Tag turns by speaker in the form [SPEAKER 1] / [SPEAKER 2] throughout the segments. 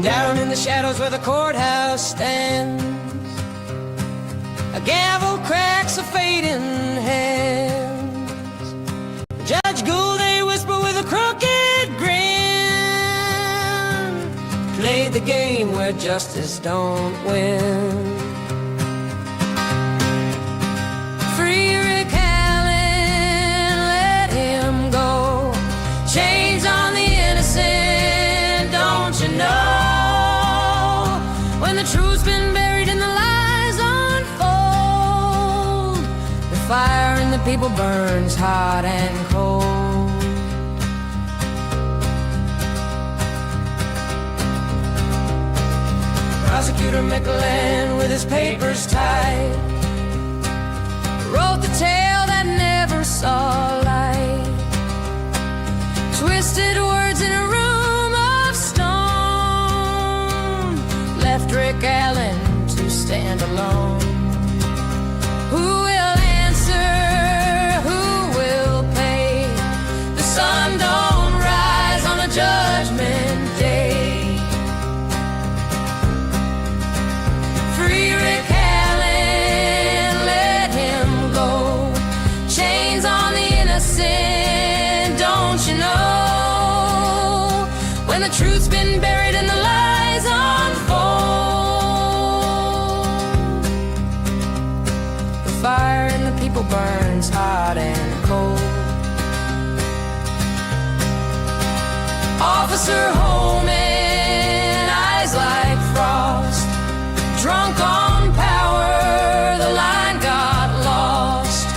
[SPEAKER 1] Down in the shadows where the courthouse stands, a gavel cracks a fading hands. Judge Gull, they whisper with a crooked grin, played the game where justice don't win. Free Rick Allen, let him go. Chains on the innocent, don't you know? When the truth's been buried and the lies unfold, the fire in the people burns hot and cold. Prosecutor McLean with his papers tied wrote the tale that never saw light. Twisted words in a room of stone, left Rick Allen to stand alone. Who will answer? Who will pay? The sun don't rise on a judgment day. Free Rick Allen, let him go. Chains on the innocent, don't you know? When the truth's been buried and the lies unfold, the fire in the people burns hot and cold. Officer Holeman, eyes like frost, drunk on power, the line got lost.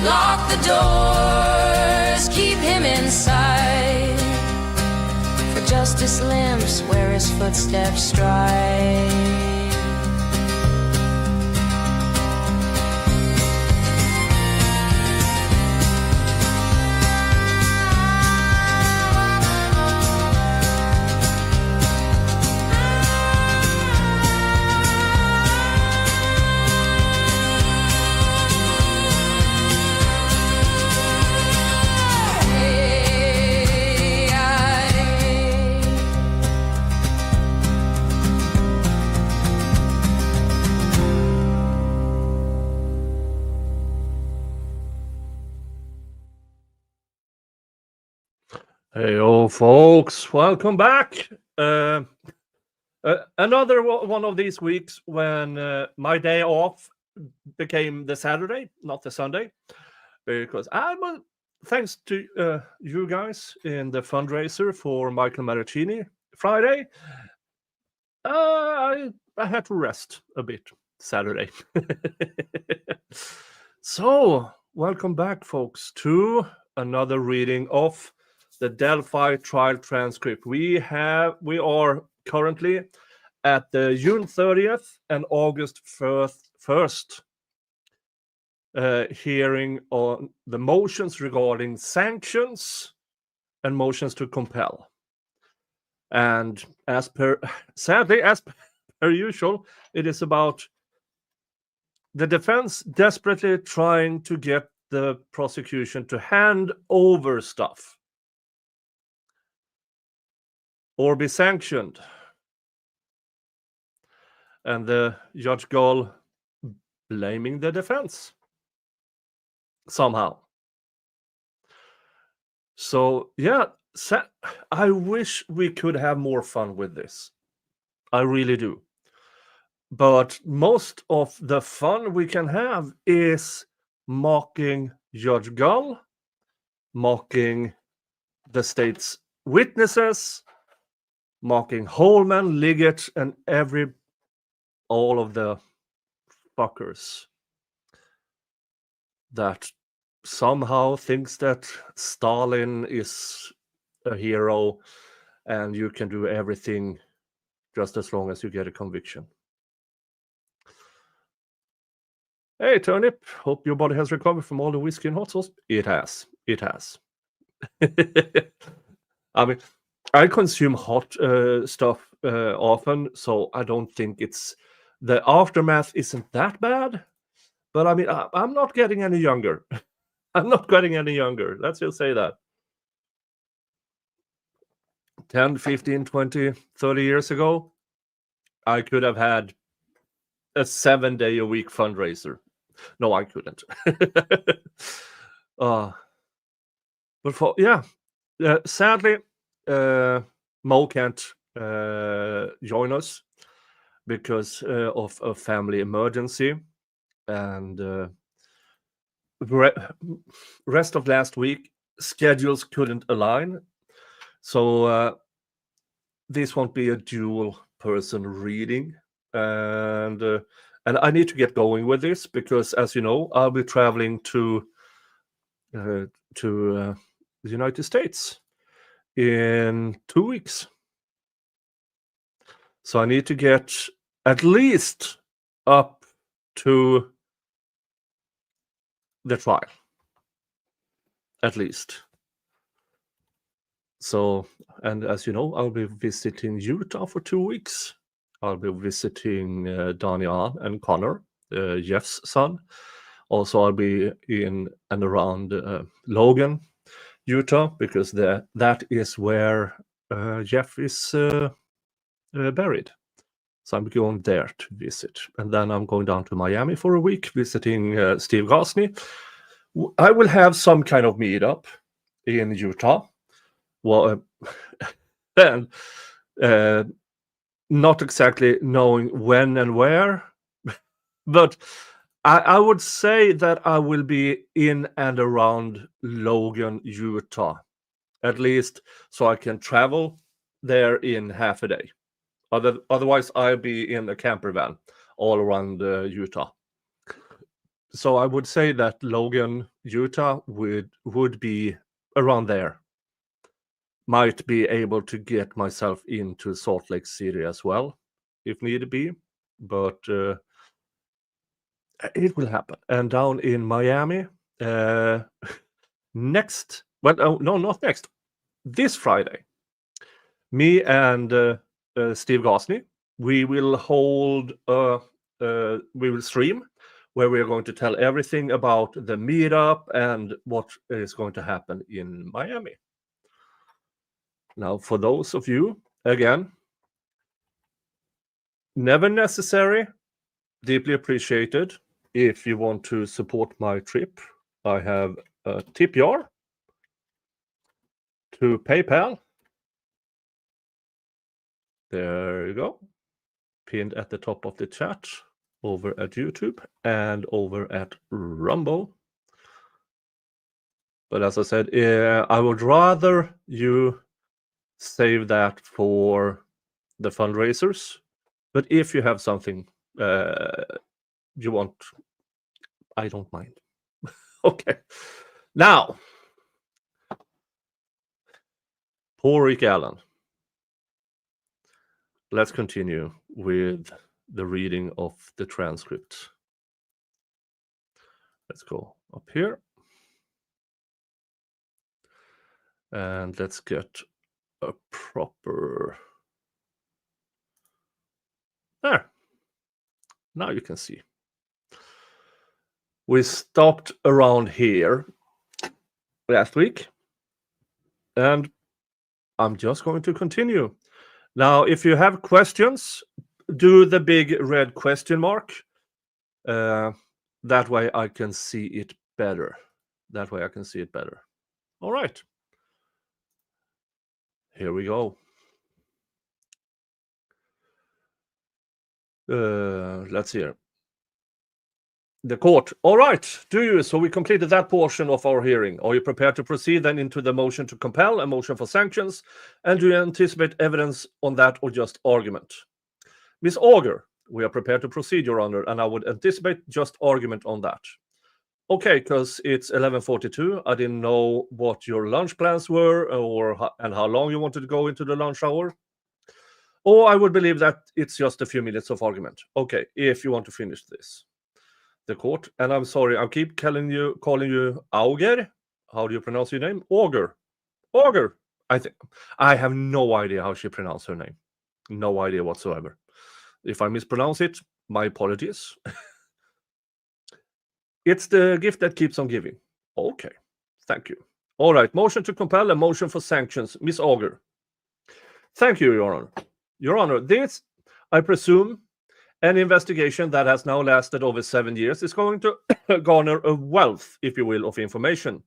[SPEAKER 1] Lock the doors, keep him inside, for justice limps where his footsteps stride.
[SPEAKER 2] Hey, folks, welcome back. Another one of these weeks when my day off became the Saturday, not the Sunday, because thanks to you guys in the fundraiser for Michael Maricini Friday, I had to rest a bit Saturday. So, welcome back, folks, to another reading of the Delphi trial transcript. We are currently at the June 30th and August 1st hearing on the motions regarding sanctions and motions to compel. And sadly, as per usual, it is about the defense desperately trying to get the prosecution to hand over stuff or be sanctioned, and the Judge Gull blaming the defense somehow. So yeah, I wish we could have more fun with this. I really do. But most of the fun we can have is mocking Judge Gull, mocking the state's witnesses, mocking Holeman, Liggett, and all of the fuckers that somehow thinks that Stalin is a hero and you can do everything just as long as you get a conviction. Hey, Turnip, hope your body has recovered from all the whiskey and hot sauce. It has. It has. I mean, I consume hot stuff often, so I don't think the aftermath isn't that bad. But I mean, I'm not getting any younger. I'm not getting any younger. Let's just say that. 10, 15, 20, 30 years ago, I could have had a 7-day-a-week fundraiser. No, I couldn't. But sadly, Mo can't join us because of a family emergency, and rest of last week schedules couldn't align, so this won't be a dual person reading, and I need to get going with this because, as you know, I'll be traveling to the United States in 2 weeks. So I need to get at least up to the trial. At least. So, and as you know, I'll be visiting Utah for 2 weeks. I'll be visiting Daniel and Connor, Jeff's son. Also, I'll be in and around Logan, Utah, because that is where Jeff is buried. So I'm going there to visit. And then I'm going down to Miami for a week, visiting Steve Gosney. I will have some kind of meetup in Utah. Well, and not exactly knowing when and where, but I would say that I will be in and around Logan, Utah, at least so I can travel there in half a day. Otherwise, I'll be in a camper van all around Utah. So I would say that Logan, Utah would be around there. Might be able to get myself into Salt Lake City as well, if need be, but it will happen. And down in Miami, not next, this Friday, me and Steve Gosney, we will stream where we are going to tell everything about the meetup and what is going to happen in Miami. Now, for those of you, again, never necessary, deeply appreciated. If you want to support my trip, I have a tip jar to PayPal. There you go. Pinned at the top of the chat over at YouTube and over at Rumble. But as I said, I would rather you save that for the fundraisers. But if you have something you want, I don't mind. Okay. Now, poor Rick Allen. Let's continue with the reading of the transcript. Let's go up here. And let's get a proper... There. Now you can see. We stopped around here last week. And I'm just going to continue. Now, if you have questions, do the big red question mark. That way I can see it better. All right. Here we go. Let's hear. The court. All right. So we completed that portion of our hearing. Are you prepared to proceed then into the motion to compel, a motion for sanctions? And do you anticipate evidence on that or just argument? Ms. Auger, we are prepared to proceed, Your Honor, and I would anticipate just argument on that. Okay, because it's 11:42. I didn't know what your lunch plans were and how long you wanted to go into the lunch hour. Or I would believe that it's just a few minutes of argument. Okay, if you want to finish this. The court, and I'm sorry, I keep calling you Auger. How do you pronounce your name? Auger. I have no idea how she pronounced her name. No idea whatsoever. If I mispronounce it, my apologies. It's the gift that keeps on giving. Okay, thank you. All right, motion to compel, a motion for sanctions. Miss Auger. Thank you, Your Honor. Your Honor, I presume an investigation that has now lasted over 7 years is going to garner a wealth, if you will, of information.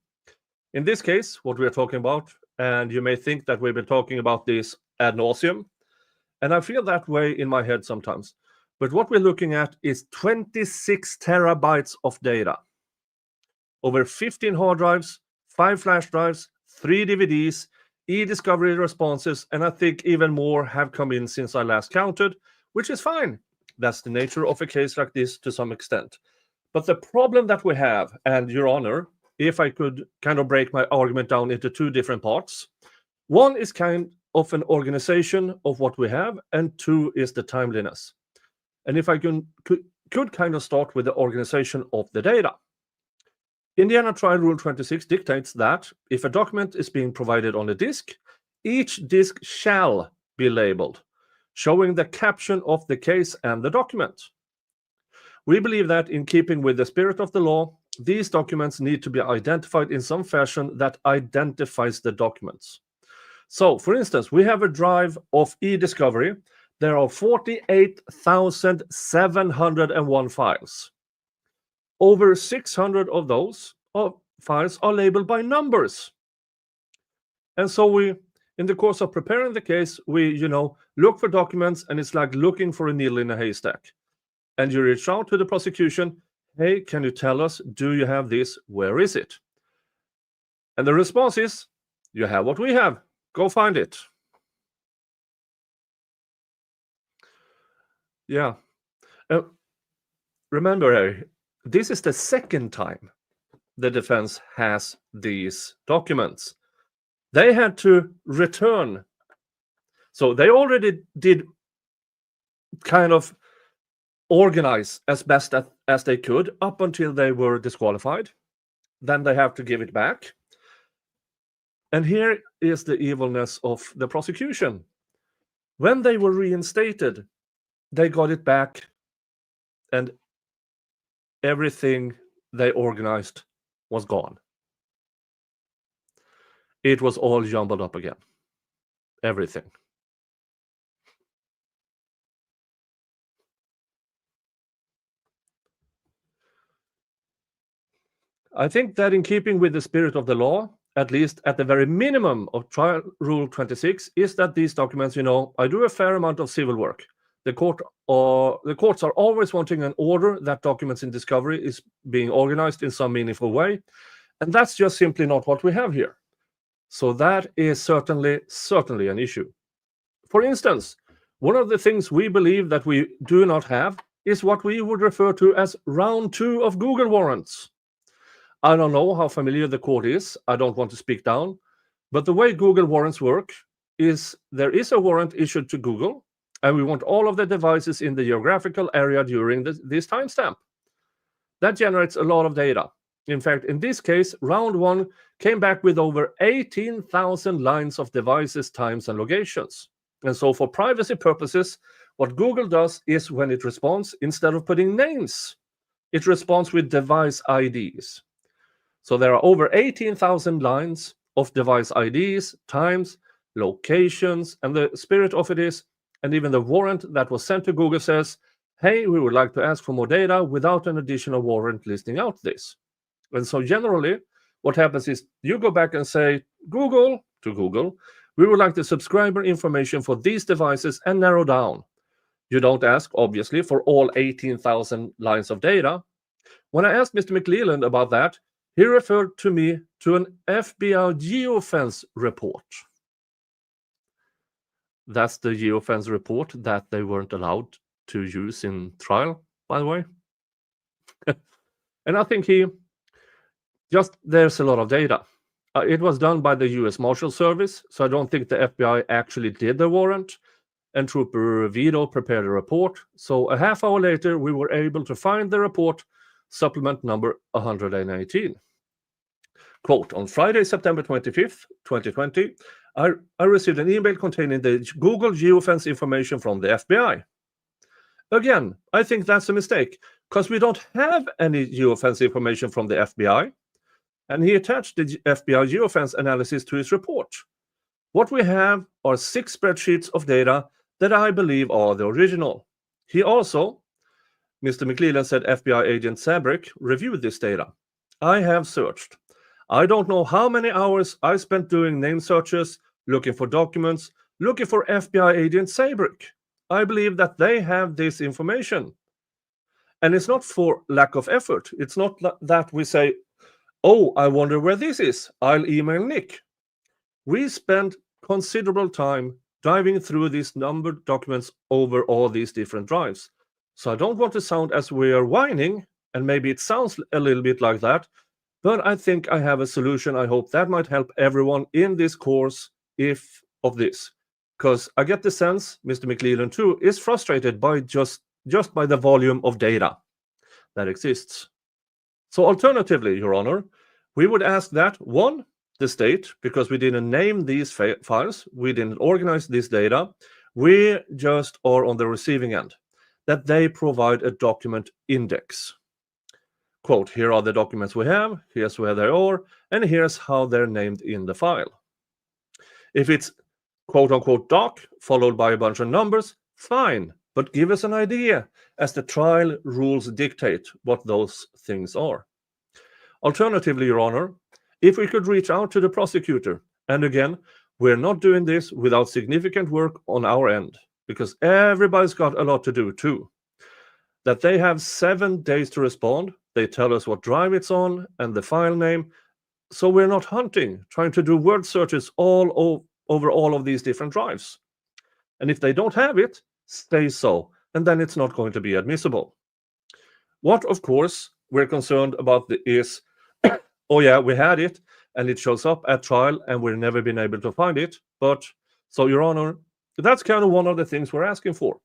[SPEAKER 2] In this case, what we are talking about, and you may think that we've been talking about this ad nauseum, and I feel that way in my head sometimes. But what we're looking at is 26 terabytes of data. Over 15 hard drives, 5 flash drives, 3 DVDs, e-discovery responses, and I think even more have come in since I last counted, which is fine. That's the nature of a case like this to some extent. But the problem that we have, and Your Honor, if I could kind of break my argument down into 2 different parts. One is kind of an organization of what we have, and 2 is the timeliness. And if I could kind of start with the organization of the data. Indiana Trial Rule 26 dictates that if a document is being provided on a disk, each disk shall be labeled, showing the caption of the case and the document. We believe that in keeping with the spirit of the law, these documents need to be identified in some fashion that identifies the documents. So, for instance, we have a drive of e-discovery. There are 48,701 files. Over 600 of those files are labeled by numbers. And so we, in the course of preparing the case, we, look for documents, and it's like looking for a needle in a haystack. And you reach out to the prosecution, hey, can you tell us, do you have this? Where is it? And the response is, you have what we have. Go find it. Yeah. Remember, Harry, this is the second time the defense has these documents. They had to return. So they already did kind of organize as best as they could up until they were disqualified. Then they have to give it back. And here is the evilness of the prosecution. When they were reinstated, they got it back, and everything they organized was gone. It was all jumbled up again. Everything. I think that in keeping with the spirit of the law, at least at the very minimum of Trial Rule 26, is that these documents, I do a fair amount of civil work. The courts are always wanting an order that documents in discovery is being organized in some meaningful way. And that's just simply not what we have here. So that is certainly an issue. For instance, one of the things we believe that we do not have is what we would refer to as round 2 of Google warrants. I don't know how familiar the court is. I don't want to speak down. But the way Google warrants work is there is a warrant issued to Google, and we want all of the devices in the geographical area during this timestamp. That generates a lot of data. In fact, in this case, round 1 came back with over 18,000 lines of devices, times, and locations. And so for privacy purposes, what Google does is when it responds, instead of putting names, it responds with device IDs. So there are over 18,000 lines of device IDs, times, locations, and the spirit of it is, and even the warrant that was sent to Google says, hey, we would like to ask for more data without an additional warrant listing out this. And so generally, what happens is you go back and say, to Google, we would like the subscriber information for these devices and narrow down. You don't ask, obviously, for all 18,000 lines of data. When I asked Mr. McLeland about that, he referred to me to an FBI geofence report. That's the geofence report that they weren't allowed to use in trial, by the way. And I think there's a lot of data. It was done by the U.S. Marshal Service, so I don't think the FBI actually did the warrant. And Trooper Vito prepared a report. So a half hour later, we were able to find the report, supplement number 118. Quote, on Friday, September 25th, 2020, I received an email containing the Google geofence information from the FBI. Again, I think that's a mistake, because we don't have any geofence information from the FBI. And he attached the FBI geofence analysis to his report. What we have are 6 spreadsheets of data that I believe are the original. He also, Mr. McClellan said, FBI agent Sabrick reviewed this data. I have searched. I don't know how many hours I spent doing name searches, looking for documents, looking for FBI agent Sabrick. I believe that they have this information. And it's not for lack of effort. It's not that we say, oh, I wonder where this is. I'll email Nick. We spent considerable time diving through these numbered documents over all these different drives. So I don't want to sound as we are whining, and maybe it sounds a little bit like that, but I think I have a solution. I hope that might help everyone in this course of this. Because I get the sense Mr. McClellan too is frustrated by just by the volume of data that exists. So alternatively, Your Honor, we would ask that, one, the state, because we didn't name these files, we didn't organize this data, we just are on the receiving end, that they provide a document index. Quote, here are the documents we have, here's where they are, and here's how they're named in the file. If it's quote-unquote doc, followed by a bunch of numbers, fine, but give us an idea, as the trial rules dictate what those things are. Alternatively, Your Honor, if we could reach out to the prosecutor, and again, we're not doing this without significant work on our end, because everybody's got a lot to do too, that they have 7 days to respond, they tell us what drive it's on and the file name, so we're not hunting, trying to do word searches all over all of these different drives. And if they don't have it, say so, and then it's not going to be admissible. What, of course, we're concerned about is, oh yeah, we had it, and it shows up at trial, and we've never been able to find it. But, so Your Honor, that's kind of one of the things we're asking for.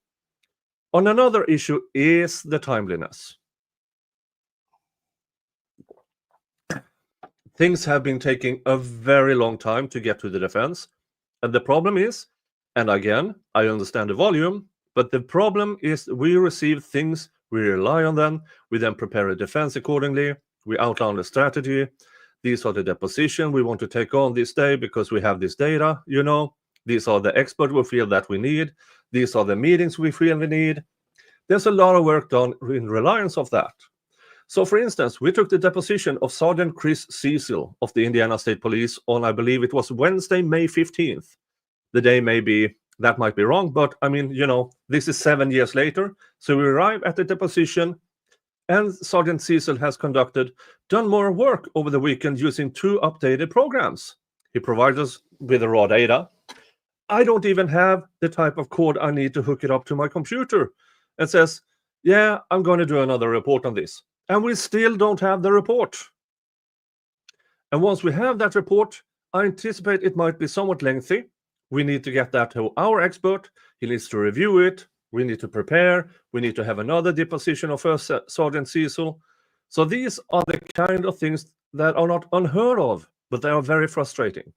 [SPEAKER 2] On another issue is the timeliness. Things have been taking a very long time to get to the defense. And the problem is, and again, I understand the volume, but the problem is we receive things, we rely on them, we then prepare a defense accordingly, we outline a strategy. These are the deposition we want to take on this day because we have this data, you know. These are the experts we feel that we need. These are the meetings we feel we need. There's a lot of work done in reliance of that. So, for instance, we took the deposition of Sergeant Chris Cecil of the Indiana State Police on, I believe it was Wednesday, May 15th. The day might be wrong, but I mean, you know, this is 7 years later. So we arrive at the deposition, and Sergeant Cecil has done more work over the weekend using 2 updated programs. He provides us with the raw data. I don't even have the type of code I need to hook it up to my computer. And says, yeah, I'm going to do another report on this. And we still don't have the report. And once we have that report, I anticipate it might be somewhat lengthy. We need to get that to our expert. He needs to review it. We need to prepare. We need to have another deposition of First Sergeant Cecil. So these are the kind of things that are not unheard of, but they are very frustrating.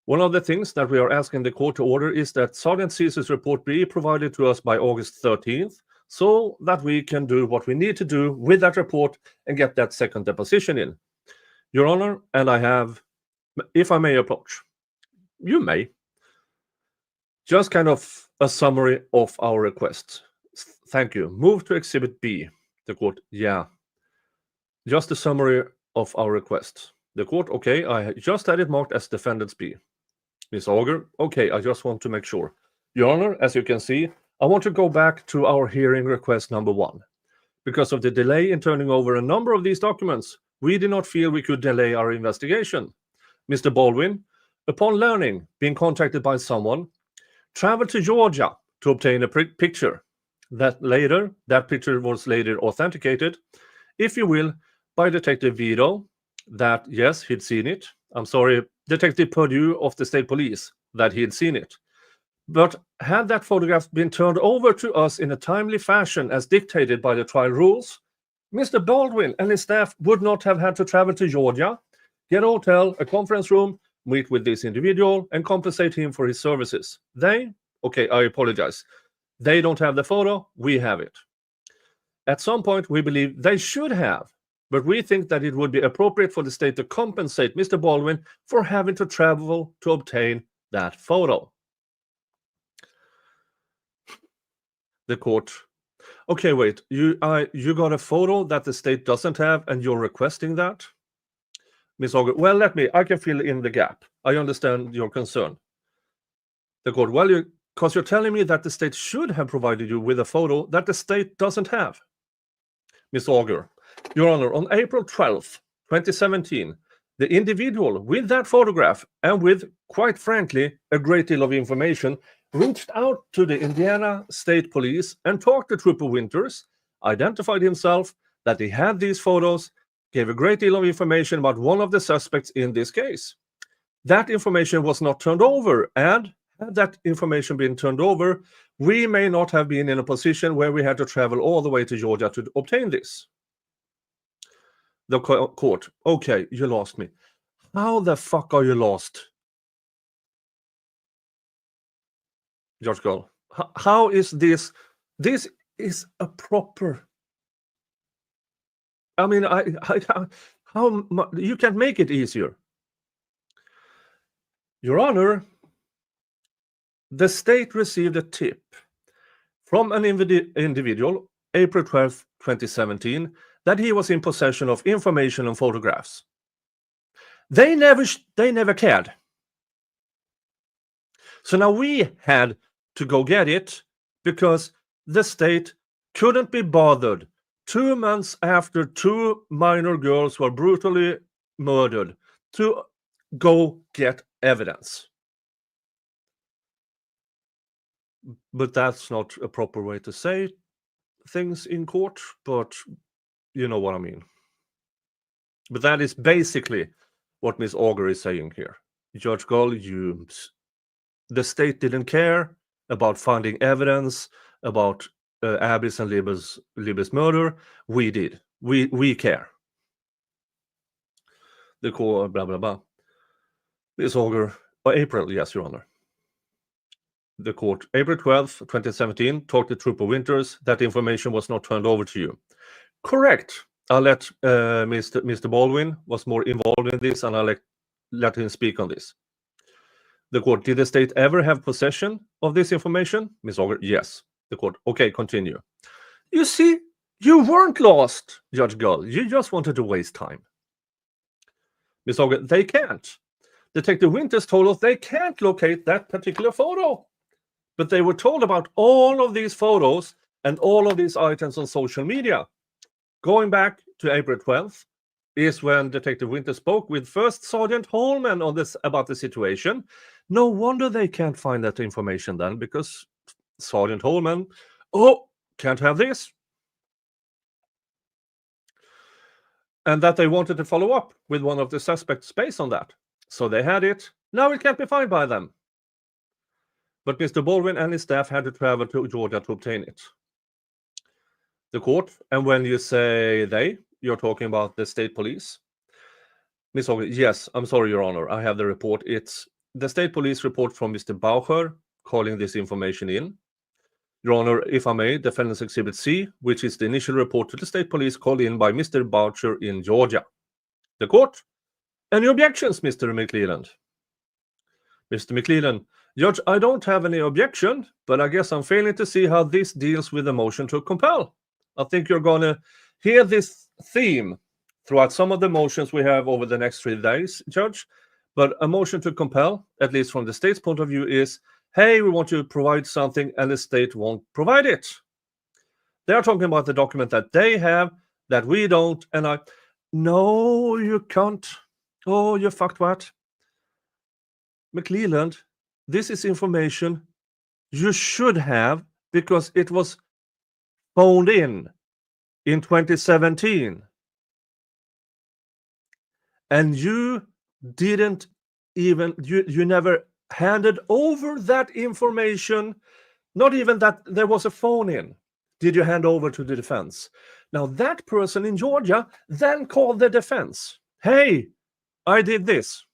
[SPEAKER 2] One of the things that we are asking the court to order is that Sergeant Cecil's report be provided to us by August 13th, so that we can do what we need to do with that report and get that second deposition in. Your Honor, and I have, if I may approach, you may, just kind of a summary of our request. Thank you. Move to Exhibit B. The court, yeah. Just a summary of our request. The court, okay, I just had it marked as Defendants B. Ms. Auger, okay, I just want to make sure. Your Honor, as you can see, I want to go back to our hearing request number 1. Because of the delay in turning over a number of these documents, we did not feel we could delay our investigation. Mr. Baldwin, upon learning, being contacted by someone, traveled to Georgia to obtain a picture. That picture was later authenticated, if you will, by Detective Vito, that yes, he'd seen it. I'm sorry, Detective Purdy of the State Police, that he had seen it. But had that photograph been turned over to us in a timely fashion as dictated by the trial rules, Mr. Baldwin and his staff would not have had to travel to Georgia, get a hotel, a conference room, meet with this individual, and compensate him for his services. Okay, I apologize. They don't have the photo, we have it. At some point, we believe they should have, but we think that it would be appropriate for the state to compensate Mr. Baldwin for having to travel to obtain that photo. The court. Okay, wait. You got a photo that the state doesn't have, and you're requesting that? Ms. Auger. Well, I can fill in the gap. I understand your concern. The court. Well, because you're telling me that the state should have provided you with a photo that the state doesn't have. Ms. Auger. Your Honor, on April 12th, 2017, the individual with that photograph and with, quite frankly, a great deal of information reached out to the Indiana State Police and talked to Trooper Winters, identified himself, that he had these photos, gave a great deal of information about one of the suspects in this case. That information was not turned over, and had that information been turned over, we may not have been in a position where we had to travel all the way to Georgia to obtain this. The court. Okay, you lost me. How the fuck are you lost? Judge Gull. How is this? This is a proper. I mean, how you can make it easier. Your Honor, the state received a tip from an individual, April 12, 2017, that he was in possession of information and photographs. They never cared. So now we had to go get it because the state couldn't be bothered 2 months after 2 minor girls were brutally murdered to go get evidence. But that's not a proper way to say things in court, but you know what I mean. But that is basically what Ms. Auger is saying here. Judge Gull, the state didn't care about finding evidence about Abby's and Libby's murder. We did. We care. The court, blah, blah, blah. Ms. Auger, April, yes, Your Honor. The court, April 12th, 2017, talked to Trooper Winters. That information was not turned over to you. Correct. I'll let Mr. Baldwin was more involved in this, and I'll let him speak on this. The court, did the state ever have possession of this information? Ms. Auger, yes. The court, okay, continue. You see, you weren't lost, Judge Gull. You just wanted to waste time. Ms. Auger, they can't. Detective Winters told us they can't locate that particular photo. But they were told about all of these photos and all of these items on social media. Going back to April 12th is when Detective Winters spoke with First Sergeant Holeman on this about the situation. No wonder they can't find that information then, because Sergeant Holeman, can't have this. And that they wanted to follow up with one of the suspects based on that. So they had it. Now it can't be found by them. But Mr. Baldwin and his staff had to travel to Georgia to obtain it. The court, and when you say they, you're talking about the state police. Ms. Auger, yes, I'm sorry, Your Honor. I have the report. It's the state police report from Mr. Baucher calling this information in. Your Honor, if I may, Defendant's Exhibit C, which is the initial report to the state police called in by Mr. Boucher in Georgia. The court, any objections, Mr. McClelland? Mr. McClelland, Judge, I don't have any objection, but I guess I'm failing to see how this deals with the motion to compel. I think you're going to hear this theme throughout some of the motions we have over the next 3 days, Judge. But a motion to compel, at least from the state's point of view, is, hey, we want to provide something, and the state won't provide it. They're talking about the document that they have, that we don't, and no, you can't. Oh, you fucked what? McClelland, this is information you should have because it was phoned in 2017. And you didn't even, you never handed over that information, not even that there was a phone in. Did you hand over to the defense? Now that person in Georgia then called the defense. Hey, I did this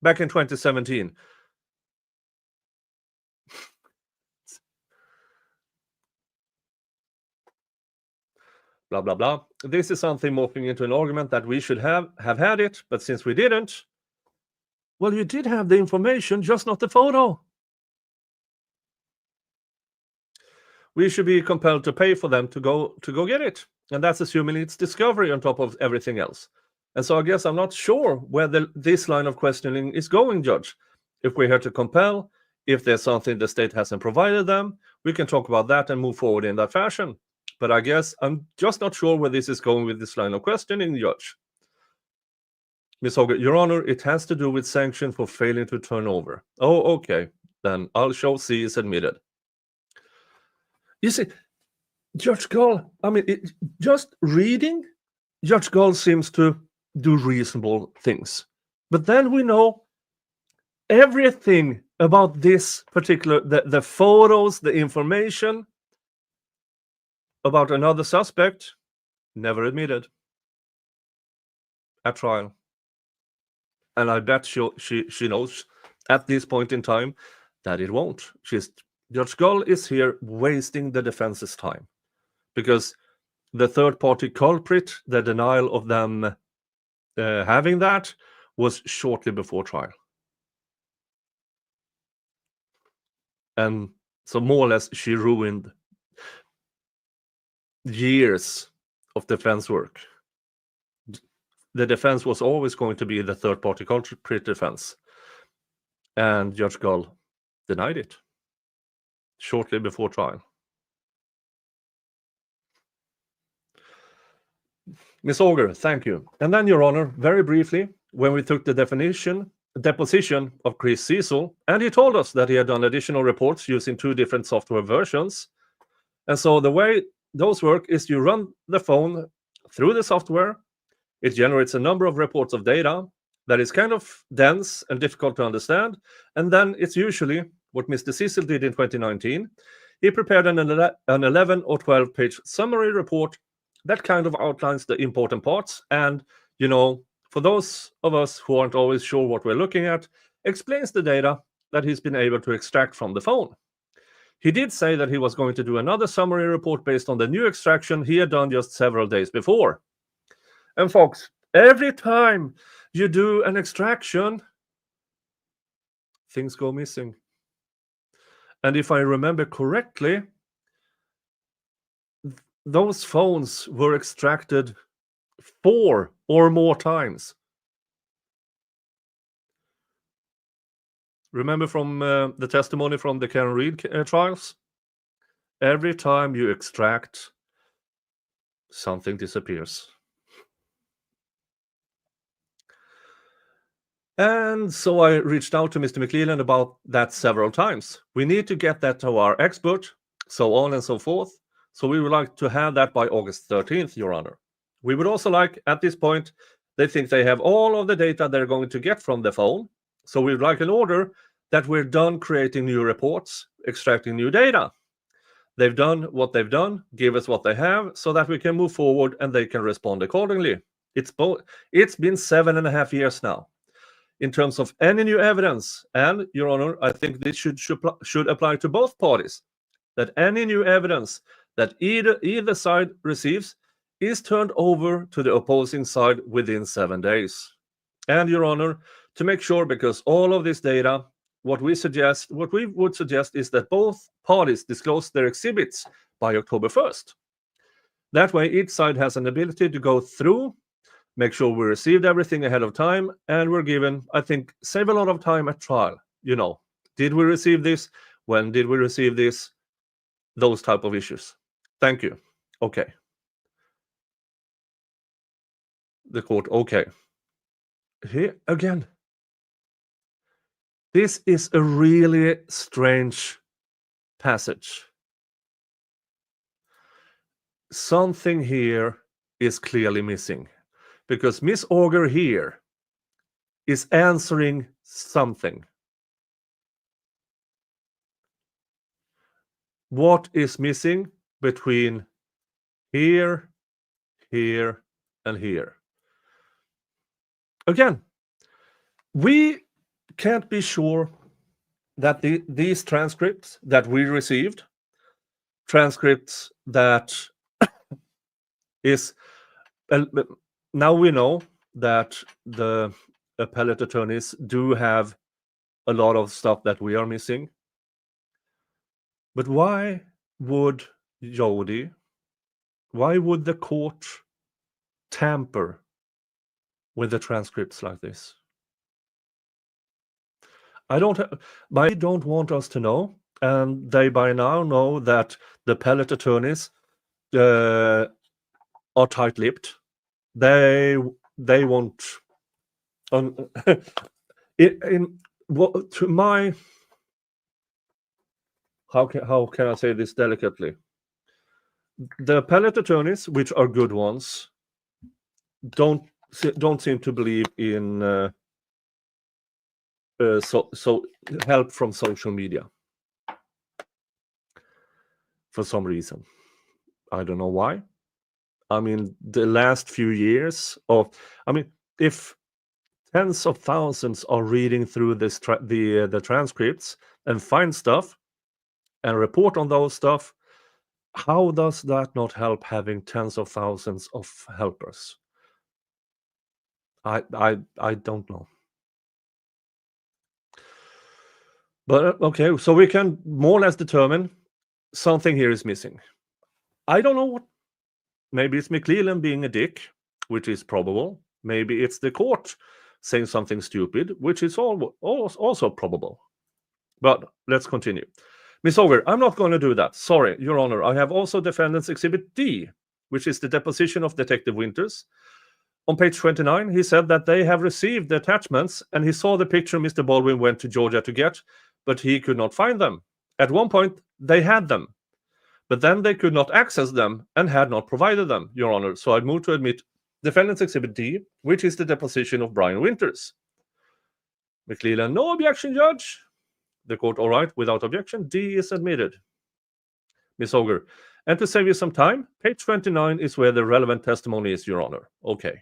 [SPEAKER 2] back in 2017. Blah, blah, blah. This is something morphing into an argument that we should have had it, but since we didn't, well, you did have the information, just not the photo. we should be compelled to pay for them to go get it. And that's assuming it's discovery on top of everything else. And so I guess I'm not sure where this line of questioning is going, Judge. If we're here to compel, if there's something the state hasn't provided them, we can talk about that and move forward in that fashion. But I guess I'm just not sure where this is going with this line of questioning, Judge. Ms. Hoger, Your Honor, it has to do with sanction for failing to turn over. Oh, okay. Then I'll show C is admitted. You see, Judge Gull, I mean, just reading, Judge Gull seems to do reasonable things. But then we know everything about this particular, the photos, the information about another suspect, never admitted at trial. And I bet she knows at this point in time that it won't. Judge Gull is here wasting the defense's time, because the third-party culprit, the denial of them having that, was shortly before trial. And so more or less she ruined years of defense work. The defense was always going to be the third-party culprit defense. And Judge Gull denied it shortly before trial. Ms. Auger, thank you. And then, Your Honor, very briefly, when we took the deposition of Chris Cecil, and he told us that he had done additional reports using 2 different software versions. And so the way those work is you run the phone through the software. It generates a number of reports of data that is kind of dense and difficult to understand. And then it's usually what Mr. Cecil did in 2019. He prepared an 11 or 12-page summary report that kind of outlines the important parts. And, you know, for those of us who aren't always sure what we're looking at, explains the data that he's been able to extract from the phone. He did say that he was going to do another summary report based on the new extraction he had done just several days before. And folks, every time you do an extraction, things go missing. And if I remember correctly, those phones were extracted 4 or more times. Remember from the testimony from the Karen Reed trials? Every time you extract, something disappears. And so I reached out to Mr. McLeland about that several times. We need to get that to our expert, so on and so forth. So we would like to have that by August 13th, Your Honor. We would also like, at this point, they think they have all of the data they're going to get from the phone. So we would like an order that we're done creating new reports, extracting new data. They've done what they've done, give us what they have, so that we can move forward and they can respond accordingly. It's been 7.5 years now. In terms of any new evidence, and, Your Honor, I think this should apply to both parties, that any new evidence that either side receives is turned over to the opposing side within 7 days. And, Your Honor, to make sure, because all of this data, what we would suggest is that both parties disclose their exhibits by October 1st. That way, each side has an ability to go through, make sure we received everything ahead of time, and we're given, I think, save a lot of time at trial. You know, did we receive this? When did we receive this? Those type of issues. Thank you. Okay. The court, okay. Here again. This is a really strange passage. Something here is clearly missing, because Miss Auger here is answering something. What is missing between here, here, and here? Again, we can't be sure that these transcripts that we received, transcripts that is, now we know that the appellate attorneys do have a lot of stuff that we are missing. But why would Jody, why would the court tamper with the transcripts like this? They don't want us to know, and they by now know that the appellate attorneys are tight-lipped. They won't. To my, how can I say this delicately? The appellate attorneys, which are good ones, don't seem to believe in so help from social media for some reason. I don't know why. I mean, the last few years if tens of thousands are reading through the transcripts and find stuff and report on those stuff, how does that not help having tens of thousands of helpers? I don't know. But okay, so we can more or less determine something here is missing. I don't know what. Maybe it's McClellan being a dick, which is probable. Maybe it's the court saying something stupid, which is also probable. But let's continue. Ms. Auger, I'm not going to do that. Sorry, Your Honor. I have also Defendant's Exhibit D, which is the deposition of Detective Winters. On page 29, he said that they have received the attachments, and he saw the picture Mr. Baldwin went to Georgia to get, but he could not find them. At one point, they had them, but then they could not access them and had not provided them, Your Honor. So I move to admit Defendant's Exhibit D, which is the deposition of Brian Winters. McClellan, no objection, Judge. The court, all right, without objection. D is admitted. Ms. Auger, and to save you some time, page 29 is where the relevant testimony is, Your Honor. Okay.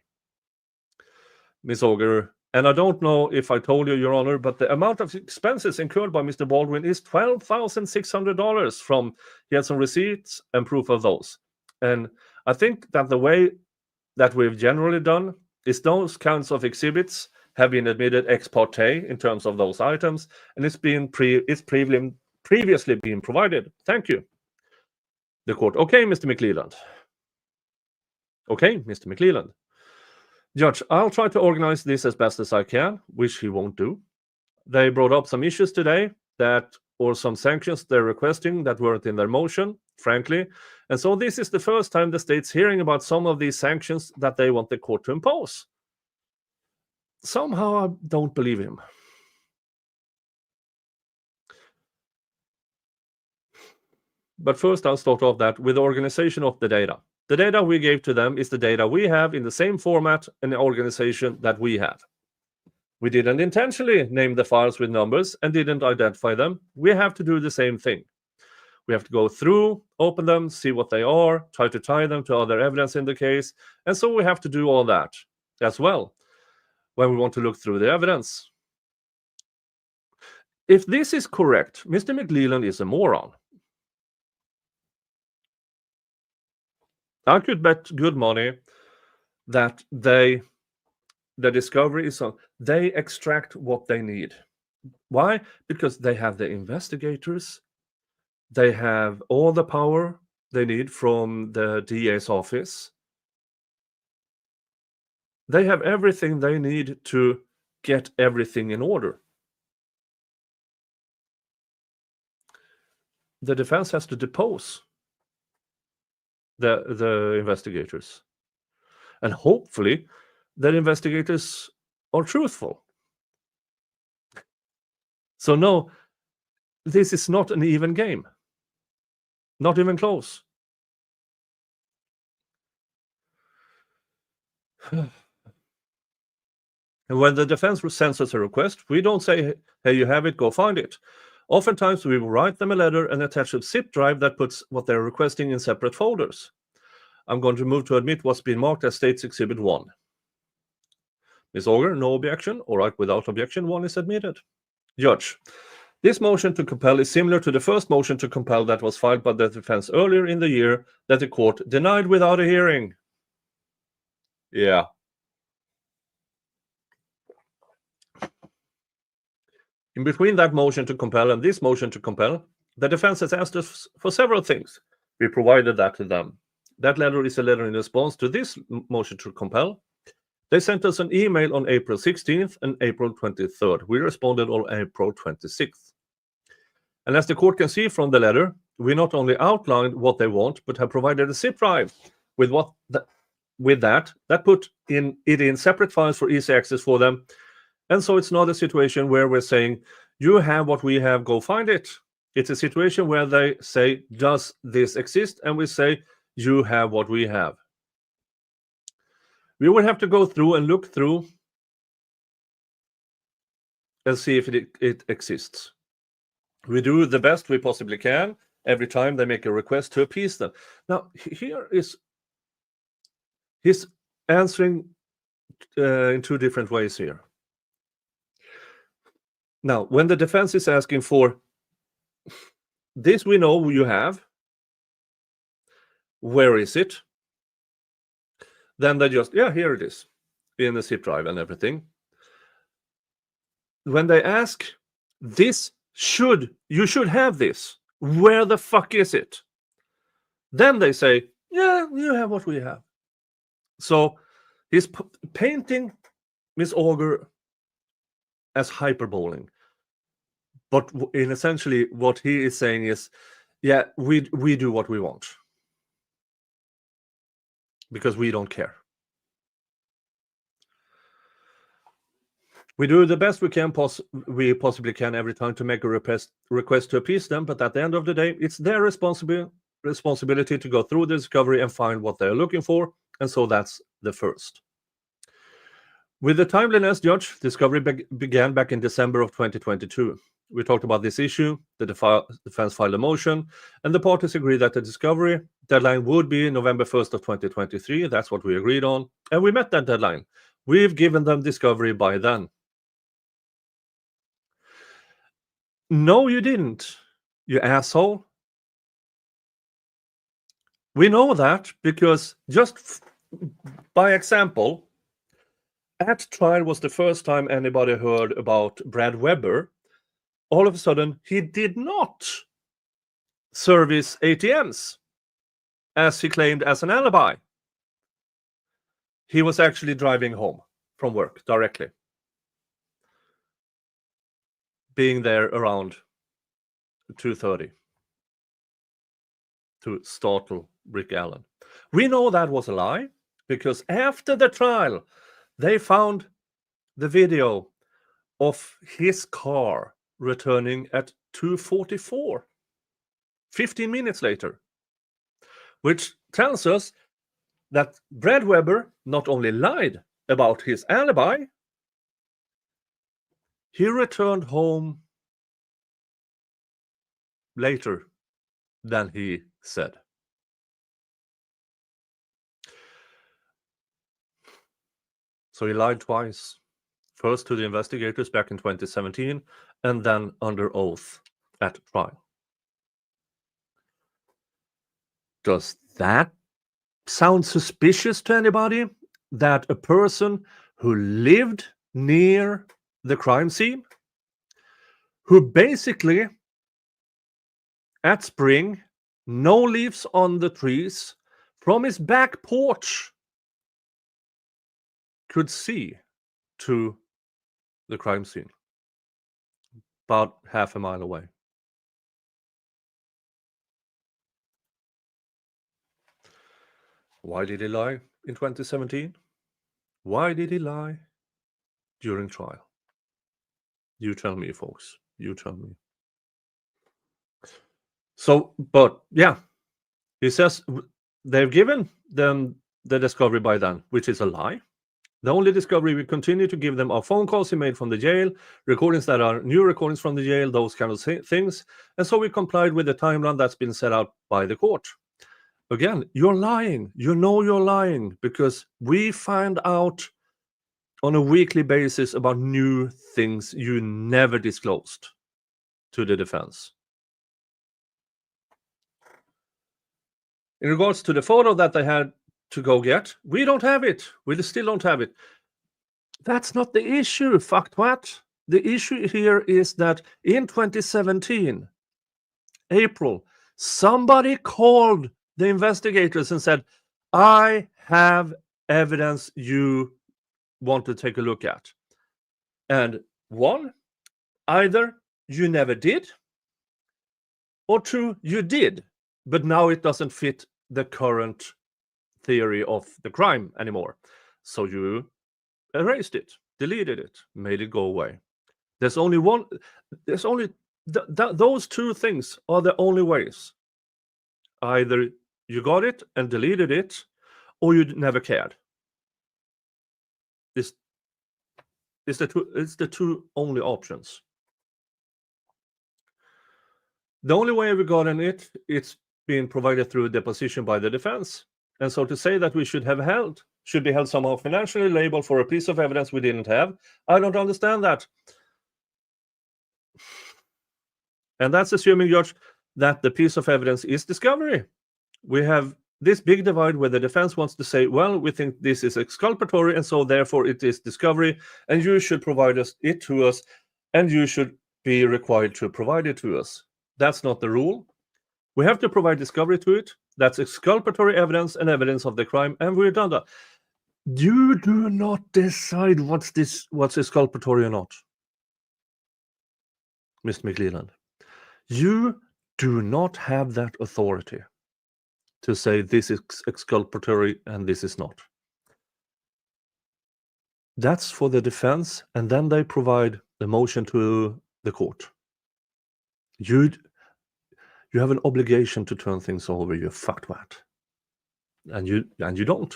[SPEAKER 2] Ms. Auger, and I don't know if I told you, Your Honor, but the amount of expenses incurred by Mr. Baldwin is $12,600 from, he had some receipts and proof of those. And I think that the way that we've generally done is those kinds of exhibits have been admitted ex parte in terms of those items, and it's previously been provided. Thank you. The court, okay, Mr. McClelland. Okay, Mr. McClelland. Judge, I'll try to organize this as best as I can, which he won't do. They brought up some issues today or some sanctions they're requesting that weren't in their motion, frankly. And so this is the first time the state's hearing about some of these sanctions that they want the court to impose. Somehow I don't believe him. But first I'll start off that with the organization of the data. The data we gave to them is the data we have in the same format and organization that we have. We didn't intentionally name the files with numbers and didn't identify them. We have to do the same thing. We have to go through, open them, see what they are, try to tie them to other evidence in the case. And so we have to do all that as well when we want to look through the evidence. If this is correct, Mr. McClelland is a moron. I could bet good money that the discovery is they extract what they need. Why? Because they have the investigators. They have all the power they need from the DA's office. They have everything they need to get everything in order. The defense has to depose the investigators. And hopefully the investigators are truthful. So no, this is not an even game. Not even close. And when the defense sends us a request, we don't say, hey, you have it, go find it. Oftentimes, we will write them a letter and attach a zip drive that puts what they're requesting in separate folders. I'm going to move to admit what's been marked as State's Exhibit 1. Ms. Auger, no objection. All right, without objection, 1 is admitted. Judge, this motion to compel is similar to the first motion to compel that was filed by the defense earlier in the year that the court denied without a hearing. Yeah. In between that motion to compel and this motion to compel, The defense has asked us for several things. We provided that to them. That letter is a letter in response to this motion to compel. They sent us an email on April 16th and April 23rd. We responded on April 26th. And as the court can see from the letter, we not only outlined what they want, but have provided a zip drive with that put it in separate files for easy access for them. And so it's not a situation where we're saying, you have what we have, go find it. It's a situation where they say, does this exist? And we say, you have what we have. We would have to go through and look through and see if it exists. We do the best we possibly can every time they make a request to appease them. Now, here is he's answering in two different ways here. Now, when the defense is asking for this, we know you have. Where is it? Then they just, yeah, here it is in the zip drive and everything. When they ask, you should have this. Where the fuck is it? Then they say, yeah, you have what we have. So he's painting Miss Auger as hyperboling. But in essentially what he is saying is, yeah, we do what we want. Because we don't care. We do the best we possibly can every time to make a request to appease them, but at the end of the day, it's their responsibility to go through the discovery and find what they're looking for, and so that's the first. With the timeliness, Judge, discovery began back in December of 2022. We talked about this issue, the defense filed a motion, and the parties agreed that the discovery deadline would be November 1st of 2023. That's what we agreed on, and we met that deadline. We've given them discovery by then. No, you didn't, you asshole. We know that because just by example, at trial was the first time anybody heard about Brad Weber. All of a sudden, he did not service ATMs as he claimed as an alibi. He was actually driving home from work directly, being there around 2:30 to startle Rick Allen. We know that was a lie because after the trial, they found the video of his car returning at 2:44, 15 minutes later, which tells us that Brad Weber not only lied about his alibi, he returned home later than he said. So he lied twice. First to the investigators back in 2017, and then under oath at trial. Does that sound suspicious to anybody? That a person who lived near the crime scene, who basically at spring, no leaves on the trees, from his back porch, could see to the crime scene, about half a mile away. Why did he lie in 2017? Why did he lie during trial? You tell me, folks. You tell me. So, but yeah, he says they've given them the discovery by then, which is a lie. The only discovery we continue to give them are phone calls he made from the jail, recordings that are new recordings from the jail, those kind of things. And so we complied with the timeline that's been set out by the court. Again, you're lying. You know you're lying because we find out on a weekly basis about new things you never disclosed to the defense. In regards to the photo that they had to go get, we don't have it. We still don't have it. That's not the issue, fucktwat. The issue here is that in 2017, April, somebody called the investigators and said, I have evidence you want to take a look at. And one, either you never did, or two, you did, but now it doesn't fit the current theory of the crime anymore. So you erased it, deleted it, made it go away. There's only one, there's only, those two things are the only ways. Either you got it and deleted it, or you never cared. It's the two only options. The only way we got in it's being provided through a deposition by the defense. And so to say that we should be held somehow financially liable for a piece of evidence we didn't have, I don't understand that. And that's assuming, Judge, that the piece of evidence is discovery. We have this big divide where the defense wants to say, well, we think this is exculpatory, and so therefore it is discovery, and you should provide it to us, and you should be required to provide it to us. That's not the rule. We have to provide discovery to it. That's exculpatory evidence and evidence of the crime, and we're done that. You do not decide what's exculpatory or not, Mr. McLeland. You do not have that authority to say this is exculpatory and this is not. That's for the defense, and then they provide the motion to the court. You have an obligation to turn things over, you fucktwat. And you don't.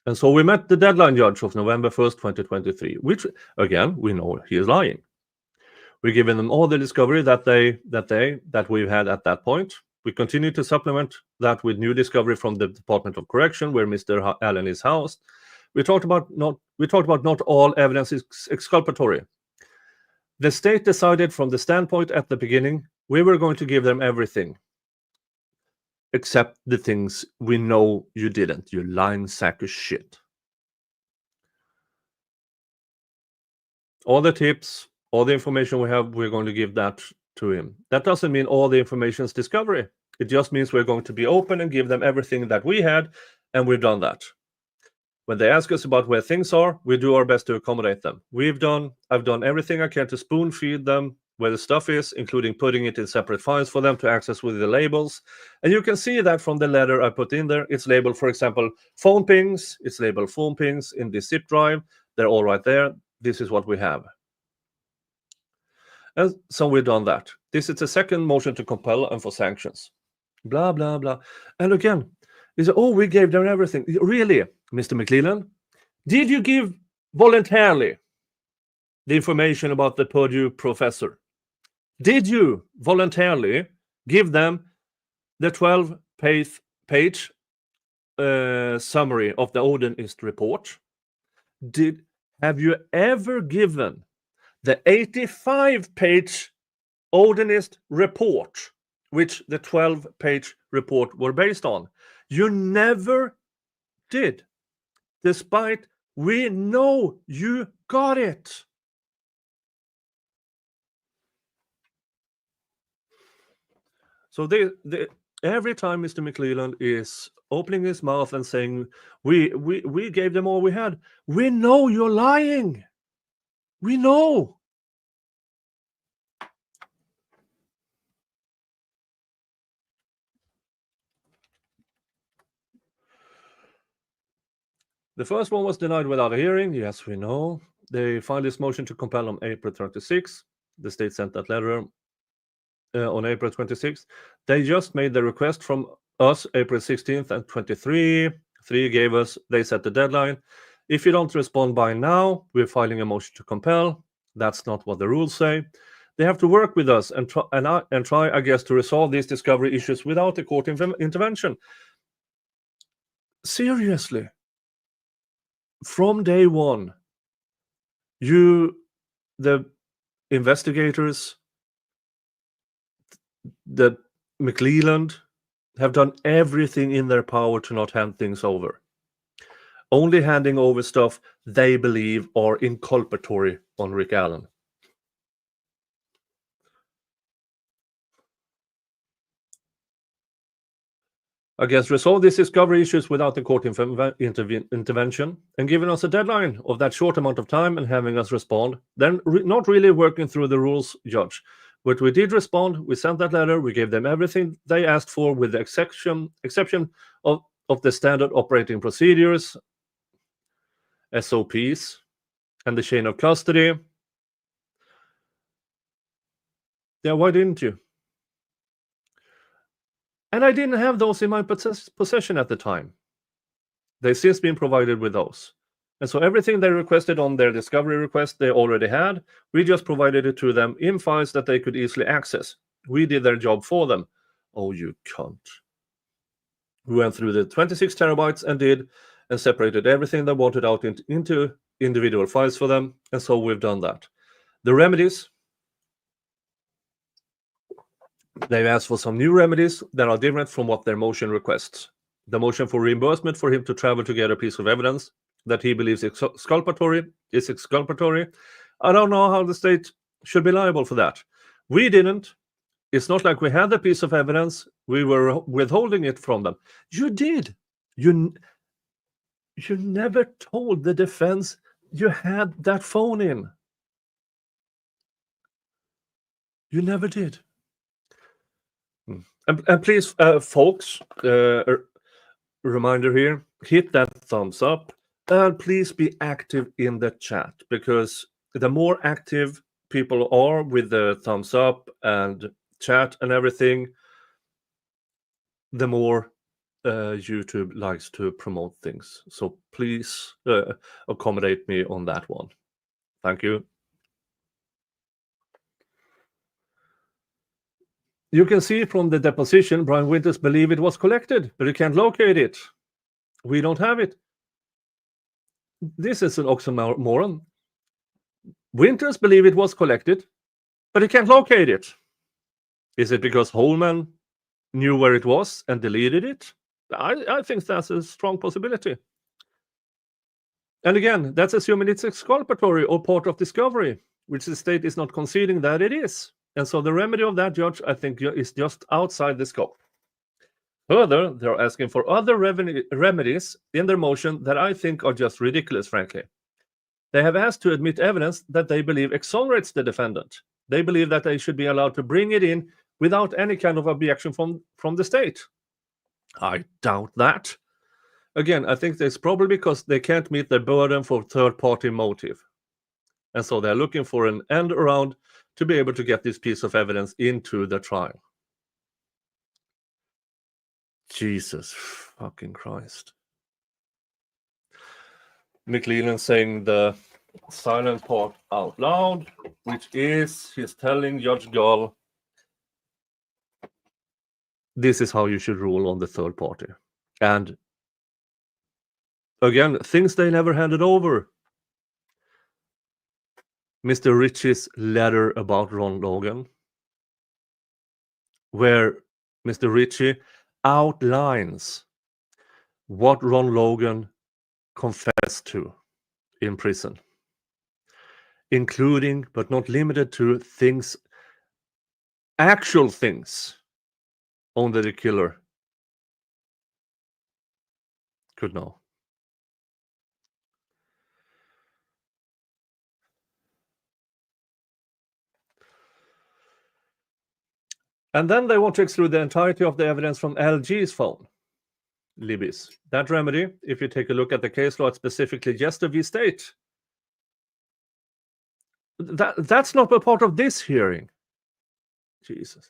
[SPEAKER 2] And so we met the deadline, Judge, of November 1st, 2023, which, again, we know he is lying. We're giving them all the discovery that we've had at that point. We continue to supplement that with new discovery from the Department of Correction, where Mr. Allen is housed. We talked about not all evidence is exculpatory. The state decided from the standpoint at the beginning, we were going to give them everything, except the things we know you didn't, you lying sack of shit. All the tips, all the information we have, we're going to give that to him. That doesn't mean all the information is discovery. It just means we're going to be open and give them everything that we had, and we've done that. When they ask us about where things are, we do our best to accommodate them. I've done everything I can to spoon feed them where the stuff is, including putting it in separate files for them to access with the labels. And you can see that from the letter I put in there. It's labeled, for example, phone pings. It's labeled phone pings in this zip drive. They're all right there. This is what we have. And so we've done that. This is a second motion to compel and for sanctions. Blah, blah, blah. And again, they say, oh, we gave them everything. Really, Mr. McLeland? Did you give voluntarily the information about the Purdy professor? Did you voluntarily give them the 12-page summary of the Odinist report? Have you ever given the 85-page Odinist report, which the 12-page report were based on? You never did, despite we know you got it. So every time Mr. McLeland is opening his mouth and saying, we gave them all we had, we know you're lying. We know. The first one was denied without a hearing. Yes, we know. They filed this motion to compel on April 36th. The state sent that letter on April 26th. They just made the request from us April 16th and 23. They set the deadline. If you don't respond by now, we're filing a motion to compel. That's not what the rules say. They have to work with us and try, I guess, to resolve these discovery issues without a court intervention. Seriously. From day one, the investigators, the McLeland, have done everything in their power to not hand things over. only handing over stuff they believe are inculpatory on Rick Allen. Against resolve these discovery issues without the court intervention and giving us a deadline of that short amount of time and having us respond, then not really working through the rules, Judge. But we did respond, we sent that letter, we gave them everything they asked for with the exception of the standard operating procedures, SOPs, and the chain of custody. Yeah, why didn't you? And I didn't have those in my possession at the time. They've since been provided with those. And so everything they requested on their discovery request, they already had. We just provided it to them in files that they could easily access. We did their job for them. Oh, you cunt. We went through the 26 terabytes and separated everything they wanted out into individual files for them. And so we've done that. The remedies, they've asked for some new remedies that are different from what their motion requests. The motion for reimbursement for him to travel to get a piece of evidence that he believes is exculpatory. I don't know how the state should be liable for that. We didn't. It's not like we had the piece of evidence. We were withholding it from them. You did. You never told the defense you had that phone in. You never did. And please, folks, reminder here, hit that thumbs up and please be active in the chat, because the more active people are with the thumbs up and chat and everything, the more YouTube likes to promote things. So please accommodate me on that one. Thank you. You can see from the deposition, Brian Winters believe it was collected, but he can't locate it. We don't have it. This is an oxymoron. Winters believe it was collected, but he can't locate it. Is it because Holeman knew where it was and deleted it? I think that's a strong possibility. And again, that's assuming it's exculpatory or part of discovery, which the state is not conceding that it is. And so the remedy of that, Judge, I think is just outside the scope. Further, they're asking for other remedies in their motion that I think are just ridiculous, frankly. They have asked to admit evidence that they believe exonerates the defendant. They believe that they should be allowed to bring it in without any kind of objection from the state. I doubt that. Again, I think it's probably because they can't meet their burden for third-party motive. And so they're looking for an end around to be able to get this piece of evidence into the trial. Jesus fucking Christ. McLean saying the silent part out loud, which is he's telling Judge Gull, this is how you should rule on the third party. And again, things they never handed over. Mr. Ritchie's letter about Ron Logan, where Mr. Ritchie outlines what Ron Logan confessed to in prison, including but not limited to things, actual things only the killer could know. And then they want to exclude the entirety of the evidence from LG's phone, Libby's. That remedy, if you take a look at the case law, it's specifically Jester v. State. That's not a part of this hearing. Jesus.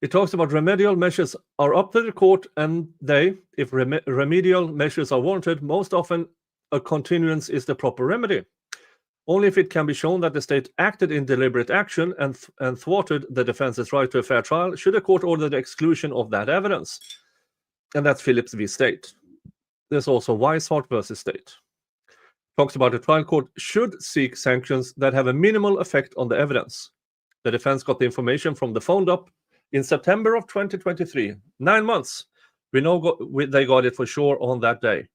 [SPEAKER 2] It talks about remedial measures are up to the court, and they, if remedial measures are warranted, most often a continuance is the proper remedy. Only if it can be shown that the state acted in deliberate action and thwarted the defense's right to a fair trial should a court order the exclusion of that evidence. And that's Phillips v. State. There's also Weishart versus State. Talks about a trial court should seek sanctions that have a minimal effect on the evidence. The defense got the information from the phone up in September of 2023. 9 months. We know they got it for sure on that day.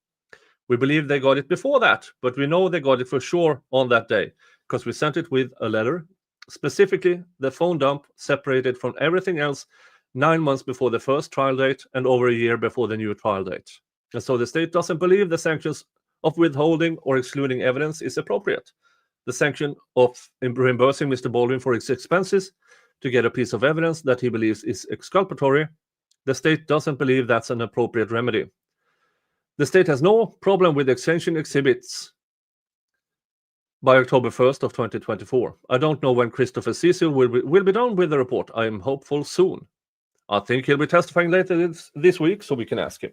[SPEAKER 2] We believe they got it before that, but we know they got it for sure on that day because we sent it with a letter. Specifically, the phone dump separated from everything else 9 months before the first trial date and over a year before the new trial date. And so the state doesn't believe the sanctions of withholding or excluding evidence is appropriate. The sanction of reimbursing Mr. Baldwin for his expenses to get a piece of evidence that he believes is exculpatory, the state doesn't believe that's an appropriate remedy. The state has no problem with exchanging exhibits by October 1st of 2024. I don't know when Christopher Cecil will be done with the report. I am hopeful soon. I think he'll be testifying later this week, so we can ask him.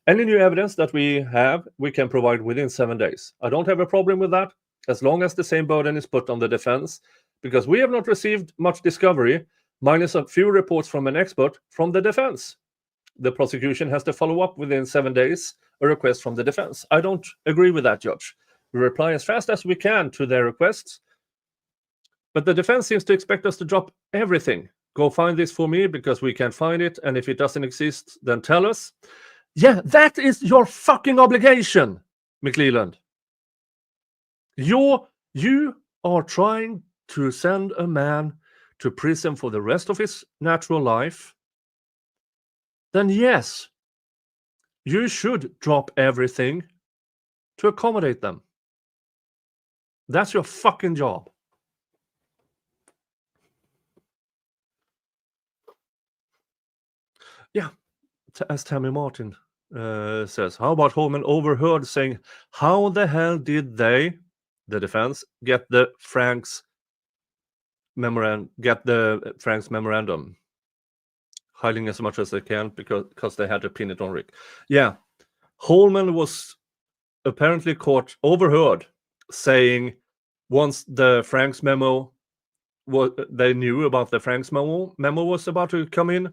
[SPEAKER 2] Any new evidence that we have, we can provide within 7 days. I don't have a problem with that, as long as the same burden is put on the defense, because we have not received much discovery, minus a few reports from an expert from the defense. The prosecution has to follow up within 7 days a request from the defense. I don't agree with that, Judge. We reply as fast as we can to their requests, but the defense seems to expect us to drop everything. Go find this for me because we can't find it, and if it doesn't exist, then tell us. Yeah, that is your fucking obligation, McLeland. You are trying to send a man to prison for the rest of his natural life. Then yes, you should drop everything to accommodate them. That's your fucking job. Yeah, as Tammy Martin says, how about Holeman overheard saying, how the hell did they, the defense, get the Frank's memorandum, hiding as much as they can because they had to pin it on Rick. Yeah, Holeman was apparently overheard saying once the Frank's memo, they knew about the Frank's memo was about to come in,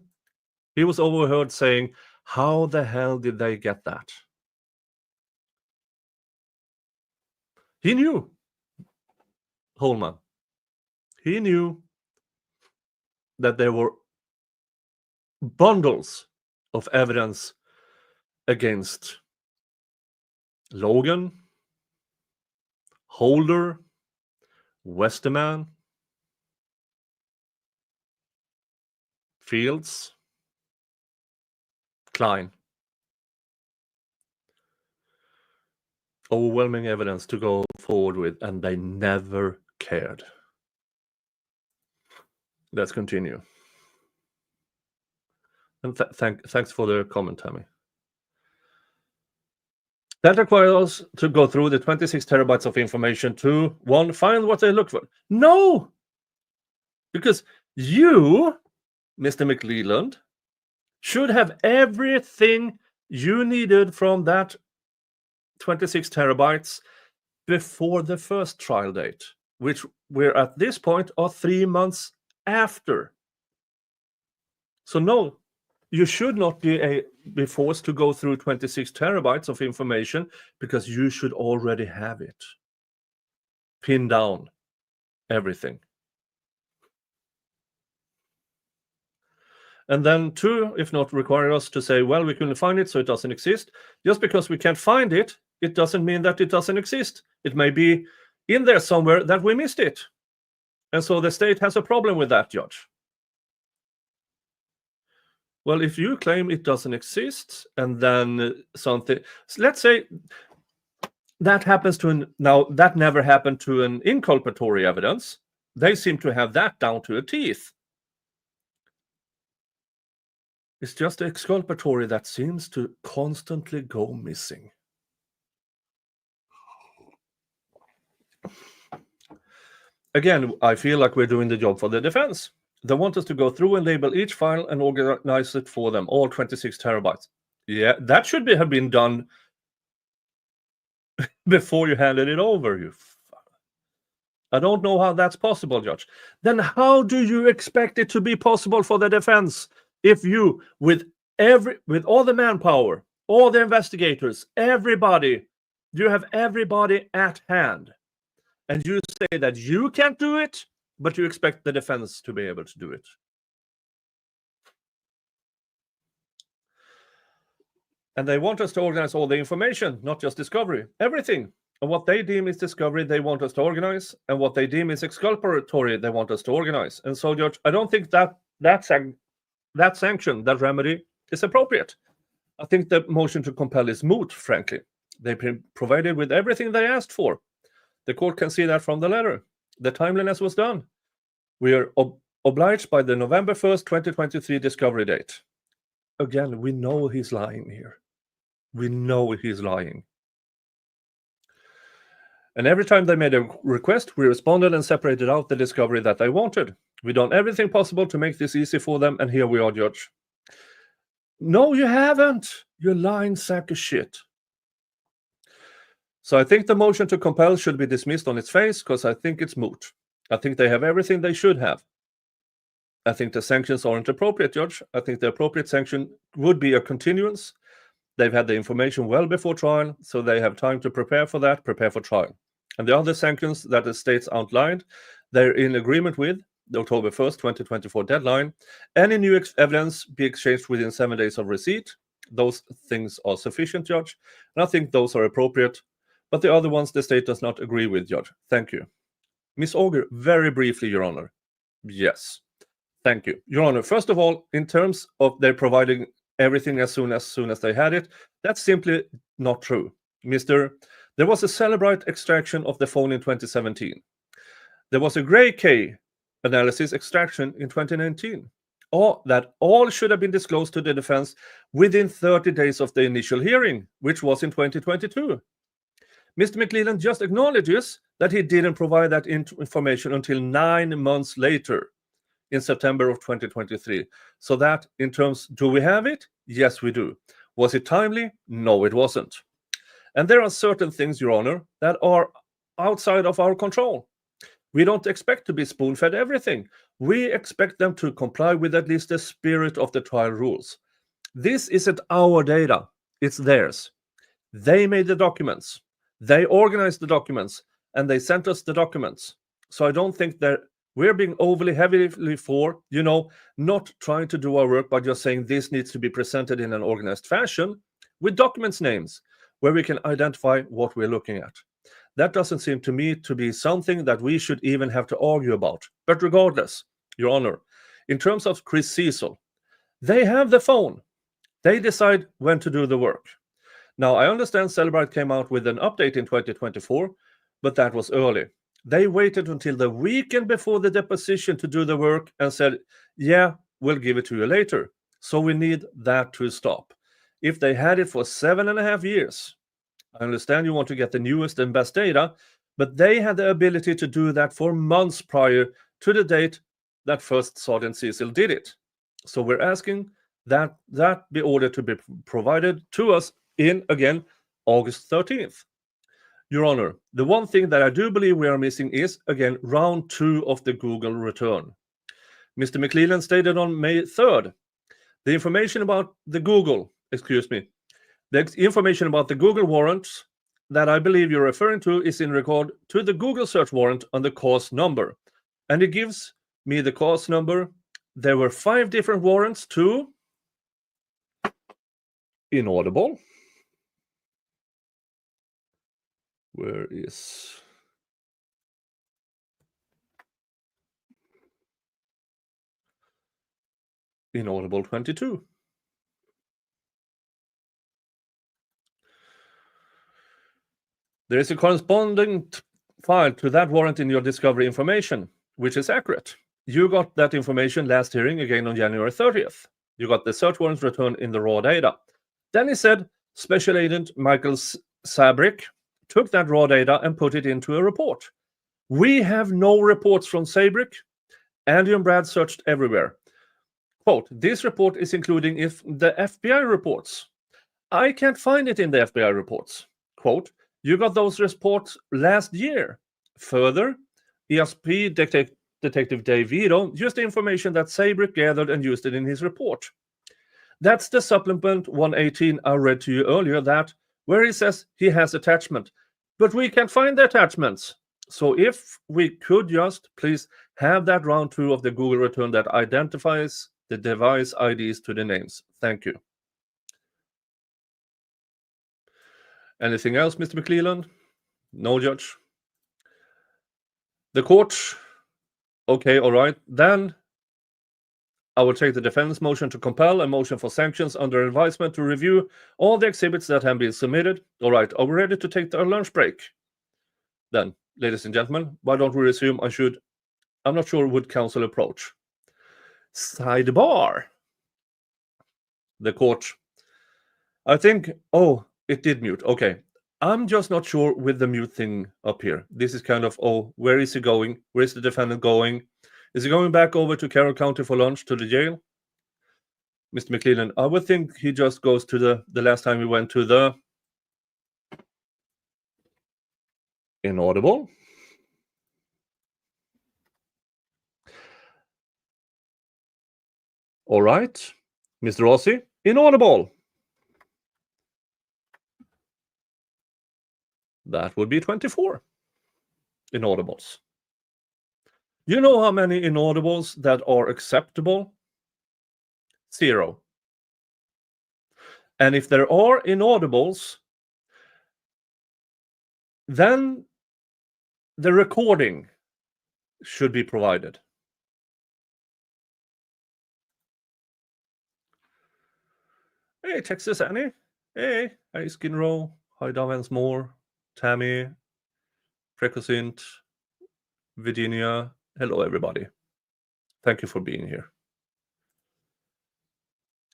[SPEAKER 2] he was overheard saying, how the hell did they get that? He knew, Holeman. He knew that there were bundles of evidence against Logan, Holder, Westerman, Fields, Klein. Overwhelming evidence to go forward with, and they never cared. Let's continue. And thanks for the comment, Tammy. That requires us to go through the 26 terabytes of information to, one, find what they look for. No! Because you, Mr. McLeland, should have everything you needed from that 26 terabytes before the first trial date, which we're at this point are 3 months after. So no, you should not be forced to go through 26 terabytes of information because you should already have it. Pin down everything. And then two, if not require us to say, well, we couldn't find it, so it doesn't exist. Just because we can't find it, it doesn't mean that it doesn't exist. It may be in there somewhere that we missed it. And so the state has a problem with that, Judge. Well, if you claim it doesn't exist, and then something, let's say that happens to now that never happened to an inculpatory evidence. They seem to have that down to a teeth. It's just exculpatory that seems to constantly go missing. Again, I feel like we're doing the job for the defense. They want us to go through and label each file and organize it for them, all 26 terabytes. Yeah, that should have been done before you handed it over. I don't know how that's possible, Judge. Then how do you expect it to be possible for the defense if you, with all the manpower, all the investigators, everybody, you have everybody at hand, and you say that you can't do it, but you expect the defense to be able to do it? And they want us to organize all the information, not just discovery, everything. And what they deem is discovery, they want us to organize. And what they deem is exculpatory, they want us to organize. And so, Judge, I don't think that sanction, that remedy, is appropriate. I think the motion to compel is moot, frankly. They've been provided with everything they asked for. The court can see that from the letter. The timeliness was done. We are obliged by the November 1st, 2023 discovery date. Again, we know he's lying here. We know he's lying. And every time they made a request, we responded and separated out the discovery that they wanted. We've done everything possible to make this easy for them, and here we are, Judge. No, you haven't. You lying sack of shit. So I think the motion to compel should be dismissed on its face because I think it's moot. I think they have everything they should have. I think the sanctions aren't appropriate, Judge. I think the appropriate sanction would be a continuance. They've had the information well before trial, so they have time to prepare for that, prepare for trial. And the other sanctions that the states outlined, they're in agreement with the October 1st, 2024 deadline. Any new evidence be exchanged within 7 days of receipt. Those things are sufficient, Judge. And I think those are appropriate. But the other ones the state does not agree with, Judge. Thank you. Ms. Auger, very briefly, Your Honor. Yes. Thank you. Your Honor, first of all, in terms of their providing everything as soon as they had it, that's simply not true. There was a Celebrite extraction of the phone in 2017. There was a Gray K analysis extraction in 2019. Or that all should have been disclosed to the defense within 30 days of the initial hearing, which was in 2022. Mr. McLeland just acknowledges that he didn't provide that information until 9 months later, in September of 2023. So that, in terms, do we have it? Yes, we do. Was it timely? No, it wasn't. And there are certain things, Your Honor, that are outside of our control. We don't expect to be spoon-fed everything. We expect them to comply with at least the spirit of the trial rules. This isn't our data. It's theirs. They made the documents. They organized the documents. And they sent us the documents. So I don't think that we're being overly heavily for, not trying to do our work by just saying this needs to be presented in an organized fashion with documents names where we can identify what we're looking at. That doesn't seem to me to be something that we should even have to argue about. But regardless, Your Honor, in terms of Chris Cecil, they have the phone. They decide when to do the work. Now, I understand Celebrite came out with an update in 2024, but that was early. They waited until the weekend before the deposition to do the work and said, yeah, we'll give it to you later. So we need that to stop. If they had it for 7.5 years, I understand you want to get the newest and best data, but they had the ability to do that for months prior to the date that First Sergeant Cecil did it. So we're asking that be ordered to be provided to us in, again, August 13th. Your Honor, the one thing that I do believe we are missing is, again, round 2 of the Google return. Mr. McLeland stated on May 3rd, the information about the Google warrants that I believe you're referring to is in regard to the Google search warrant on the cause number. And it gives me the cause number. There were 5 different warrants to inaudible. Where is inaudible 22? There is a corresponding file to that warrant in your discovery information, which is accurate. You got that information last hearing again on January 30th. You got the search warrants returned in the raw data. Then he said Special Agent Michael Sabrick took that raw data and put it into a report. We have no reports from Sabrick. Andy and Brad searched everywhere. Quote, this report is including the FBI reports. I can't find it in the FBI reports. Quote, you got those reports last year. Further, ESP Detective Dave Vito used the information that Sabrick gathered and used it in his report. That's the supplement 118 I read to you earlier, where he says he has attachment. But we can't find the attachments. So if we could just please have that round 2 of the Google return that identifies the device IDs to the names. Thank you. Anything else, Mr. McClelland? No, Judge. The court. Okay, all right. Then I will take the defendant's motion to compel a motion for sanctions under advisement to review all the exhibits that have been submitted. All right, are we ready to take our lunch break? Then, ladies and gentlemen, why don't we resume? I'm not sure would counsel approach. Sidebar. The court. I think, oh, it did mute. Okay. I'm just not sure with the mute thing up here. This is kind of, oh, where is he going? Where is the defendant going? Is he going back over to Carroll County for lunch to the jail? Mr. McClelland, I would think he just goes to the last time we went to the inaudible. All right. Mr. Rossi, inaudible. That would be 24 inaudibles. You know how many inaudibles that are acceptable? 0. And if there are inaudibles, then the recording should be provided. Hey, Texas Annie. Hey, Skin Row. Hi, Davens Moore. Tammy. Precocint. Virginia. Hello, everybody. Thank you for being here.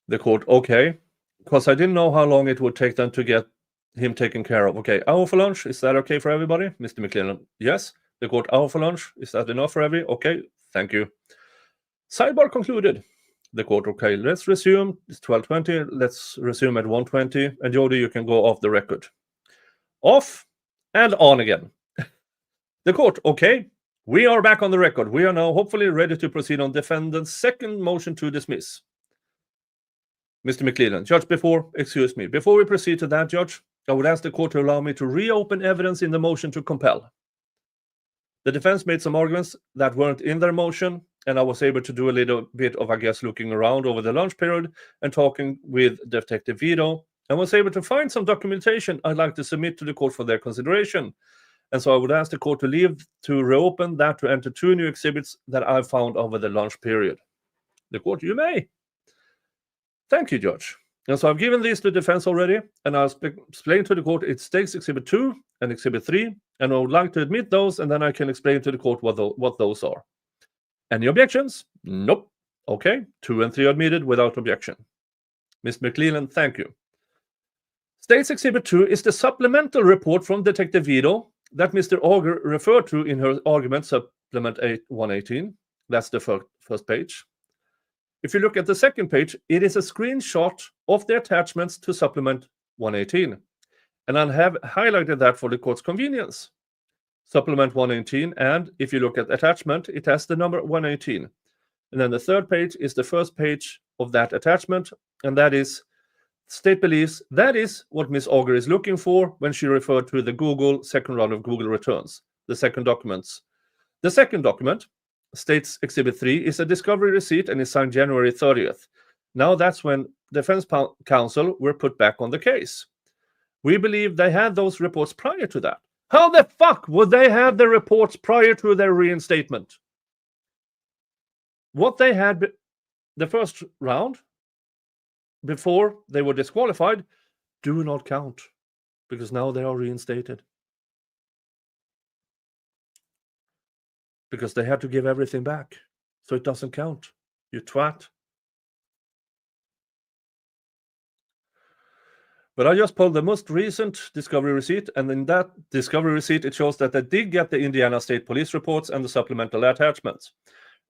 [SPEAKER 2] The court, okay. Because I didn't know how long it would take them to get him taken care of. Okay, hour for lunch. Is that okay for everybody? Mr. McClelland, yes. The court, hour for lunch. Is that enough for every? Okay, thank you. Sidebar concluded. The court, okay, let's resume. It's 12:20. Let's resume at 1:20. And Jody, you can go off the record. Off and on again. The court, okay. We are back on the record. We are now hopefully ready to proceed on defendant's second motion to dismiss. Mr. McClelland, Judge, before we proceed to that, Judge, I would ask the court to allow me to reopen evidence in the motion to compel. The defense made some arguments that weren't in their motion, and I was able to do a little bit of, I guess, looking around over the lunch period and talking with Detective Vito, and was able to find some documentation I'd like to submit to the court for their consideration. And so I would ask the court to leave to reopen that to enter 2 new exhibits that I found over the lunch period. The court, you may. Thank you, Judge. And so I've given these to defense already, and I'll explain to the court it states Exhibit 2 and Exhibit 3, and I would like to admit those, and then I can explain to the court what those are. Any objections? Nope. Okay, 2 and 3 admitted without objection. Ms. McClelland, thank you. States Exhibit 2 is the supplemental report from Detective Vito that Mr. Auger referred to in her argument, Supplement 118. That's the first page. If you look at the second page, it is a screenshot of the attachments to Supplement 118. And I have highlighted that for the court's convenience. Supplement 118, and if you look at attachment, it has the number 118. And then the third page is the first page of that attachment, and that is State believes that is what Ms. Auger is looking for when she referred to the second round of Google returns, the second documents. The second document, States Exhibit 3, is a discovery receipt and is signed January 30th. Now that's when defense counsel were put back on the case. We believe they had those reports prior to that. How the fuck would they have the reports prior to their reinstatement? What they had the first round, before they were disqualified, do not count, because now they are reinstated. Because they had to give everything back, so it doesn't count. You twat. But I just pulled the most recent discovery receipt, and in that discovery receipt, it shows that they did get the Indiana State Police reports and the supplemental attachments.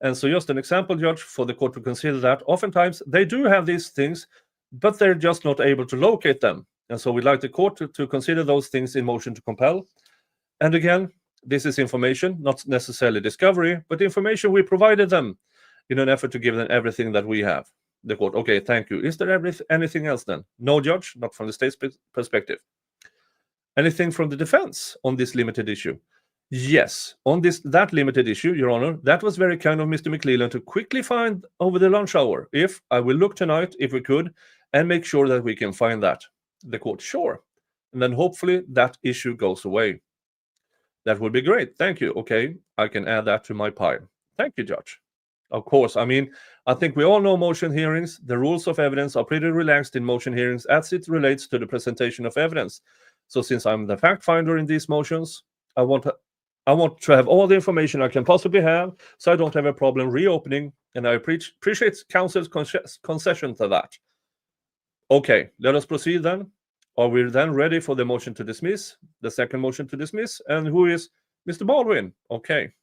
[SPEAKER 2] And so just an example, Judge, for the court to consider that. Oftentimes, they do have these things, but they're just not able to locate them. And so we'd like the court to consider those things in motion to compel. And again, this is information, not necessarily discovery, but information we provided them in an effort to give them everything that we have. The court, okay, thank you. Is there anything else then? No, Judge, not from the state's perspective. Anything from the defense on this limited issue? Yes, on that limited issue, Your Honor, that was very kind of Mr. McClelland to quickly find over the lunch hour. I will look tonight, if we could, and make sure that we can find that. The court, sure. and then hopefully that issue goes away. That would be great. Thank you. Okay, I can add that to my pile. Thank you, Judge. Of course, I mean, I think we all know motion hearings. The rules of evidence are pretty relaxed in motion hearings as it relates to the presentation of evidence. So since I'm the fact finder in these motions, I want to have all the information I can possibly have, so I don't have a problem reopening, and I appreciate counsel's concession to that. Okay, let us proceed then. Are we then ready for the motion to dismiss, the second motion to dismiss? And who is Mr. Baldwin? Okay.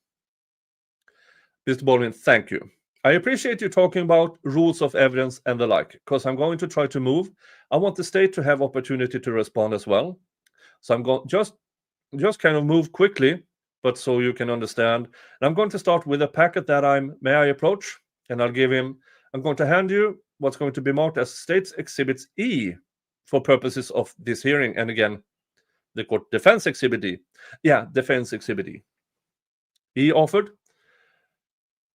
[SPEAKER 2] Mr. Baldwin, thank you. I appreciate you talking about rules of evidence and the like, because I'm going to try to move. I want the state to have opportunity to respond as well. So I'm going just kind of move quickly, but so you can understand. And I'm going to start with a packet that may I approach? And I'm going to hand you what's going to be marked as State's Exhibits E for purposes of this hearing. And again, the court Defense Exhibit D. Yeah, Defense Exhibit D. E offered.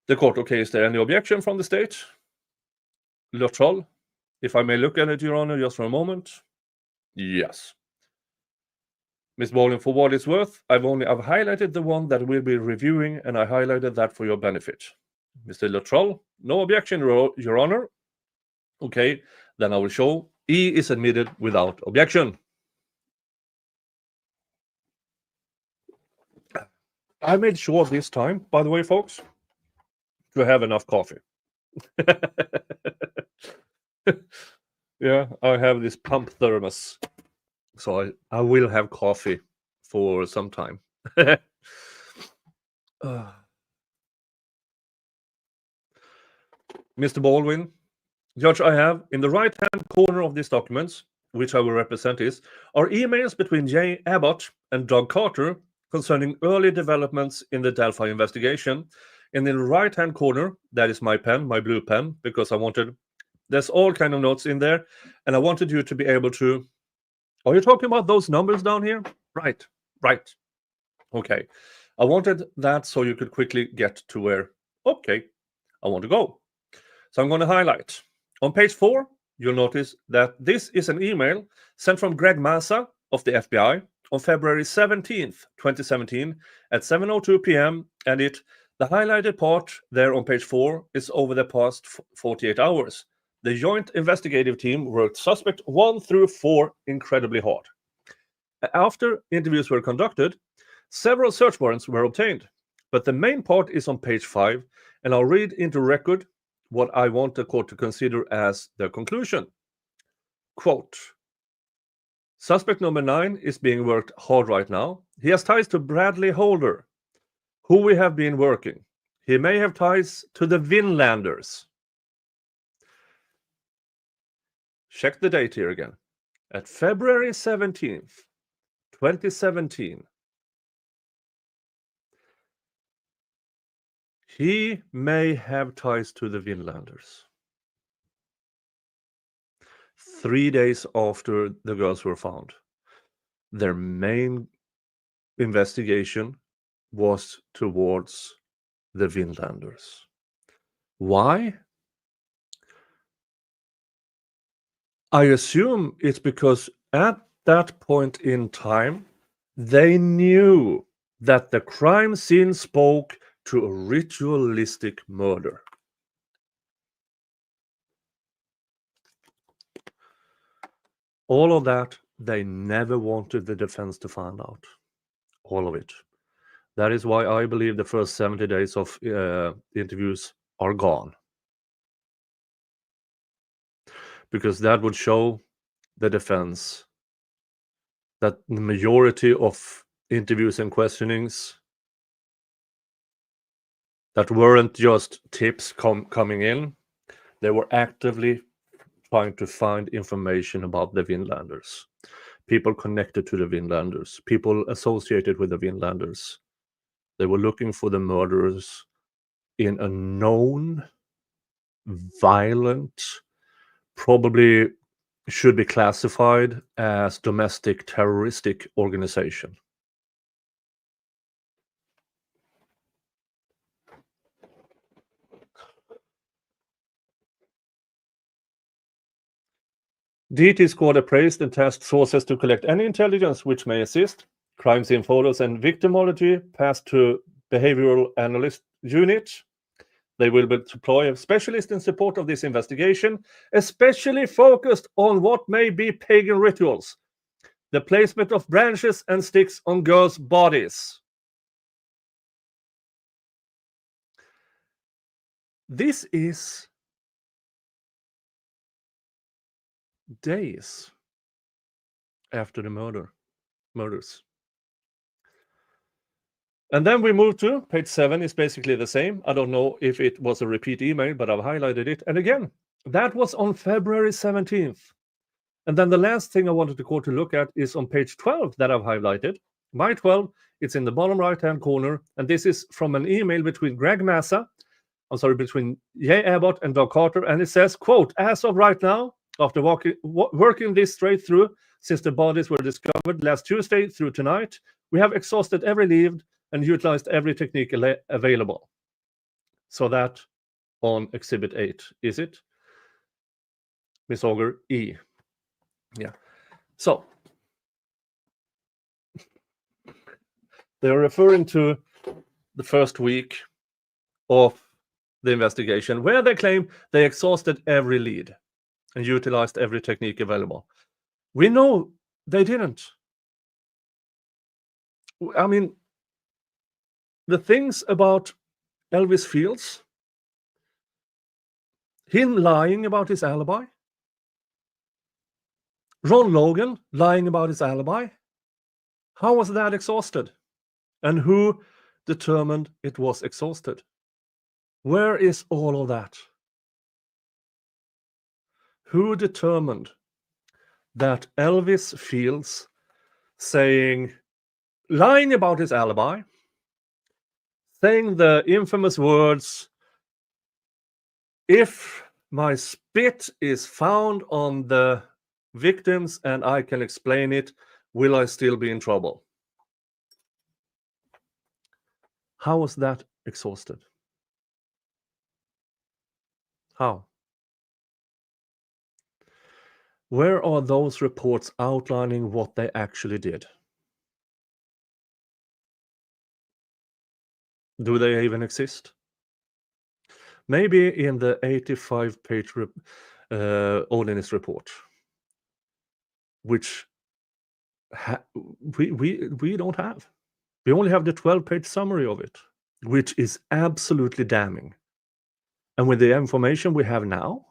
[SPEAKER 2] The court, okay, is there any objection from the state? Luttrell, if I may look at it, Your Honor, just for a moment. Yes. Ms. Baldwin, for what it's worth, I've highlighted the one that we'll be reviewing, and I highlighted that for your benefit. Mr. Luttrell, no objection, Your Honor. Okay, then I will show E is admitted without objection. I made sure this time, by the way, folks, to have enough coffee. Yeah, I have this pump thermos, so I will have coffee for some time. Mr. Baldwin, Judge, I have in the right-hand corner of these documents, which I will represent are emails between Jay Abbott and Doug Carter concerning early developments in the Delphi investigation. And in the right-hand corner, that is my pen, my blue pen, because there's all kind of notes in there, and I wanted you to be able to. Are you talking about those numbers down here? Right. Okay. I wanted that so you could quickly get to where, okay, I want to go. So I'm going to highlight. On page 4, you'll notice that this is an email sent from Greg Massa of the FBI on February 17th, 2017 at 7:02 p.m. And the highlighted part there on page 4 is over the past 48 hours. The joint investigative team worked suspect 1 through 4 incredibly hard. After interviews were conducted, several search warrants were obtained. But the main part is on page 5, and I'll read into record what I want the court to consider as the conclusion. Quote, suspect number 9 is being worked hard right now. He has ties to Bradley Holder, who we have been working. He may have ties to the Vinlanders. Check the date here again. At February 17th, 2017, he may have ties to the Vinlanders. 3 days after the girls were found, their main investigation was towards the Vinlanders. Why? I assume it's because at that point in time, they knew that the crime scene spoke to a ritualistic murder. All of that, they never wanted the defense to find out. All of it. That is why I believe the first 70 days of interviews are gone. Because that would show the defense that the majority of interviews and questionings that weren't just tips coming in, they were actively trying to find information about the Vinlanders, people connected to the Vinlanders, people associated with the Vinlanders. They were looking for the murderers in a known, violent, probably should be classified as domestic terroristic organization. DT squad appraised and tasked sources to collect any intelligence which may assist. Crime scene photos and victimology passed to behavioral analyst unit. They will deploy a specialist in support of this investigation, especially focused on what may be pagan rituals, the placement of branches and sticks on girls' bodies. This is days after the murders. And then we move to page 7 is basically the same. I don't know if it was a repeat email, but I've highlighted it. And again, that was on February 17th. And then the last thing I wanted the court to look at is on page 12 that I've highlighted. My 12, it's in the bottom right-hand corner. And this is from an email between between Jay Abbott and Doug Carter. And it says, quote, as of right now, after working this straight through, since the bodies were discovered last Tuesday through tonight, we have exhausted every lead and utilized every technique available. So that on Exhibit 8, is it? Miss Auger, E. Yeah. So they're referring to the first week of the investigation where they claim they exhausted every lead and utilized every technique available. We know they didn't. I mean, the things about Elvis Fields, him lying about his alibi, Ron Logan lying about his alibi, how was that exhausted? And who determined it was exhausted? Where is all of that? Who determined that Elvis Fields lying about his alibi, saying the infamous words, if my spit is found on the victims and I can explain it, will I still be in trouble? How was that exhausted? How? Where are those reports outlining what they actually did? Do they even exist? Maybe in the 85-page Odinist report, which we don't have. We only have the 12-page summary of it, which is absolutely damning. And with the information we have now,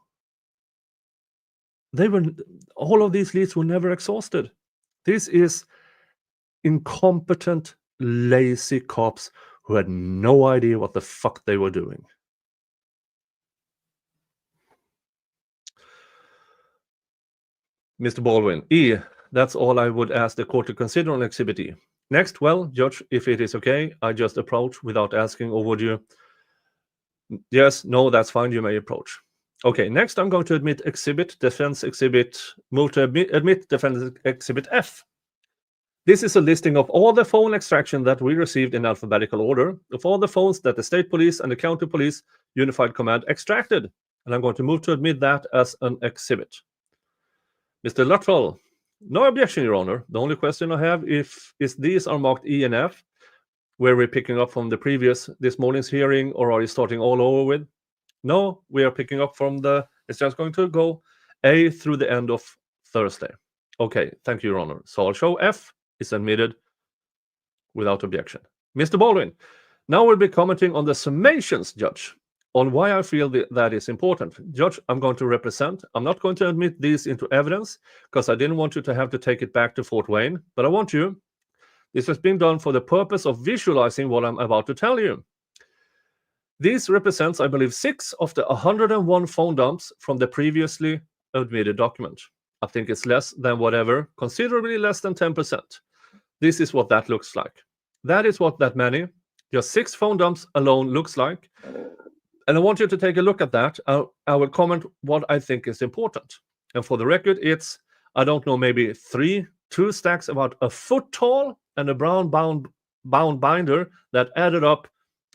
[SPEAKER 2] all of these leads were never exhausted. This is incompetent, lazy cops who had no idea what the fuck they were doing. Mr. Baldwin, E, that's all I would ask the court to consider on Exhibit E. Next, well, Judge, if it is okay, I just approach without asking, or would you? Yes, no, that's fine, you may approach. Okay, next I'm going to admit Exhibit, Defense Exhibit, move to admit Defense Exhibit F. This is a listing of all the phone extraction that we received in alphabetical order, of all the phones that the state police and the county police unified command extracted. And I'm going to move to admit that as an exhibit. Mr. Luttrell, no objection, Your Honor. The only question I have is these are marked E and F, where we're picking up from this morning's hearing, or are you starting all over with? No, we are picking up from it's just going to go A through the end of Thursday. Okay, thank you, Your Honor. So I'll show F is admitted without objection. Mr. Baldwin, now we'll be commenting on the summations, Judge, on why I feel that is important. Judge, I'm going to represent. I'm not going to admit these into evidence because I didn't want you to have to take it back to Fort Wayne, but I want you. This has been done for the purpose of visualizing what I'm about to tell you. This represents, I believe, 6 of the 101 phone dumps from the previously admitted document. I think it's less than whatever, considerably less than 10%. This is what that looks like. That is what that many, just 6 phone dumps alone looks like. And I want you to take a look at that. I will comment what I think is important. And for the record, it's, I don't know, maybe 2 stacks about a foot tall and a brown bound binder that added up,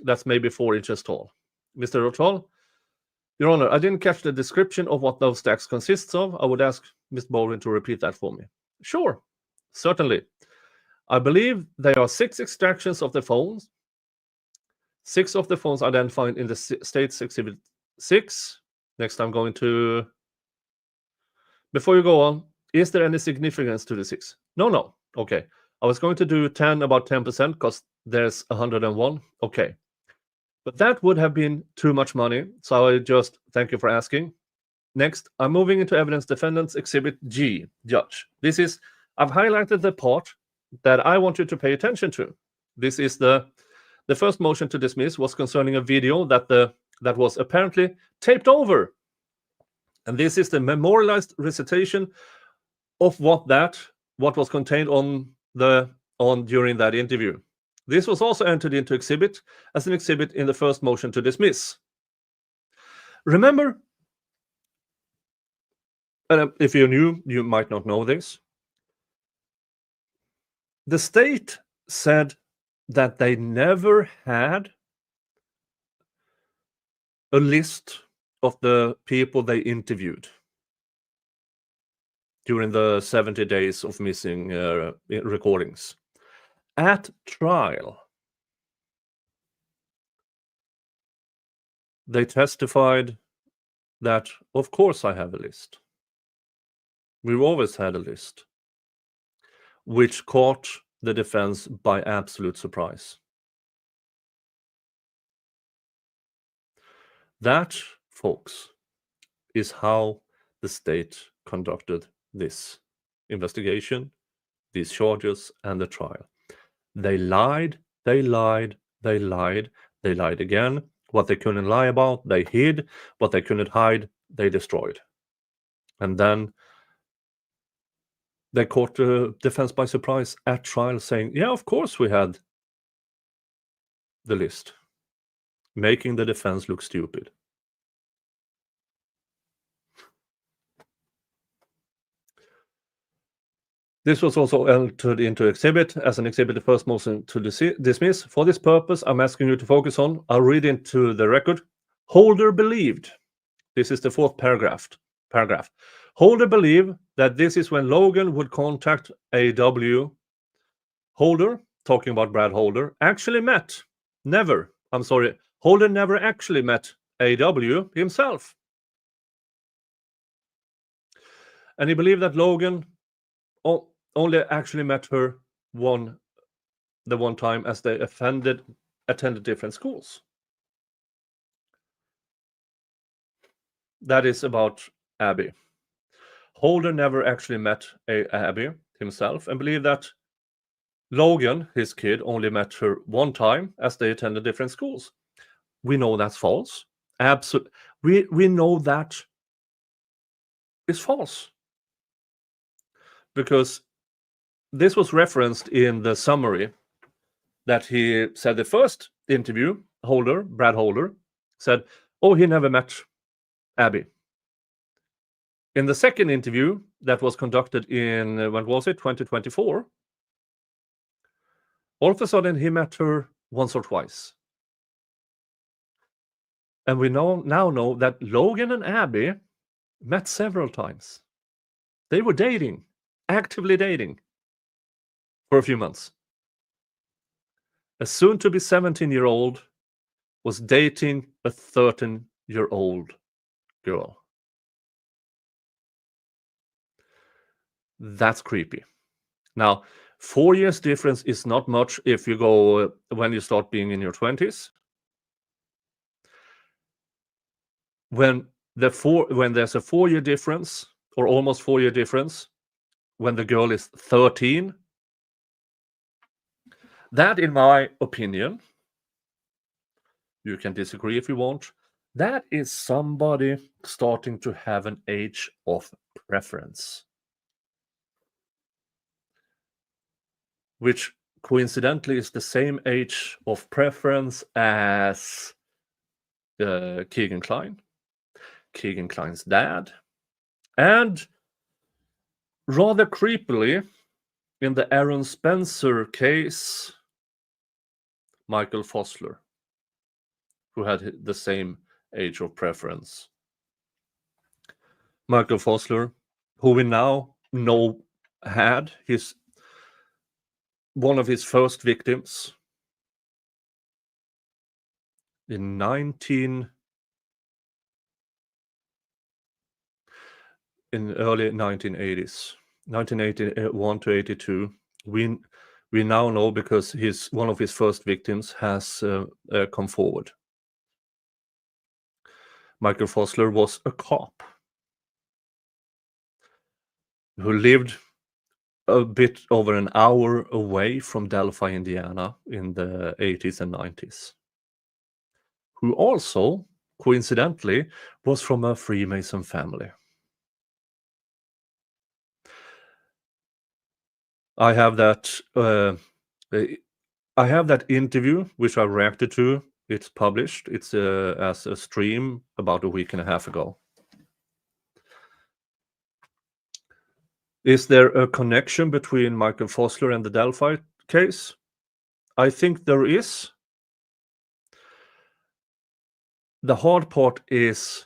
[SPEAKER 2] that's maybe 4 inches tall. Mr. Rottwell, Your Honor, I didn't catch the description of what those stacks consists of. I would ask Mr. Baldwin to repeat that for me. Sure, certainly. I believe there are 6 extractions of the phones. 6 of the phones identified in the State's Exhibit 6. Next, I'm going to... Before you go on, is there any significance to the 6? No. Okay. I was going to do 10, about 10%, because there's 101. Okay. But that would have been too much money, so I just thank you for asking. Next, I'm moving into Evidence Defendants Exhibit G, Judge. This is, I've highlighted the part that I want you to pay attention to. This is the first motion to dismiss was concerning a video that was apparently taped over. And this is the memorialized recitation of what was contained during that interview. This was also entered into exhibit as an exhibit in the first motion to dismiss. Remember, if you're new, you might not know this. The state said that they never had a list of the people they interviewed during the 70 days of missing recordings. At trial, they testified that, of course, I have a list. We've always had a list, which caught the defense by absolute surprise. That, folks, is how the state conducted this investigation, these charges, and the trial. They lied, they lied, they lied, they lied again. What they couldn't lie about, they hid. What they couldn't hide, they destroyed. And then they caught the defense by surprise at trial, saying, yeah, of course we had the list, making the defense look stupid. This was also entered into exhibit as an exhibit, the first motion to dismiss. For this purpose, I'm asking you to focus on, I'll read into the record. Holder believed, this is the 4th paragraph. Holder believed that this is when Logan would contact AW. Holder, talking about Brad Holder, actually met, Holder never actually met AW himself. And he believed that Logan only actually met her the one time as they attended different schools. That is about Abby. Holder never actually met Abby himself and believed that Logan, his kid, only met her one time as they attended different schools. We know that's false. Absolutely. We know that is false. Because this was referenced in the summary that he said the first interview, Brad Holder, said, oh, he never met Abby. In the second interview that was conducted in, when was it, 2024, all of a sudden he met her once or twice. And we now know that Logan and Abby met several times. They were dating, actively dating, for a few months. A soon-to-be 17-year-old was dating a 13-year-old girl. That's creepy. Now, 4 years difference is not much if you go when you start being in your 20s. When there's a 4-year difference, or almost 4-year difference, when the girl is 13, that, in my opinion, you can disagree if you want, that is somebody starting to have an age of preference. Which coincidentally is the same age of preference as Keegan Kline, Keegan Kline's dad, and rather creepily, in the Aaron Spencer case, Michael Fosler, who had the same age of preference. Michael Fosler, who we now know had one of his first victims in early 1980s, 1981 to 82. We now know because one of his first victims has come forward. Michael Fosler was a cop who lived a bit over an hour away from Delphi, Indiana in the 80s and 90s, who also, coincidentally, was from a Freemason family. I have that interview, which I reacted to. It's published. It's as a stream about a week and a half ago. Is there a connection between Michael Fosler and the Delphi case? I think there is. The hard part is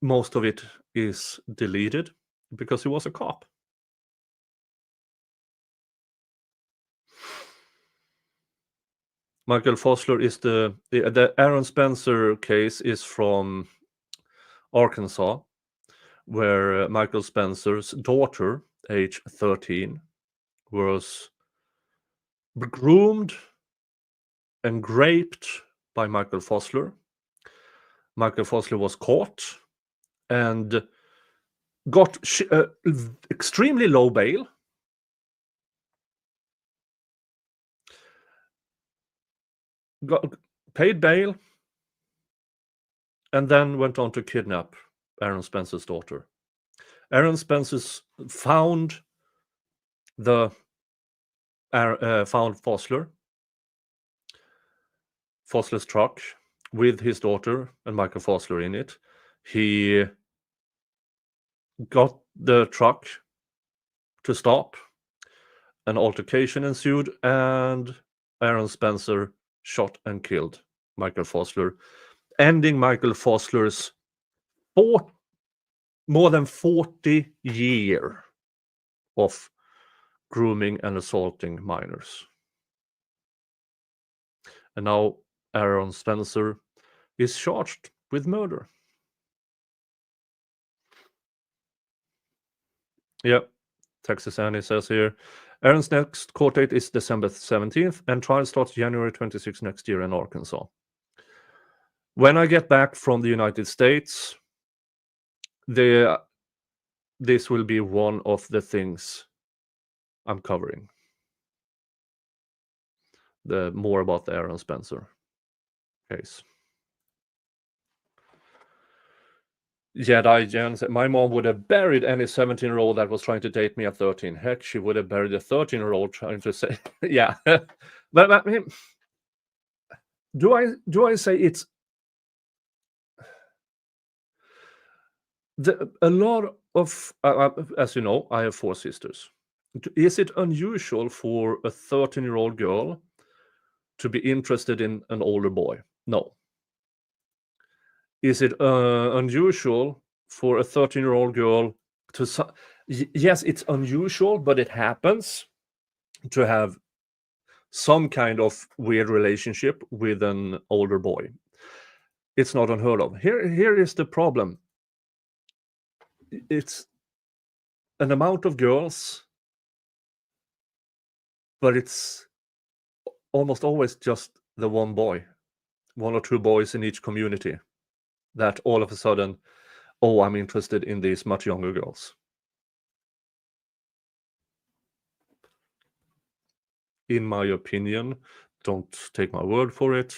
[SPEAKER 2] most of it is deleted because he was a cop. Michael Fosler is the Aaron Spencer case is from Arkansas, where Michael Spencer's daughter, age 13, was groomed and raped by Michael Fosler. Michael Fosler was caught and got extremely low bail. Got paid bail, and then went on to kidnap Aaron Spencer's daughter. Aaron Spencer's found Fosler's truck with his daughter and Michael Fosler in it. He got the truck to stop. An altercation ensued, and Aaron Spencer shot and killed Michael Fosler, ending Michael Fosler's more than 40 years of grooming and assaulting minors. And now Aaron Spencer is charged with murder. Yeah, Texas Annie says here, Aaron's next court date is December 17th, and trial starts January 26th next year in Arkansas. When I get back from the United States, this will be one of the things I'm covering. More about the Aaron Spencer case. Jedi Jen said, my mom would have buried any 17-year-old that was trying to date me at 13. Heck, she would have buried a 13-year-old trying to say, yeah. But I mean, do I say it's a lot of, as you know, I have 4 sisters. Is it unusual for a 13-year-old girl to be interested in an older boy? No. Is it unusual for a 13-year-old girl to... Yes, it's unusual, but it happens to have some kind of weird relationship with an older boy. It's not unheard of. Here is the problem. It's an amount of girls, but it's almost always just the one boy, 1 or 2 boys in each community, that all of a sudden, oh, I'm interested in these much younger girls. In my opinion, don't take my word for it.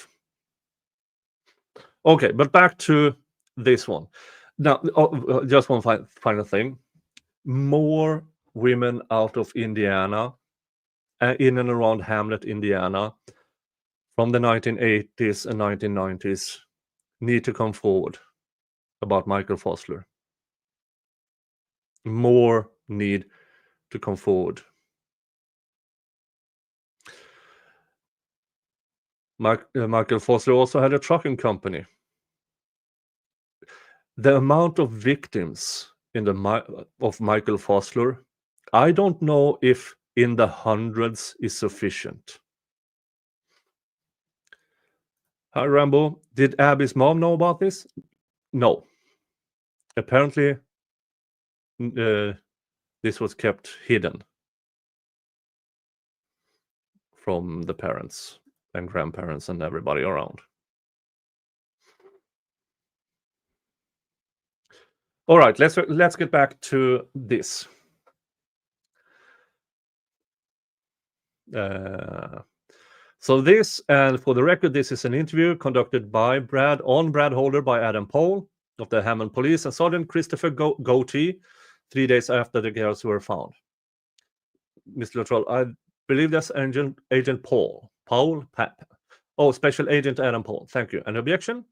[SPEAKER 2] Okay, but back to this one. Now, just one final thing. More women out of Indiana, in and around Hamlet, Indiana, from the 1980s and 1990s, need to come forward about Michael Fosler. More need to come forward. Michael Fosler also had a trucking company. the amount of victims in of Michael Fosler, I don't know if in the hundreds is sufficient. Hi, Rambo. Did Abby's mom know about this? No. Apparently, this was kept hidden from the parents and grandparents and everybody around. All right, let's get back to this. So this, and for the record, this is an interview conducted by Brad Holder by Adam Pohl of the Hammond Police and Sergeant Christopher Goatee 3 days after the girls were found. Mr. Luttrell, I believe that's Agent Paul. Oh, Special Agent Adam Pohl. Thank you. An objection?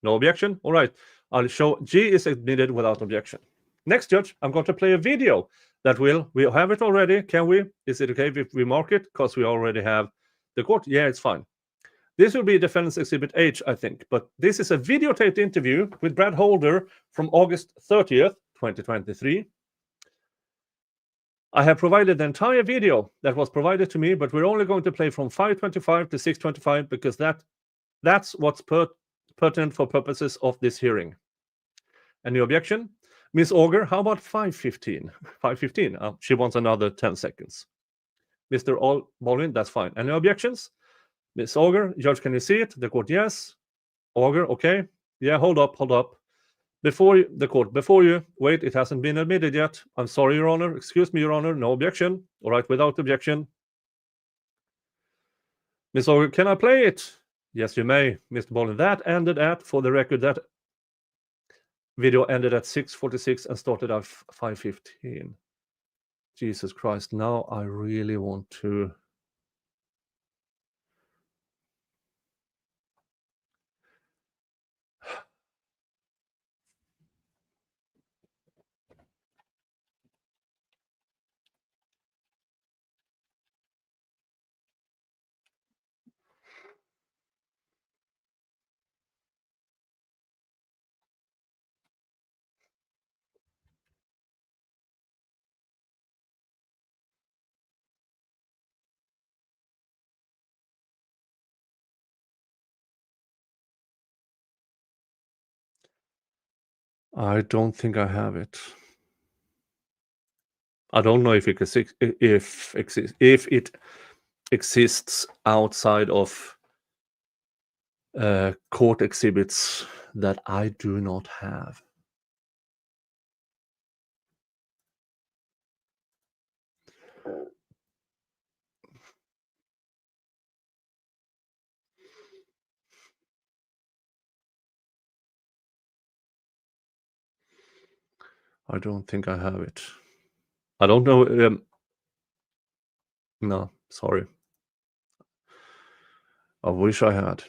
[SPEAKER 2] No objection? All right. I'll show G is admitted without objection. Next, Judge, I'm going to play a video that we have it already. Can we? Is it okay if we mark it? Because we already have the court. Yeah, it's fine. This will be Defense Exhibit H, I think. But this is a videotaped interview with Brad Holder from August 30th, 2023. I have provided the entire video that was provided to me, but we're only going to play from 5:25 to 6:25 because that's what's pertinent for purposes of this hearing. Any objection? Ms. Auger, how about 5:15? 5:15. She wants another 10 seconds. Mr. Baldwin, that's fine. Any objections? Ms. Auger, Judge, can you see it? The court, yes. Auger, okay. Yeah, hold up. Before you, wait, it hasn't been admitted yet. I'm sorry, Your Honor. Excuse me, Your Honor. No objection. All right, without objection. Ms. Auger, can I play it? Yes, you may, Mr. Baldwin. That ended at, for the record, that video ended at 6:46 and started at 5:15. Jesus Christ, now I really want to... I don't think I have it. I don't know if it exists outside of court exhibits that I do not have. I don't think I have it. I don't know. No, sorry. I wish I had.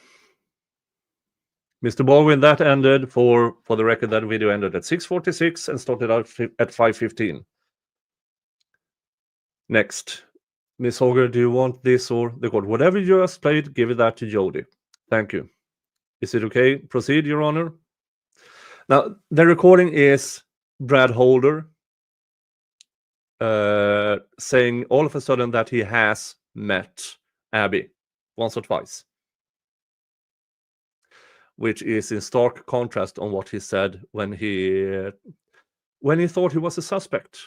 [SPEAKER 2] Mr. Baldwin, that ended, for the record, that video ended at 6:46 and started out at 5:15. Next. Ms. Auger, do you want this or the court? Whatever you just played, give that to Jody. Thank you. Is it okay? Proceed, Your Honor. Now, the recording is Brad Holder saying all of a sudden that he has met Abby once or twice, which is in stark contrast on what he said when he thought he was a suspect.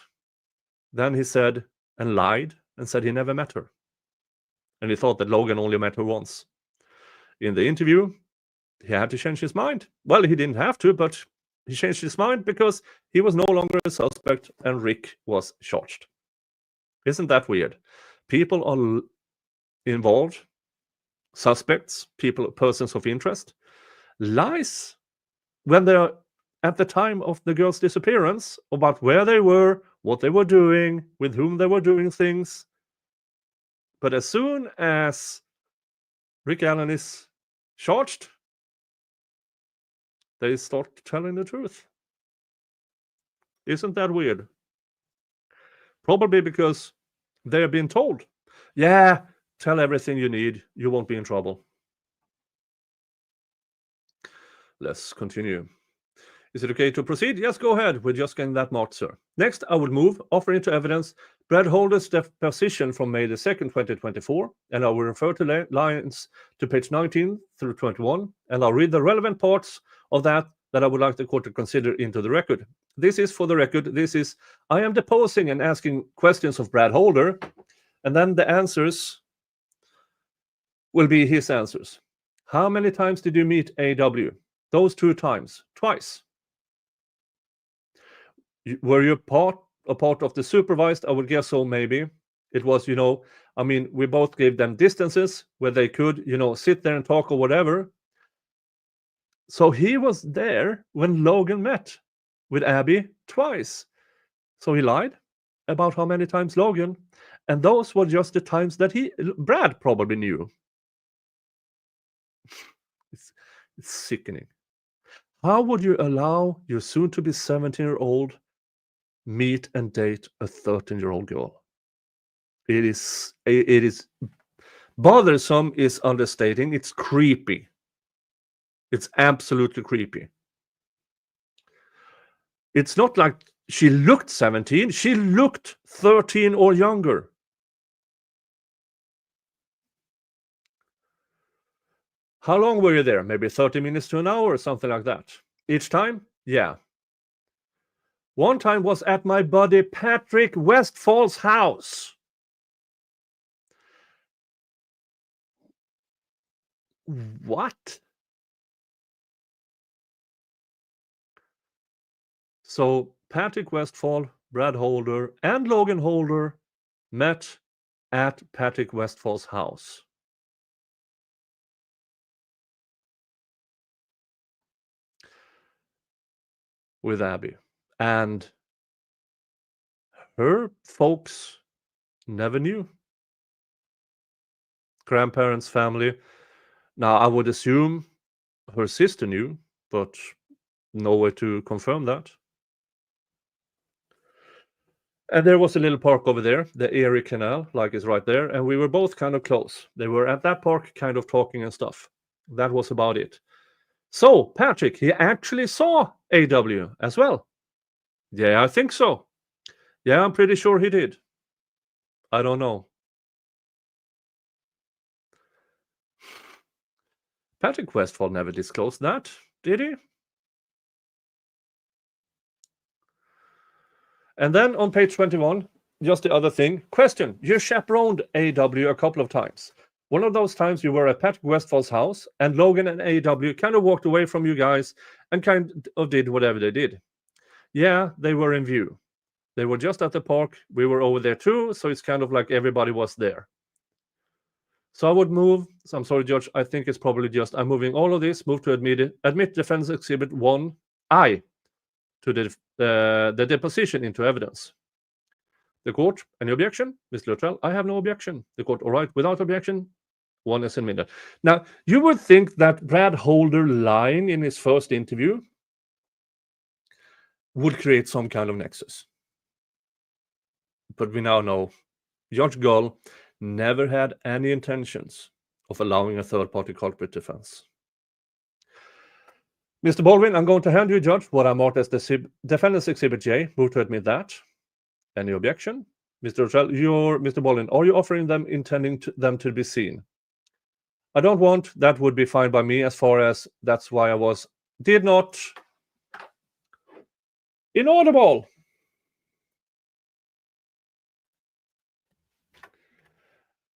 [SPEAKER 2] Then he said and lied and said he never met her. And he thought that Logan only met her once. In the interview, he had to change his mind. Well, he didn't have to, but he changed his mind because he was no longer a suspect and Rick was charged. Isn't that weird? People are involved, suspects, persons of interest, lies when they're at the time of the girl's disappearance about where they were, what they were doing, with whom they were doing things. But as soon as Rick Allen is charged, they start telling the truth. Isn't that weird? Probably because they have been told, yeah, tell everything you need, you won't be in trouble. Let's continue. Is it okay to proceed? Yes, go ahead. We're just getting that marked, sir. Next, I will move, offer into evidence, Brad Holder's deposition from May the 2nd, 2024, and I will refer to lines to page 19 through 21, and I'll read the relevant parts of that I would like the court to consider into the record. This is for the record. This is, I am deposing and asking questions of Brad Holder, and then the answers will be his answers. How many times did you meet AW? Those 2 times. Twice. Were you a part of the supervised? I would guess so, maybe. It was, I mean, we both gave them distances where they could, sit there and talk or whatever. So he was there when Logan met with Abby twice. So he lied about how many times Logan, and those were just the times that Brad probably knew. It's sickening. How would you allow your soon-to-be 17-year-old meet and date a 13-year-old girl? It is bothersome is understating. It's creepy. It's absolutely creepy. It's not like she looked 17. She looked 13 or younger. How long were you there? Maybe 30 minutes to an hour or something like that. Each time? Yeah. One time was at my buddy Patrick Westfall's house. What? So Patrick Westfall, Brad Holder, and Logan Holder met at Patrick Westfall's house. With Abby. And her folks never knew. Grandparents, family. Now, I would assume her sister knew, but no way to confirm that. And there was a little park over there, the Erie Canal, like is right there, and we were both kind of close. They were at that park kind of talking and stuff. That was about it. So, Patrick, he actually saw AW as well. Yeah, I think so. Yeah, I'm pretty sure he did. I don't know. Patrick Westfall never disclosed that, did he? And then on page 21, just the other thing. Question, you chaperoned AW a couple of times. One of those times you were at Patrick Westfall's house, and Logan and AW kind of walked away from you guys and kind of did whatever they did. Yeah, they were in view. They were just at the park. We were over there too, so it's kind of like everybody was there. So I would move. So I'm sorry, Judge. I think it's probably just I'm moving all of this. Move to admit defense exhibit 1I to the deposition into evidence. The court, any objection? Mr. Luttrell, I have no objection. The court, all right, without objection, 1 is admitted. Now, you would think that Brad Holder lying in his first interview would create some kind of nexus. But we now know Judge Gull never had any intentions of allowing a third-party culprit defense. Mr. Baldwin, I'm going to hand you, Judge, what I marked as the defendant's exhibit J. Move to admit that. Any objection? Mr. Luttrell, Mr. Baldwin, are you offering them intending them to be seen? I don't want. That would be fine by me as far as that's why I did not. Inaudible.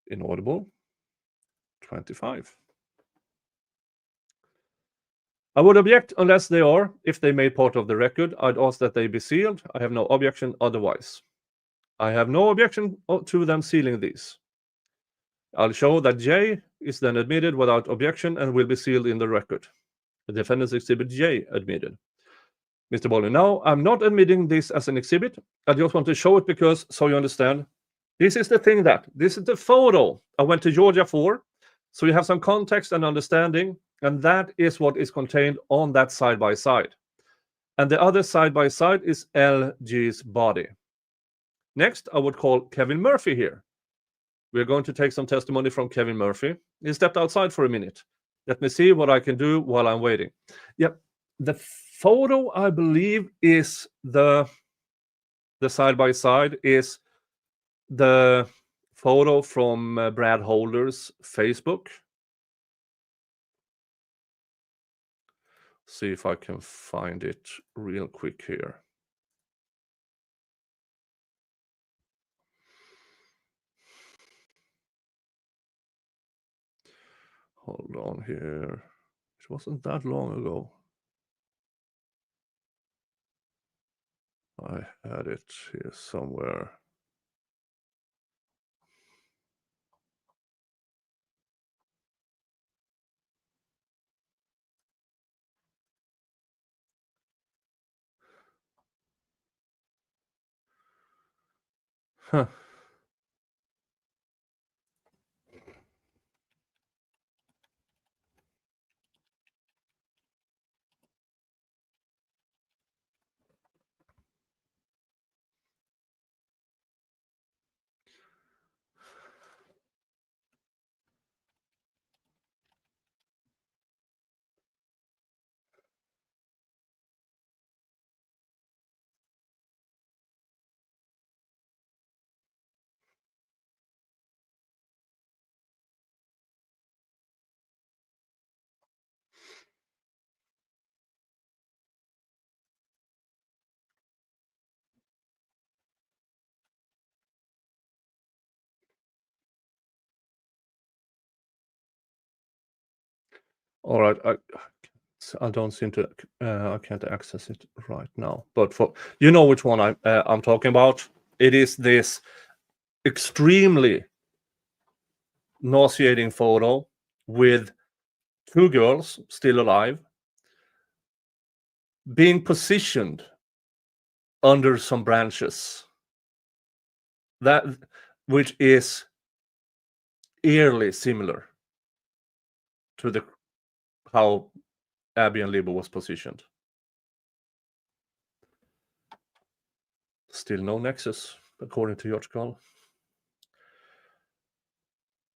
[SPEAKER 2] Inaudible. 25. I would object unless they are. If they made part of the record, I'd ask that they be sealed. I have no objection otherwise. I have no objection to them sealing these. I'll show that J is then admitted without objection and will be sealed in the record. The defendant's exhibit J admitted. Mr. Baldwin, now I'm not admitting this as an exhibit. I just want to show it because, so you understand, this is the thing this is the photo I went to Georgia for. So you have some context and understanding, and that is what is contained on that side-by-side. And the other side-by-side is LG's body. Next, I would call Kevin Murphy here. We're going to take some testimony from Kevin Murphy. He stepped outside for a minute. Let me see what I can do while I'm waiting. Yep, the photo, I believe, is the side-by-side is the photo from Brad Holder's Facebook. See if I can find it real quick here. Hold on here. It wasn't that long ago. I had it here somewhere. Huh. All right, I don't seem to. I can't access it right now. But for you know which one I'm talking about. It is this extremely nauseating photo with two girls still alive being positioned under some branches. That which is eerily similar to the how Abby and Libo was positioned. Still no nexus, according to Judge Gull.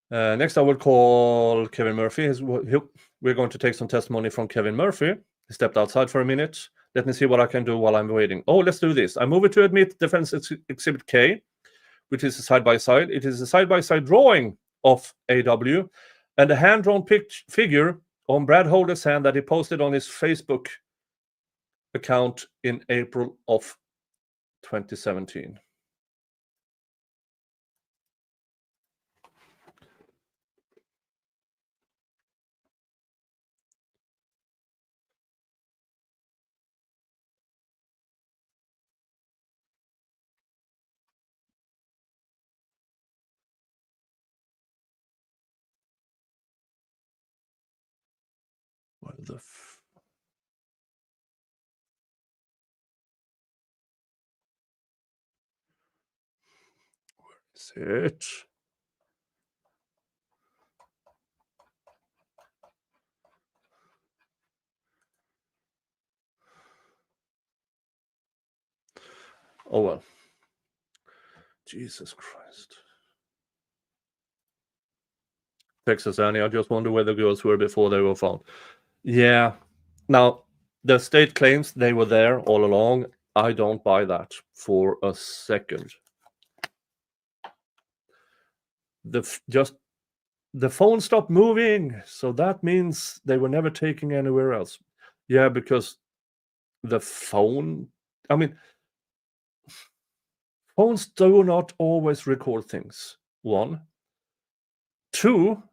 [SPEAKER 2] Next, I will call Kevin Murphy. We're going to take some testimony from Kevin Murphy. He stepped outside for a minute. Let me see what I can do while I'm waiting. Oh, let's do this. I move it to admit Defense Exhibit K, which is a side-by-side. It is a side-by-side drawing of AW and a hand-drawn figure on Brad Holder's hand that he posted on his Facebook account in April of 2017. What the where is it? Oh well. Jesus Christ. Texas Annie, I just wonder where the girls were before they were found. Yeah. Now, the state claims they were there all along. I don't buy that for a second. The phone stopped moving, so that means they were never taken anywhere else. Yeah, because the phone, I mean, phones do not always record things. 1. 2,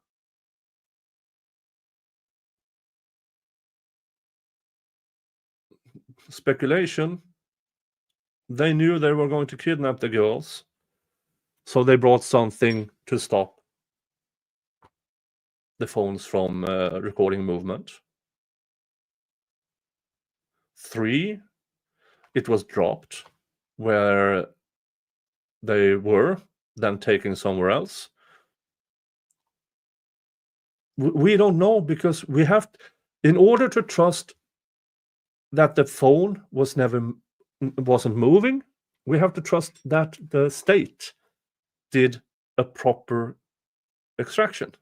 [SPEAKER 2] speculation. They knew they were going to kidnap the girls, so they brought something to stop the phones from recording movement. 3, it was dropped where they were, then taken somewhere else. We don't know, because we have, in order to trust that the phone wasn't moving, we have to trust that the state did a proper extraction.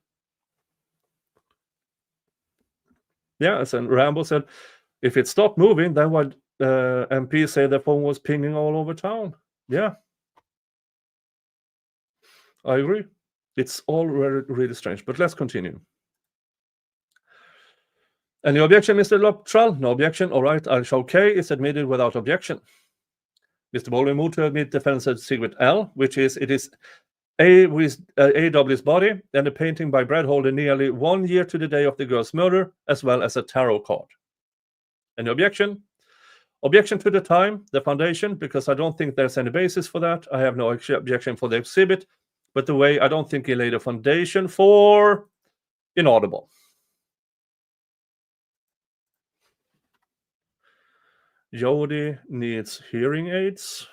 [SPEAKER 2] Yes, and Rambo said, If it stopped moving, then what MP say the phone was pinging all over town. Yeah. I agree. It's all really strange, but let's continue. Any objection, Mr. Luttrell? No objection. All right, I'll show K is admitted without objection. Mr. Baldwin moved to admit defense exhibit L, which is A with AW's body and a painting by Brad Holder nearly 1 year to the day of the girl's murder, as well as a tarot card. Any objection? Objection to the time, the foundation, because I don't think there's any basis for that. I have no objection for the exhibit, but the way I don't think he laid a foundation for inaudible. Jody needs hearing aids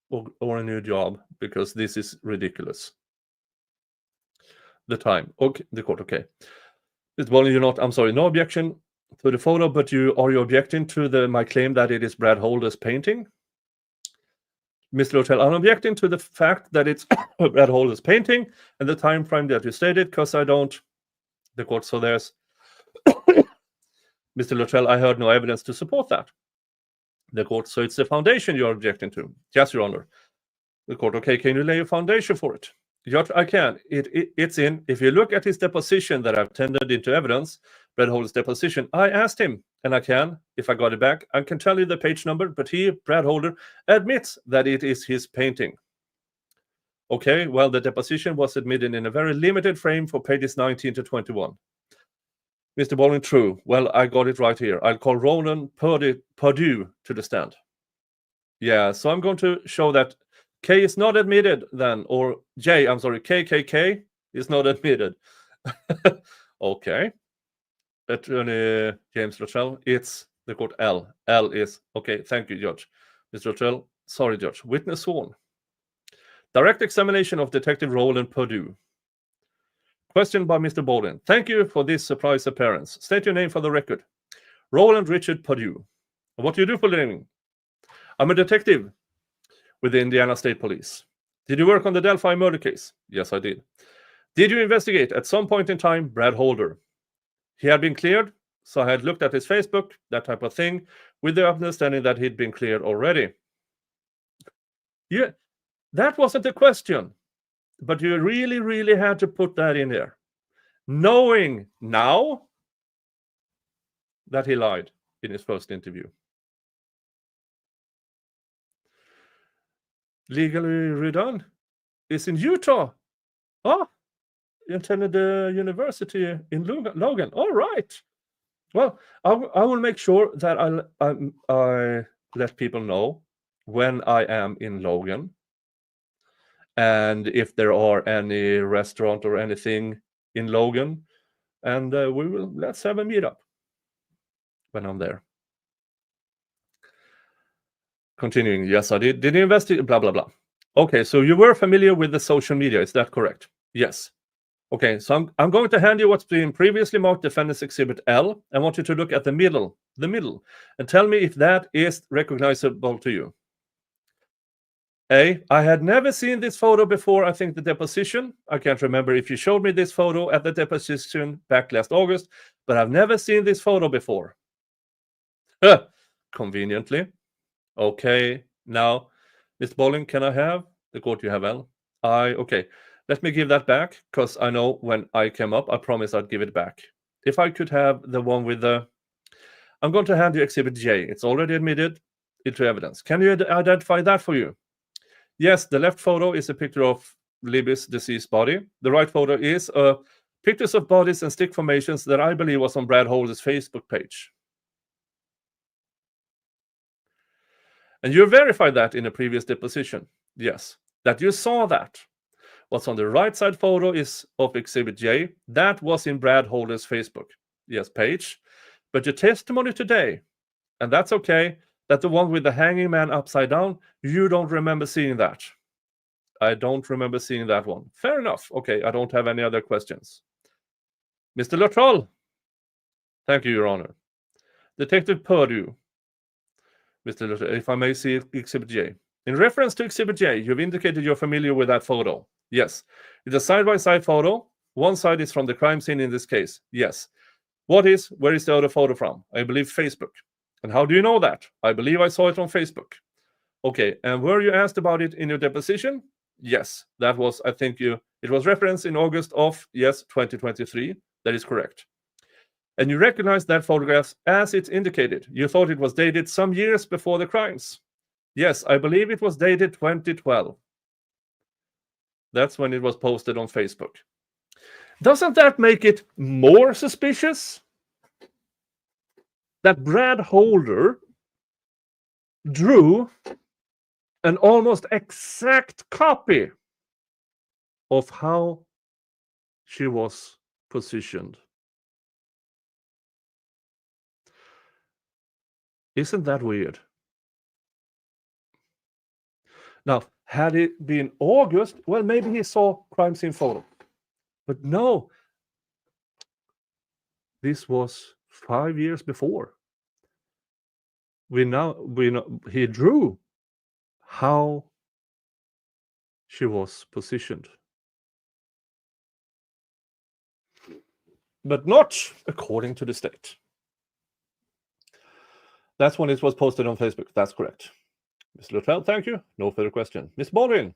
[SPEAKER 2] or a new job, because this is ridiculous. The time. Okay, the court, okay. Mr. Baldwin, you're not, I'm sorry, no objection to the photo, but are you objecting to my claim that it is Brad Holder's painting? Mr. Luttrell, I'm objecting to the fact that it's Brad Holder's painting and the time frame that you stated, because I don't. The court, so there's Mr. Luttrell, I heard no evidence to support that. The court, so it's the foundation you're objecting to. Yes, Your Honor. The court, okay, can you lay a foundation for it? Judge, I can. It's in. If you look at his deposition that I've tendered into evidence, Brad Holder's deposition, I asked him, and I can, if I got it back, I can tell you the page number, but he, Brad Holder, admits that it is his painting. Okay, well, the deposition was admitted in a very limited frame for pages 19 to 21. Mr. Baldwin, true. Well, I got it right here. I'll call Roland Purdy to the stand. Yeah, so I'm going to show that K is not admitted then, or J, I'm sorry, KKK is not admitted. Okay. Attorney James Luttrell, it's the court L. L is, okay, thank you, Judge. Mr. Luttrell, sorry, Judge. Witness sworn. Direct examination of Detective Roland Purdy. Question by Mr. Baldwin. Thank you for this surprise appearance. State your name for the record. Roland Richard Purdy. What do you do for a living? I'm a detective with the Indiana State Police. Did you work on the Delphi murder case? Yes, I did. Did you investigate at some point in time Brad Holder? He had been cleared, so I had looked at his Facebook, that type of thing, with the understanding that he'd been cleared already. Yeah, that wasn't the question, but you really, really had to put that in there, knowing now that he lied in his first interview. Legally redone is in Utah. Oh, you attended the university in Logan. All right. Well, I will make sure that I let people know when I am in Logan, and if there are any restaurant or anything in Logan, and let's have a meetup when I'm there. Continuing, yes, I did. Did you investigate? Blah, blah, blah. Okay, so you were familiar with the social media, is that correct? Yes. Okay, so I'm going to hand you what's been previously marked Defendant's Exhibit L. I want you to look at the middle, and tell me if that is recognizable to you. A, I had never seen this photo before, I think the deposition. I can't remember if you showed me this photo at the deposition back last August, but I've never seen this photo before. Conveniently. Okay, now, Mr. Baldwin, can I have the court you have, L? Okay, let me give that back, because I know when I came up, I promised I'd give it back. If I could have the one with the... I'm going to hand you Exhibit J. It's already admitted into evidence. Can you identify that for you? Yes, the left photo is a picture of Libby's deceased body. The right photo is pictures of bodies and stick formations that I believe was on Brad Holder's Facebook page. And you verified that in a previous deposition. Yes, that you saw that. What's on the right side photo is of Exhibit J. That was in Brad Holder's Facebook, yes, page. But your testimony today, and that's okay, that the one with the hanging man upside down, you don't remember seeing that. I don't remember seeing that one. Fair enough. Okay, I don't have any other questions. Mr. Luttrell. Thank you, Your Honor. Detective Purdy. Mr. Luttrell, if I may see Exhibit J. In reference to Exhibit J, you've indicated you're familiar with that photo. Yes. It's a side-by-side photo. One side is from the crime scene in this case. Yes. Where is the other photo from? I believe Facebook. And how do you know that? I believe I saw it on Facebook. Okay, and were you asked about it in your deposition? Yes, that was, I think it was referenced in August of, yes, 2023. That is correct. And you recognize that photograph as it's indicated. You thought it was dated some years before the crimes. Yes, I believe it was dated 2012. That's when it was posted on Facebook. Doesn't that make it more suspicious that Brad Holder drew an almost exact copy of how she was positioned? Isn't that weird? Now, had it been August, well, maybe he saw crime scene photo. But no, this was 5 years before. We know he drew how she was positioned. But not according to the state. That's when it was posted on Facebook. That's correct. Mr. Luttrell, thank you. No further question. Ms. Baldwin,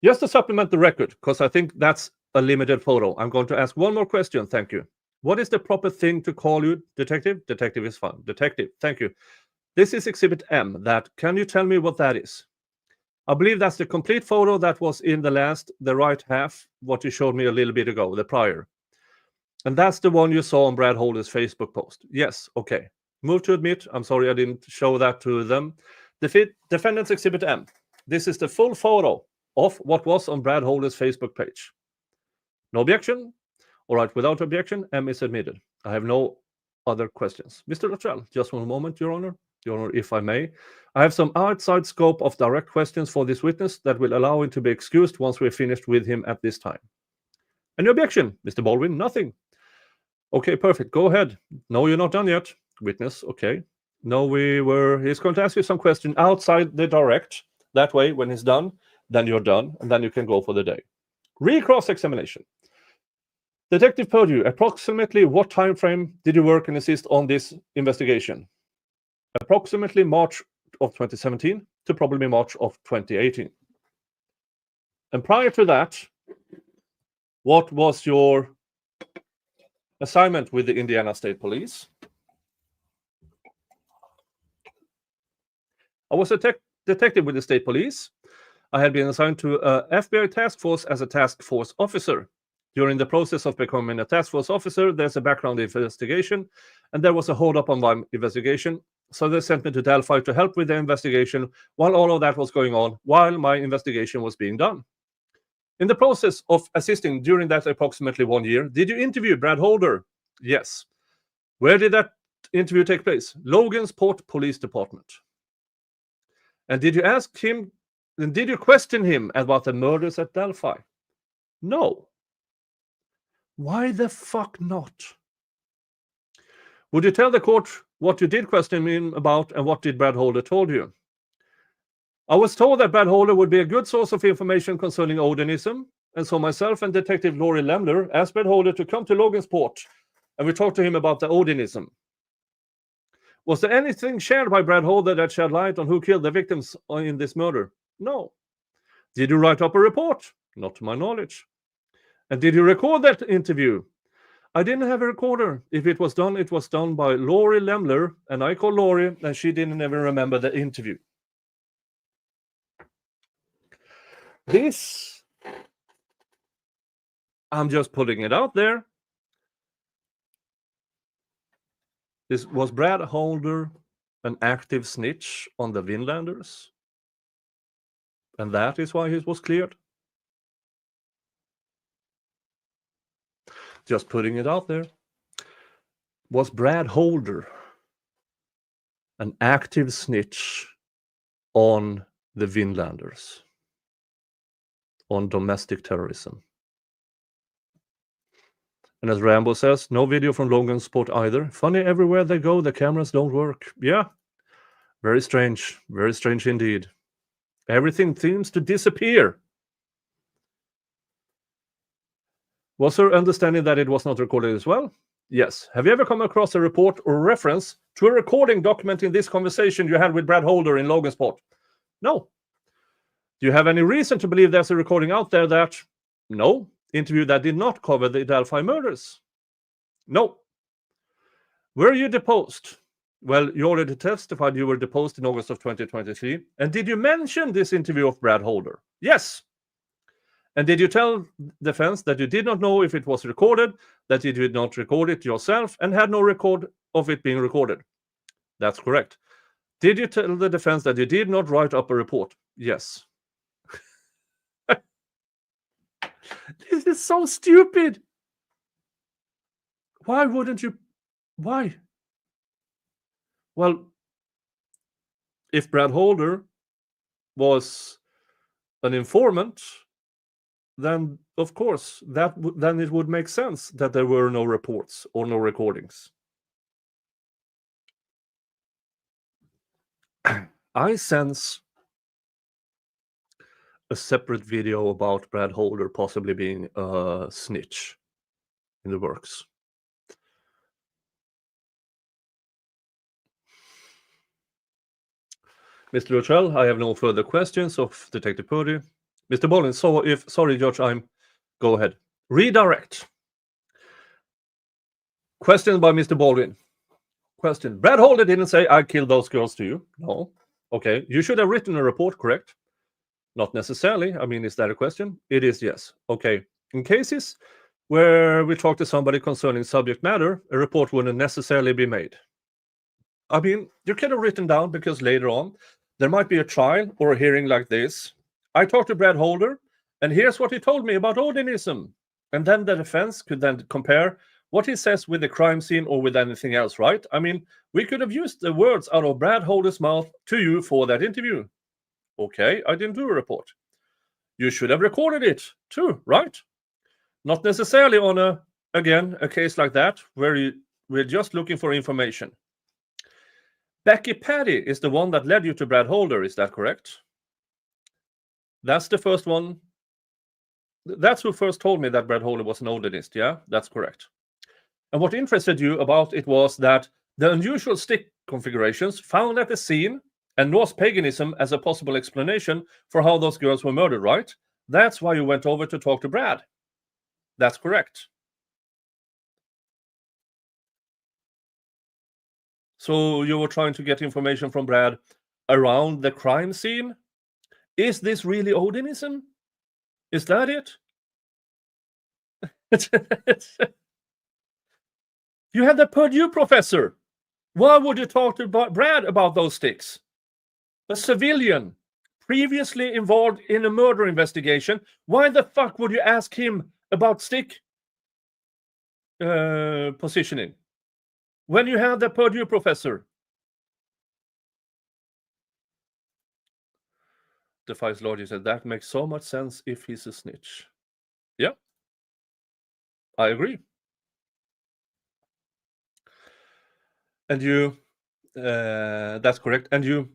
[SPEAKER 2] just to supplement the record, because I think that's a limited photo, I'm going to ask one more question. Thank you. What is the proper thing to call you, detective? Detective is fine. Detective, thank you. This is Exhibit M. Can you tell me what that is? I believe that's the complete photo that was in the right half, what you showed me a little bit ago, the prior. And that's the one you saw on Brad Holder's Facebook post. Yes, okay. Move to admit. I'm sorry I didn't show that to them. Defendant's Exhibit M. This is the full photo of what was on Brad Holder's Facebook page. No objection? All right, without objection, M is admitted. I have no other questions. Mr. Luttrell, just one moment, Your Honor. Your Honor, if I may. I have some outside scope of direct questions for this witness that will allow him to be excused once we're finished with him at this time. Any objection? Mr. Baldwin, nothing. Okay, perfect. Go ahead. No, you're not done yet. Witness, okay. No, he's going to ask you some question outside the direct. That way, when he's done, then you're done, and then you can go for the day. Re-cross-examination. Detective Purdy, approximately what time frame did you work and assist on this investigation? Approximately March of 2017 to probably March of 2018. And prior to that, what was your assignment with the Indiana State Police? I was a detective with the State Police. I had been assigned to a FBI task force as a task force officer. During the process of becoming a task force officer, there's a background investigation, and there was a hold-up on my investigation. So they sent me to Delphi to help with the investigation while all of that was going on, while my investigation was being done. In the process of assisting during that approximately 1 year, did you interview Brad Holder? Yes. Where did that interview take place? Logansport Police Department. And did you ask him, and did you question him about the murders at Delphi? No. Why the fuck not? Would you tell the court what you did question him about and what did Brad Holder told you? I was told that Brad Holder would be a good source of information concerning Odinism, and so myself and Detective Laurie Lemler asked Brad Holder to come to Logansport, and we talked to him about the Odinism. Was there anything shared by Brad Holder that shed light on who killed the victims in this murder? No. Did you write up a report? Not to my knowledge. And did you record that interview? I didn't have a recorder. If it was done by Laurie Lemler, and I called Laurie, and she didn't even remember the interview. This, I'm just putting it out there. Was Brad Holder an active snitch on the Vinlanders? And that is why he was cleared? Just putting it out there. Was Brad Holder an active snitch on the Vinlanders? On domestic terrorism? And as Rambo says, no video from Logansport either. Funny, everywhere they go, the cameras don't work. Yeah, very strange indeed. Everything seems to disappear. Was her understanding that it was not recorded as well? Yes. Have you ever come across a report or reference to a recording documenting this conversation you had with Brad Holder in Logansport? No. Do you have any reason to believe there's a recording out there that... No. Interview that did not cover the Delphi murders? No. Were you deposed? Well, you already testified you were deposed in August of 2023. And did you mention this interview of Brad Holder? Yes. And did you tell defense that you did not know if it was recorded, that you did not record it yourself, and had no record of it being recorded? That's correct. Did you tell the defense that you did not write up a report? Yes. This is so stupid. Why wouldn't you? Why? Well, if Brad Holder was an informant, then of course then it would make sense that there were no reports or no recordings. I sense a separate video about Brad Holder possibly being a snitch in the works. Mr. Rochelle, I have no further questions of Detective Purdy. Mr. Bolin, sorry, Judge, go ahead. Redirect. Question by Mr. Baldwin. Question. Brad Holder didn't say, I killed those girls to you. No. Okay. You should have written a report, correct? Not necessarily. I mean, is that a question? It is, yes. Okay. In cases where we talk to somebody concerning subject matter, a report wouldn't necessarily be made. I mean, you could have written down because later on, there might be a trial or a hearing like this. I talked to Brad Holder, and here's what he told me about Odinism. And then the defense could then compare what he says with the crime scene or with anything else, right? I mean, we could have used the words out of Brad Holder's mouth to you for that interview. Okay, I didn't do a report. You should have recorded it too, right? Not necessarily on a case like that where we're just looking for information. Becky Paddy is the one that led you to Brad Holder, is that correct? That's the first one. That's who first told me that Brad Holder was an Odinist, yeah? That's correct. And what interested you about it was that the unusual stick configurations found at the scene and Norse paganism as a possible explanation for how those girls were murdered, right? That's why you went over to talk to Brad. That's correct. So you were trying to get information from Brad around the crime scene? Is this really Odinism? Is that it? You had the Purdy professor. Why would you talk to Brad about those sticks? A civilian previously involved in a murder investigation. Why the fuck would you ask him about stick positioning when you have the Purdy professor? Defies logic said that makes so much sense if he's a snitch. Yeah, I agree. And you, that's correct. And you,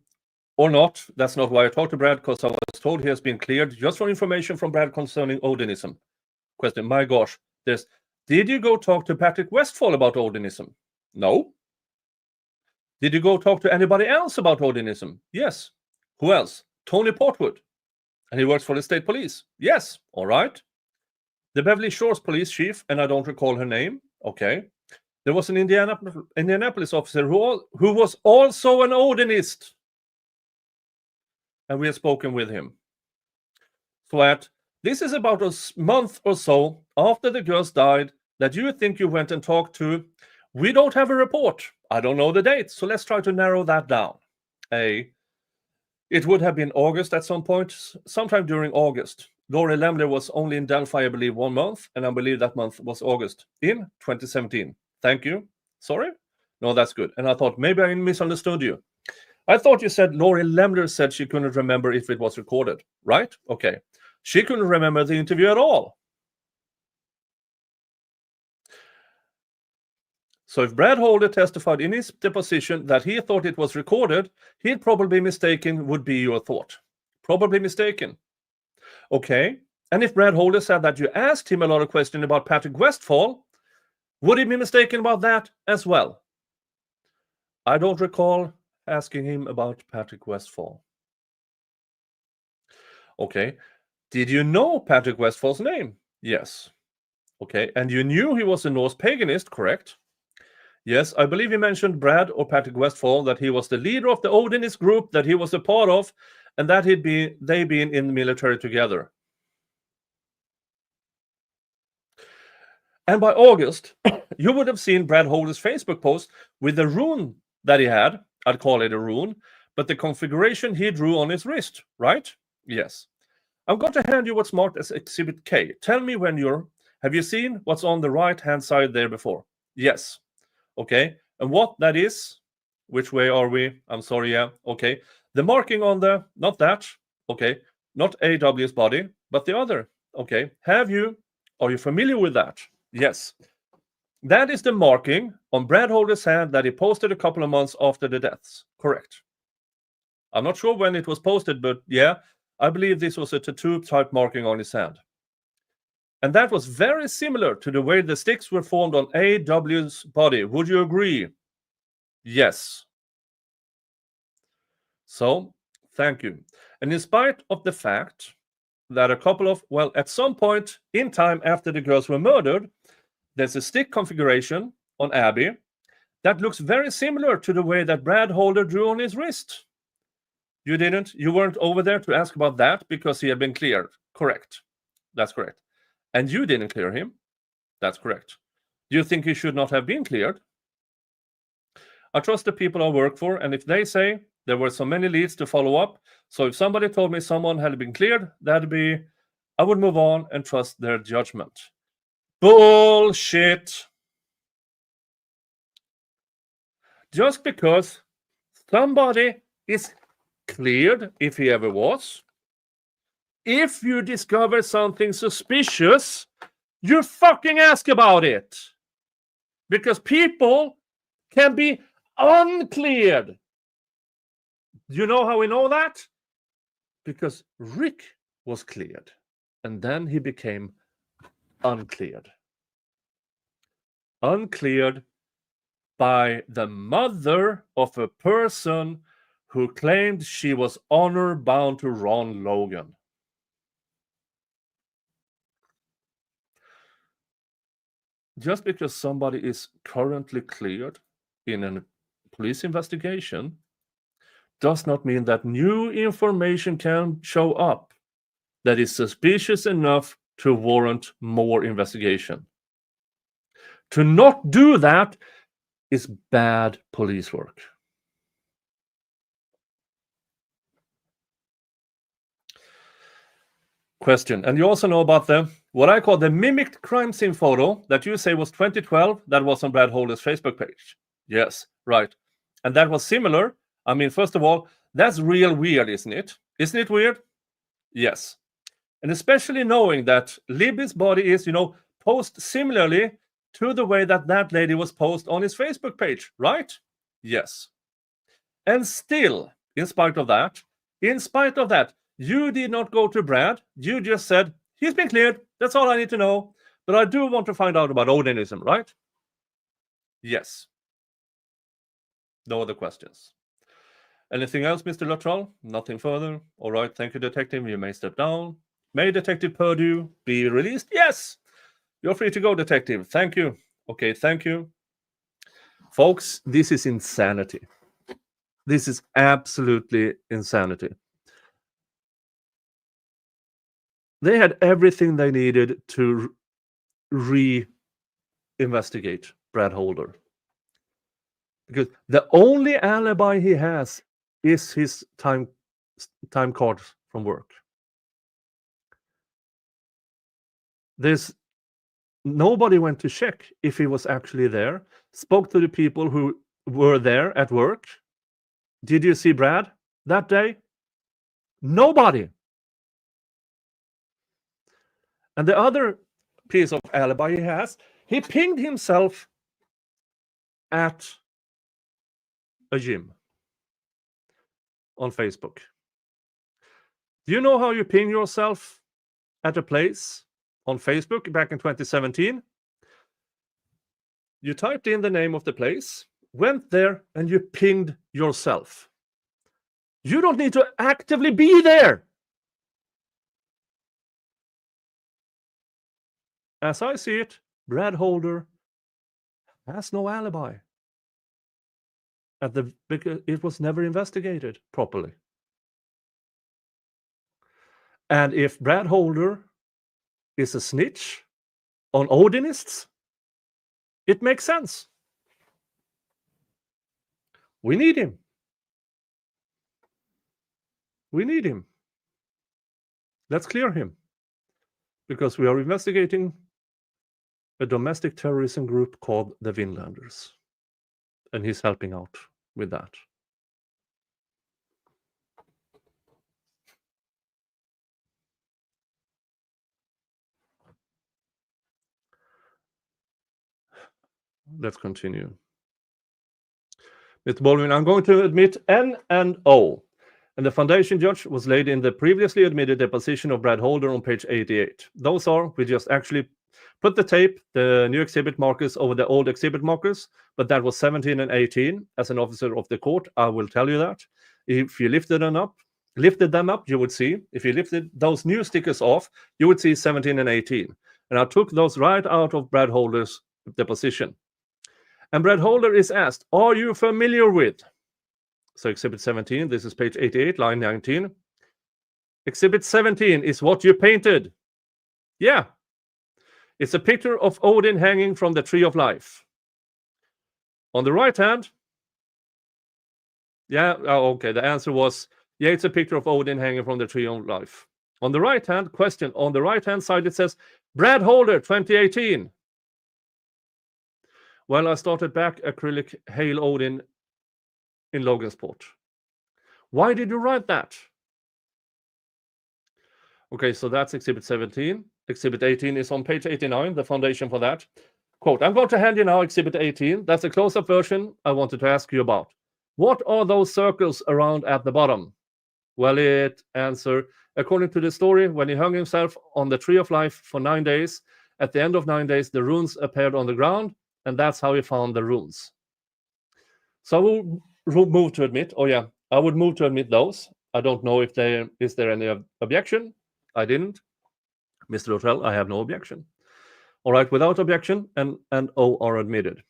[SPEAKER 2] or not, that's not why I talked to Brad, because I was told he has been cleared just for information from Brad concerning Odinism. Question, my gosh, did you go talk to Patrick Westfall about Odinism? No. Did you go talk to anybody else about Odinism? Yes. Who else? Tony Portwood. And he works for the state police. Yes. All right. The Beverly Shores police chief, and I don't recall her name. Okay. There was an Indianapolis officer who was also an Odinist. And we have spoken with him. So this is about a month or so after the girls died that you think you went and talked to. We don't have a report. I don't know the date. So let's try to narrow that down. It would have been August at some point, sometime during August. Laurie Lemler was only in Delphi, I believe, 1 month, and I believe that month was August in 2017. Thank you. Sorry? No, that's good. And I thought maybe I misunderstood you. I thought you said Laurie Lemler said she couldn't remember if it was recorded, right? Okay. She couldn't remember the interview at all. So if Brad Holder testified in his deposition that he thought it was recorded, he'd probably be mistaken, would be your thought. Probably mistaken. Okay. And if Brad Holder said that you asked him a lot of questions about Patrick Westfall, Would he be mistaken about that as well? I don't recall asking him about Patrick Westphal. Okay. Did you know Patrick Westphal's name? Yes. Okay. And you knew he was a Norse paganist, correct? Yes. I believe you mentioned Brad or Patrick Westphal, that he was the leader of the Odinist group that he was a part of, and that they'd been in the military together. And by August, you would have seen Brad Holder's Facebook post with the rune that he had. I'd call it a rune, but the configuration he drew on his wrist, right? Yes. I'm going to hand you what's marked as Exhibit K. Tell me when have you seen what's on the right-hand side there before? Yes. Okay. And what that is, which way are we? I'm sorry, yeah. Okay. The marking on not that, okay, not AW's body, but the other, okay. Are you familiar with that? Yes. That is the marking on Brad Holder's hand that he posted a couple of months after the deaths. Correct. I'm not sure when it was posted, but yeah, I believe this was a tattoo-type marking on his hand. And that was very similar to the way the sticks were formed on AW's body. Would you agree? Yes. So, thank you. And in spite of the fact that at some point in time after the girls were murdered, there's a stick configuration on Abby that looks very similar to the way that Brad Holder drew on his wrist. You weren't over there to ask about that because he had been cleared. Correct. That's correct. And you didn't clear him. That's correct. Do you think he should not have been cleared? I trust the people I work for, and if they say there were so many leads to follow up, so if somebody told me someone had been cleared, I would move on and trust their judgment. Bullshit. Just because somebody is cleared, if he ever was, if you discover something suspicious, you fucking ask about it. Because people can be uncleared. Do you know how we know that? Because Rick was cleared, and then he became uncleared. Uncleared by the mother of a person who claimed she was honor bound to Ron Logan. Just because somebody is currently cleared in a police investigation does not mean that new information can show up that is suspicious enough to warrant more investigation. To not do that is bad police work. Question. And you also know about what I call the mimicked crime scene photo that you say was 2012 that was on Brad Holder's Facebook page. Yes, right. And that was similar. I mean, first of all, that's real weird, isn't it? Isn't it weird? Yes. And especially knowing that Libby's body is, posed similarly to the way that lady was posed on his Facebook page, right? Yes. And still, in spite of that, you did not go to Brad. You just said, he's been cleared. That's all I need to know. But I do want to find out about Odinism, right? Yes. No other questions. Anything else, Mr. Luttrell? Nothing further? All right, thank you, Detective. You may step down. May Detective Purdy be released? Yes! You're free to go, Detective. Thank you. Okay, thank you. Folks, this is insanity. This is absolutely insanity. They had everything they needed to re-investigate Brad Holder. Because the only alibi he has is his time cards from work. Nobody went to check if he was actually there, spoke to the people who were there at work. Did you see Brad that day? Nobody. And the other piece of alibi he has, he pinged himself at a gym on Facebook. Do you know how you ping yourself at a place on Facebook back in 2017? You typed in the name of the place, went there, and you pinged yourself. You don't need to actively be there. As I see it, Brad Holder has no alibi. Because it was never investigated properly. And if Brad Holder is a snitch on Odinists, it makes sense. We need him. We need him. Let's clear him. Because we are investigating a domestic terrorism group called the Vinlanders. And he's helping out with that. Let's continue. Mr. Baldwin, I'm going to admit N and O. And the foundation judge was laid in the previously admitted deposition of Brad Holder on page 88. Those are, we just actually put the tape, the new exhibit markers over the old exhibit markers, but that was 17 and 18. As an officer of the court, I will tell you that. If you lifted them up, you would see. If you lifted those new stickers off, you would see 17 and 18. And I took those right out of Brad Holder's deposition. And Brad Holder is asked, are you familiar with? So exhibit 17, this is page 88, line 19. Exhibit 17 is what you painted. Yeah. It's a picture of Odin hanging from the tree of life. On the right hand, yeah, okay, the answer was, yeah, it's a picture of Odin hanging from the tree of life. On the right hand, question, on the right hand side, it says, Brad Holder, 2018. Well, I started back acrylic Hail Odin in Logansport. Why did you write that? Okay, so that's exhibit 17. Exhibit 18 is on page 89, the foundation for that. Quote, I'm going to hand you now exhibit 18. That's a close-up version I wanted to ask you about. What are those circles around at the bottom? Well, it answer, according to the story, when he hung himself on the tree of life for 9 days, at the end of 9 days, the runes appeared on the ground, and that's how he found the runes. So I will move to admit, I would move to admit those. I don't know if is there any objection. I didn't. Mr. Luttrell, I have no objection. All right, without objection, and O are admitted.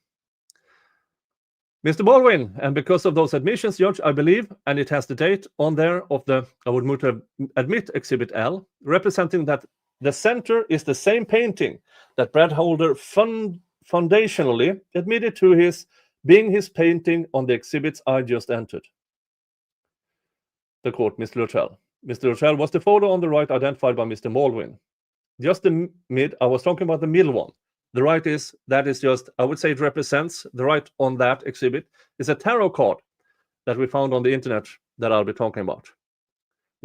[SPEAKER 2] Mr. Baldwin, and because of those admissions, Judge, I believe, and it has the date on there of I would move to admit Exhibit L, representing that the center is the same painting that Brad Holder foundationally admitted to being his painting on the exhibits I just entered. The court, Mr. Luttrell. Mr. Luttrell, was the photo on the right identified by Mr. Baldwin? Just the mid, I was talking about the middle one. The right that is just, I would say it represents, the right on that exhibit is a tarot card that we found on the internet that I'll be talking about.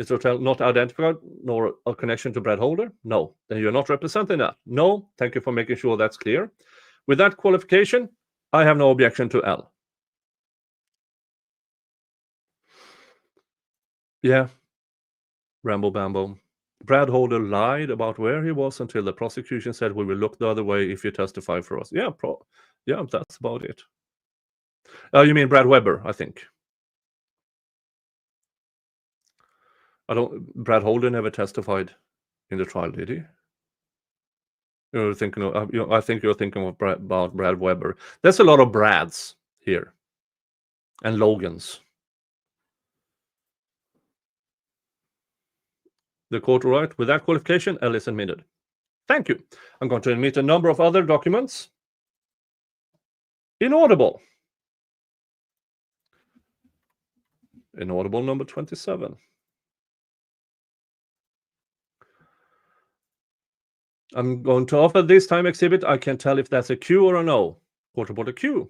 [SPEAKER 2] Mr. Luttrell, not identified, nor a connection to Brad Holder? No. Then you're not representing that? No. Thank you for making sure that's clear. With that qualification, I have no objection to L. Yeah. Rambo Bambo. Brad Holder lied about where he was until the prosecution said we will look the other way if you testify for us. Yeah, that's about it. You mean Brad Weber, I think. Brad Holder never testified in the trial, did he? You're thinking of, I think you're thinking of about Brad Weber. There's a lot of Brads here. And Logans. The court will write, with that qualification, L is admitted. Thank you. I'm going to admit a number of other documents. Inaudible. Inaudible number 27. I'm going to offer this time exhibit. I can tell if that's a Q or a no. Court reporter Q.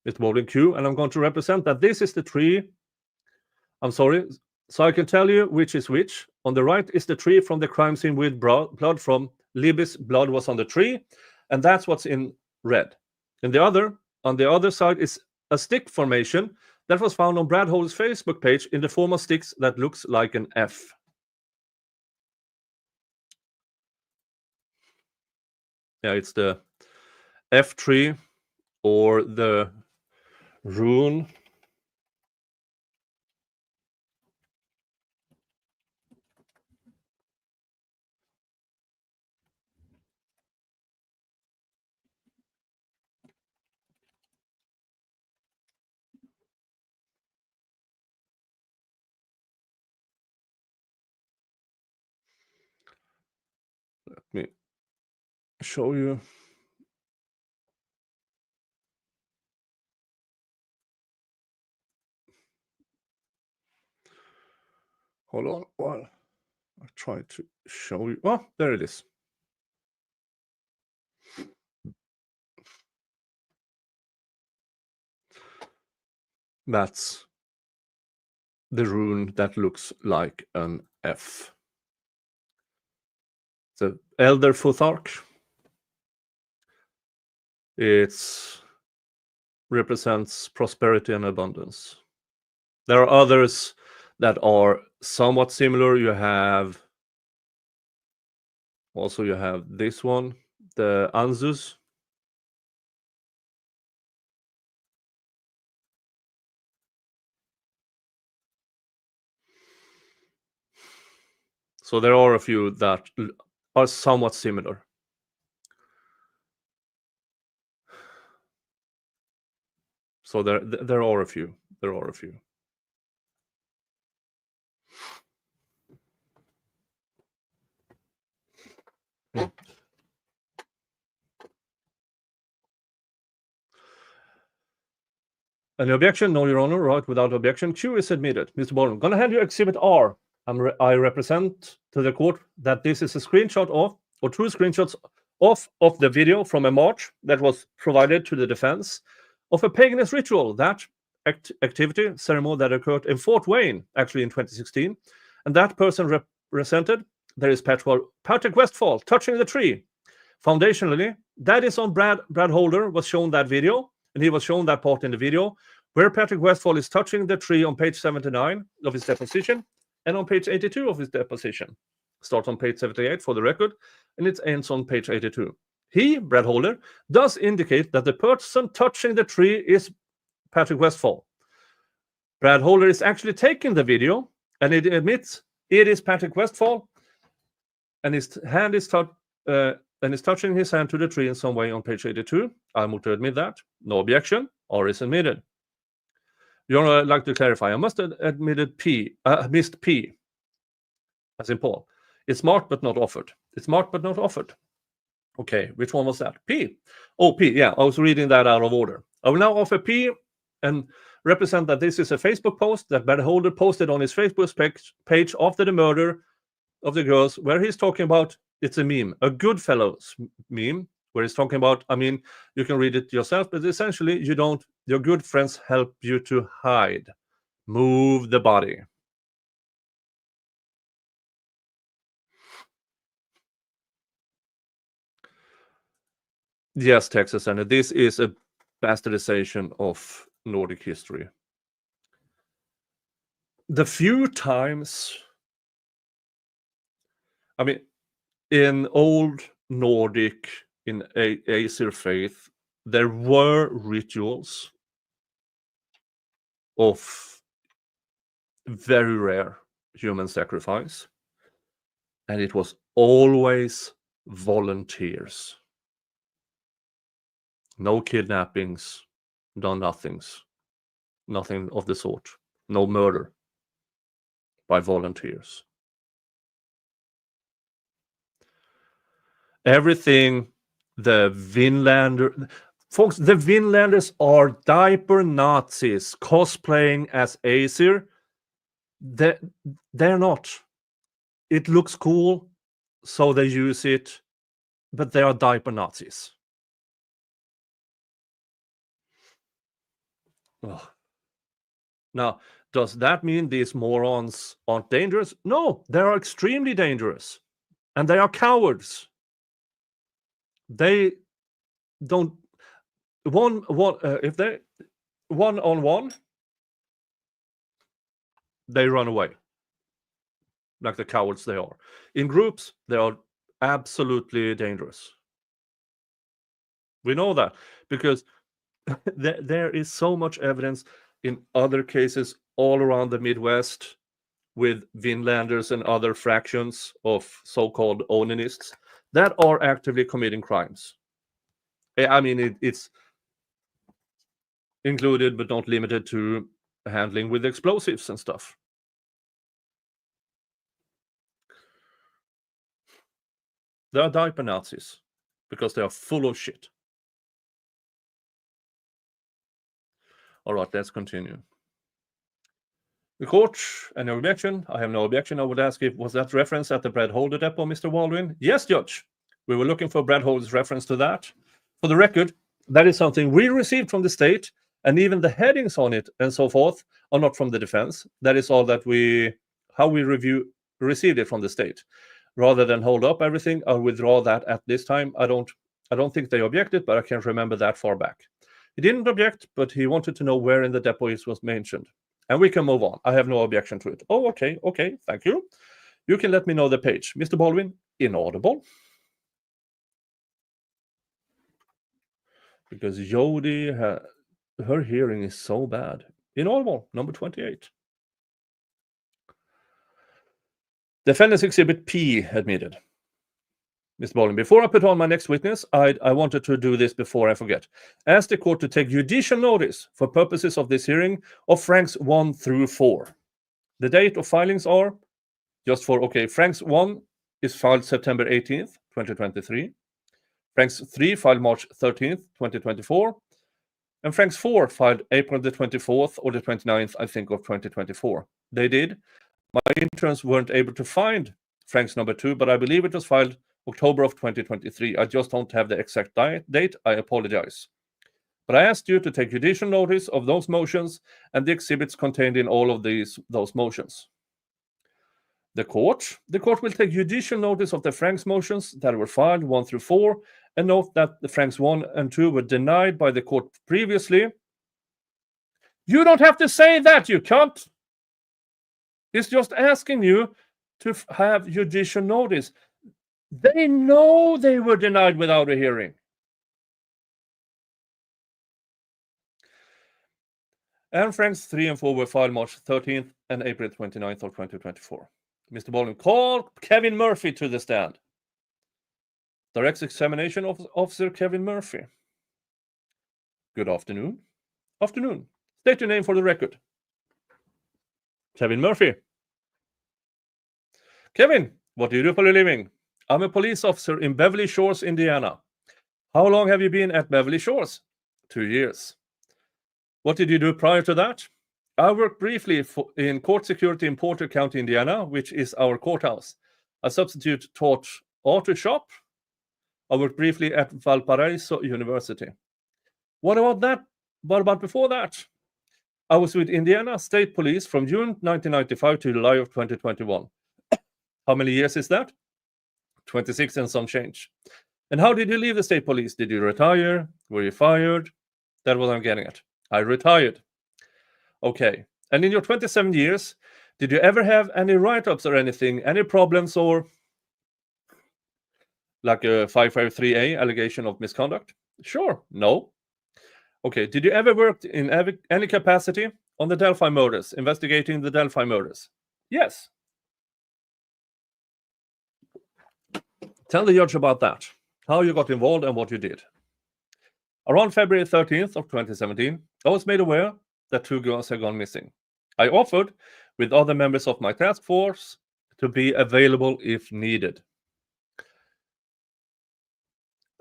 [SPEAKER 2] Mr. Baldwin Q. And I'm going to represent that this is the tree. I'm sorry. So I can tell you which is which. On the right is the tree from the crime scene with blood from Libby's blood was on the tree. And that's what's in red. And on the other side is a stick formation that was found on Brad Holder's Facebook page in the form of sticks that looks like an F. Yeah, it's the F tree or the rune. Let me show you. Hold on while I try to show you. Oh, there it is. That's the rune that looks like an F. The Elder Futhark. It represents prosperity and abundance. There are others that are somewhat similar. You have this one, the Anzus. So there are a few that are somewhat similar. So there are a few. There are a few. Any objection? No, Your Honor. Right, without objection. Q is admitted. Mr. Borden, gonna hand you Exhibit R. I represent to the court that this is a screenshot of, or two screenshots of the video from a march that was provided to the defense of a paganist ritual, that activity, ceremony that occurred in Fort Wayne, actually in 2016. And that person represented, there is Patrick Westfall touching the tree. Foundationally, that is on Brad Holder was shown that video, and he was shown that part in the video, where Patrick Westfall is touching the tree on page 79 of his deposition, and on page 82 of his deposition. Starts on page 78 for the record, and it ends on page 82. He, Brad Holder, does indicate that the person touching the tree is Patrick Westfall. Brad Holder is actually taking the video, and it admits it is Patrick Westfall, and his hand is touching his hand to the tree in some way on page 82. I move to admit that. No objection. R is admitted. Your Honor, I'd like to clarify. I must have admitted P, missed P, as in Paul. It's marked but not offered. It's marked but not offered. Okay, which one was that? P. Oh, P, yeah, I was reading that out of order. I will now offer P and represent that this is a Facebook post that Brad Holder posted on his Facebook page after the murder of the girls, where he's talking about, it's a meme, a Goodfellows meme, where he's talking about, I mean, you can read it yourself, but essentially your good friends help you to hide. Move the body. Yes, Texas Senator, this is a bastardization of Nordic history. The few times, I mean, in old Nordic, in Aesir faith, there were rituals of very rare human sacrifice, and it was always volunteers. No kidnappings, no nothings, nothing of the sort. No murder by volunteers. Everything the Vinlander... Folks, the Vinlanders are diaper Nazis cosplaying as Aesir. They're not. It looks cool, so they use it, but they are diaper Nazis. Ugh. Now, does that mean these morons aren't dangerous? No, they are extremely dangerous, and they are cowards. They don't if they one-on-one, they run away like the cowards they are. In groups, they are absolutely dangerous. We know that because there is so much evidence in other cases all around the Midwest with Vinlanders and other fractions of so-called onanists that are actively committing crimes. I mean, it's included but not limited to handling with explosives and stuff. They are diaper Nazis because they are full of shit. All right, let's continue. The court, any objection? I have no objection. I would ask if was that reference at the Brad Holder depot, Mr. Waldron? Yes, Judge. We were looking for Brad Holder's reference to that. For the record, that is something we received from the state, and even the headings on it and so forth are not from the defense. That is all that how we received it from the state. Rather than hold up everything, I'll withdraw that at this time. I don't think they objected, but I can't remember that far back. He didn't object, but he wanted to know where in the depot it was mentioned. And we can move on. I have no objection to it. Oh, okay, thank you. You can let me know the page. Mr. Baldwin, inaudible. Because Jody, her hearing is so bad. Inaudible, number 28. Defendant's Exhibit P admitted. Mr. Baldwin, before I put on my next witness, I wanted to do this before I forget. Ask the court to take judicial notice for purposes of this hearing of Franks 1 through 4. The date of filings are, Franks 1 is filed September 18th, 2023. Franks 3 filed March 13th, 2024. And Franks 4 filed April the 24th or the 29th, I think, of 2024. They did. My interns weren't able to find Franks number 2, but I believe it was filed October of 2023. I just don't have the exact date. I apologize. But I asked you to take judicial notice of those motions and the exhibits contained in all of those motions. The court will take judicial notice of the Franks motions that were filed 1 through 4 and note that the Franks 1 and 2 were denied by the court previously. You don't have to say that, you can't. It's just asking you to have judicial notice. They know they were denied without a hearing. And Franks 3 and 4 were filed March 13th and April 29th of 2024. Mr. Baldwin, call Kevin Murphy to the stand. Direct examination of Officer Kevin Murphy. Good afternoon. Afternoon. State your name for the record. Kevin Murphy. Kevin, what do you do for a living? I'm a police officer in Beverly Shores, Indiana. How long have you been at Beverly Shores? 2 years. What did you do prior to that? I worked briefly in court security in Porter County, Indiana, which is our courthouse. I substitute taught auto shop. I worked briefly at Valparaiso University. What about that? What about before that? I was with Indiana State Police from June 1995 to July of 2021. How many years is that? 26 and some change. And how did you leave the state police? Did you retire? Were you fired? That's what I'm getting at. I retired. Okay. And in your 27 years, did you ever have any write-ups or anything? Any problems or like a 553A allegation of misconduct? Sure. No. Okay. Did you ever work in any capacity on the Delphi murders, investigating the Delphi murders? Yes. Tell the judge about that, how you got involved and what you did. Around February 13th of 2017, I was made aware that 2 girls had gone missing. I offered, with other members of my task force, to be available if needed.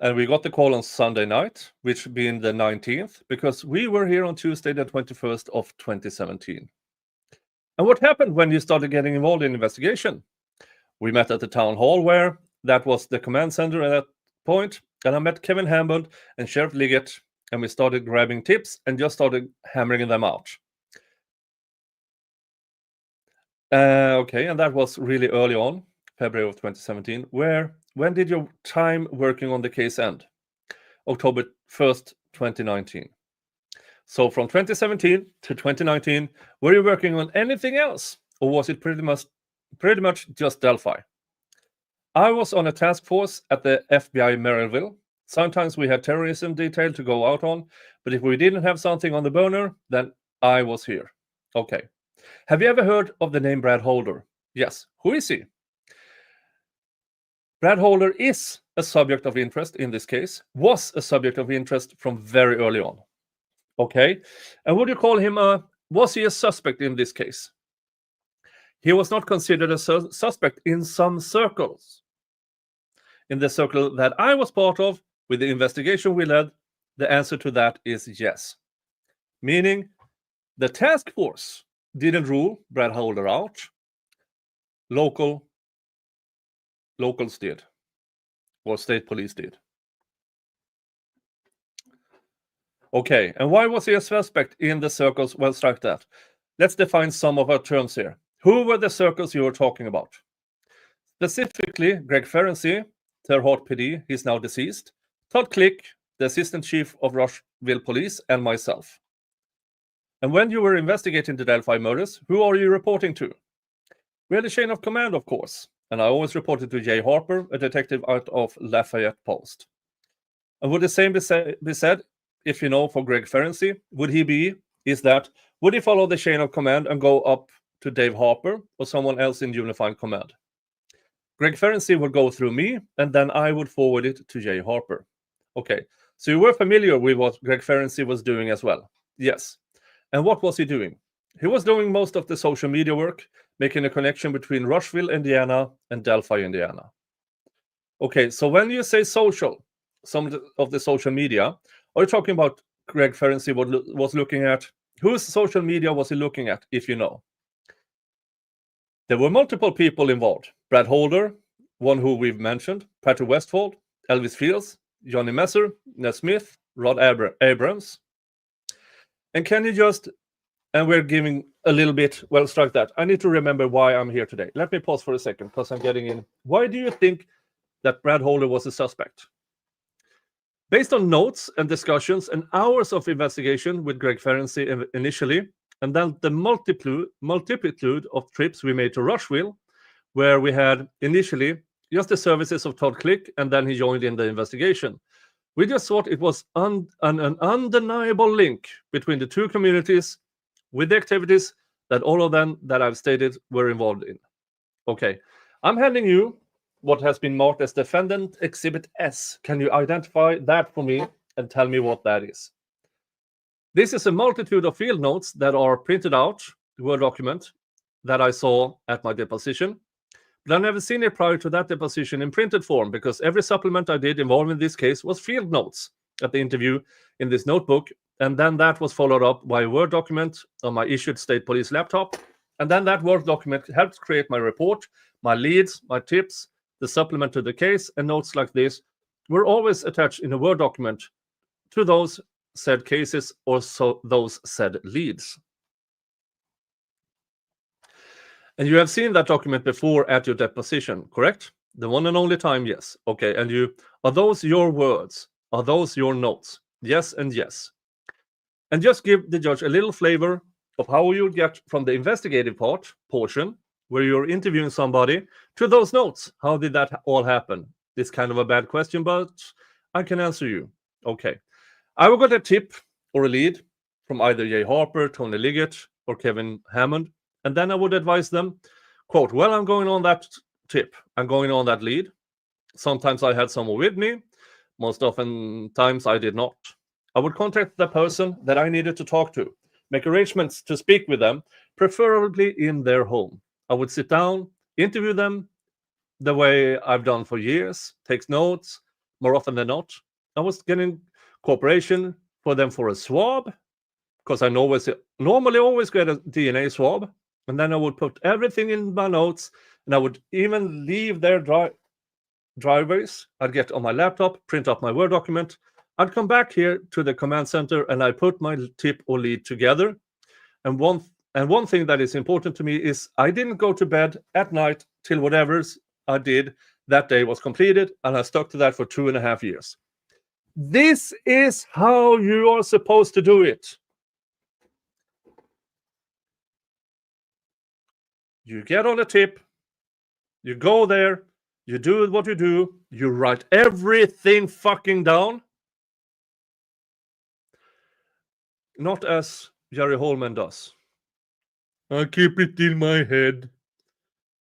[SPEAKER 2] And we got the call on Sunday night, which being the 19th, because we were here on Tuesday, the 21st of 2017. And what happened when you started getting involved in investigation? We met at the town hall where that was the command center at that point, and I met Kevin Hammond and Sheriff Liggett, and we started grabbing tips and just started hammering them out. Okay, and that was really early on, February of 2017. When did your time working on the case end? October 1st, 2019. So from 2017 to 2019, were you working on anything else, or was it pretty much just Delphi? I was on a task force at the FBI Merrillville, Sometimes we had terrorism detail to go out on, but if we didn't have something on the burner, then I was here. Okay. Have you ever heard of the name Brad Holder? Yes. Who is he? Brad Holder is a subject of interest in this case, was a subject of interest from very early on. Okay. And would you call him was he a suspect in this case? He was not considered a suspect in some circles. In the circle that I was part of, with the investigation we led, the answer to that is yes. Meaning, the task force didn't rule Brad Holder out. Locals did, or state police did. Okay, and why was he a suspect in the circles? Well, strike that. Let's define some of our terms here. Who were the circles you were talking about? Specifically, Greg Ferenczi, Terre Haute PD, he's now deceased, Todd Click, the assistant chief of Rushville Police, and myself. And when you were investigating the Delphi murders, who are you reporting to? We had a chain of command, of course, and I always reported to Jay Harper, a detective out of Lafayette Post. And would the same be said if you know for Greg Ferenczi? Would he follow the chain of command and go up to Dave Harper or someone else in unified command? Greg Ferenczi would go through me, and then I would forward it to Jay Harper. Okay, so you were familiar with what Greg Ferenczi was doing as well? Yes. And what was he doing? He was doing most of the social media work, making a connection between Rushville, Indiana, and Delphi, Indiana. Okay, so when you say social, some of the social media, are you talking about Greg Ferenczi was looking at? Whose social media was he looking at, if you know? There were multiple people involved. Brad Holder, one who we've mentioned, Patrick Westfall, Elvis Fields, Johnny Messer, Ned Smith, Rod Abrams. And can you just, and we're giving a little bit, well, strike that. I need to remember why I'm here today. Let me pause for a second, because I'm getting in. Why do you think that Brad Holder was a suspect? Based on notes and discussions and hours of investigation with Greg Ferenczi initially, and then the multitude of trips we made to Rushville, where we had initially just the services of Todd Click, and then he joined in the investigation. We just thought it was an undeniable link between the two communities with the activities that all of them that I've stated were involved in. Okay, I'm handing you what has been marked as Defendant Exhibit S. Can you identify that for me and tell me what that is? This is a multitude of field notes that are printed out, Word document, that I saw at my deposition. But I've never seen it prior to that deposition in printed form, because every supplement I did involving this case was field notes at the interview in this notebook, and then that was followed up by a Word document on my issued state police laptop, and then that Word document helped create my report, my leads, my tips, the supplement to the case, and notes like this were always attached in a Word document to those said cases or those said leads. And you have seen that document before at your deposition, correct? The one and only time, yes. Okay, and are those your words? Are those your notes? Yes and yes. And just give the judge a little flavor of how you get from the investigative portion, where you're interviewing somebody, to those notes. How did that all happen? It's kind of a bad question, but I can answer you. Okay. I will get a tip or a lead from either Jay Harper, Tony Liggett, or Kevin Hammond, and then I would advise them, quote, well, I'm going on that tip. I'm going on that lead. Sometimes I had someone with me. Most often times I did not. I would contact the person that I needed to talk to, make arrangements to speak with them, preferably in their home. I would sit down, interview them the way I've done for years, take notes, more often than not. I was getting cooperation for them for a swab, because I normally always get a DNA swab, and then I would put everything in my notes, and I would even leave their driveways. I'd get on my laptop, print up my Word document. I'd come back here to the command center, and I put my tip or lead together. And one thing that is important to me is I didn't go to bed at night till whatever I did that day was completed, and I stuck to that for 2.5 years. This is how you are supposed to do it. You get on a tip, you go there, You do what you do. You write everything fucking down. Not as Jerry Holeman does. I keep it in my head,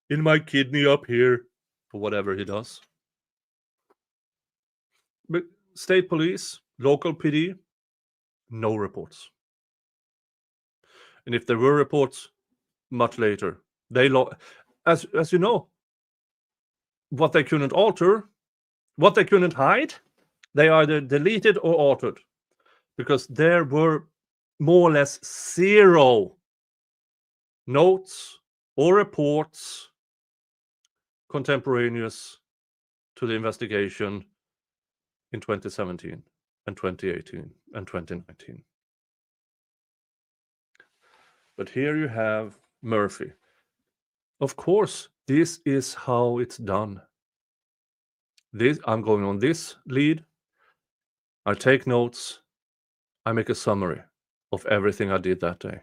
[SPEAKER 2] in my kidney up here, or whatever he does. But state police, local PD, no reports. And if there were reports, much later. As you know, what they couldn't alter, what they couldn't hide, they either deleted or altered, because there were more or less zero notes or reports contemporaneous to the investigation in 2017 and 2018 and 2019. But here you have Murphy. Of course, this is how it's done. I'm going on this lead. I take notes. I make a summary of everything I did that day.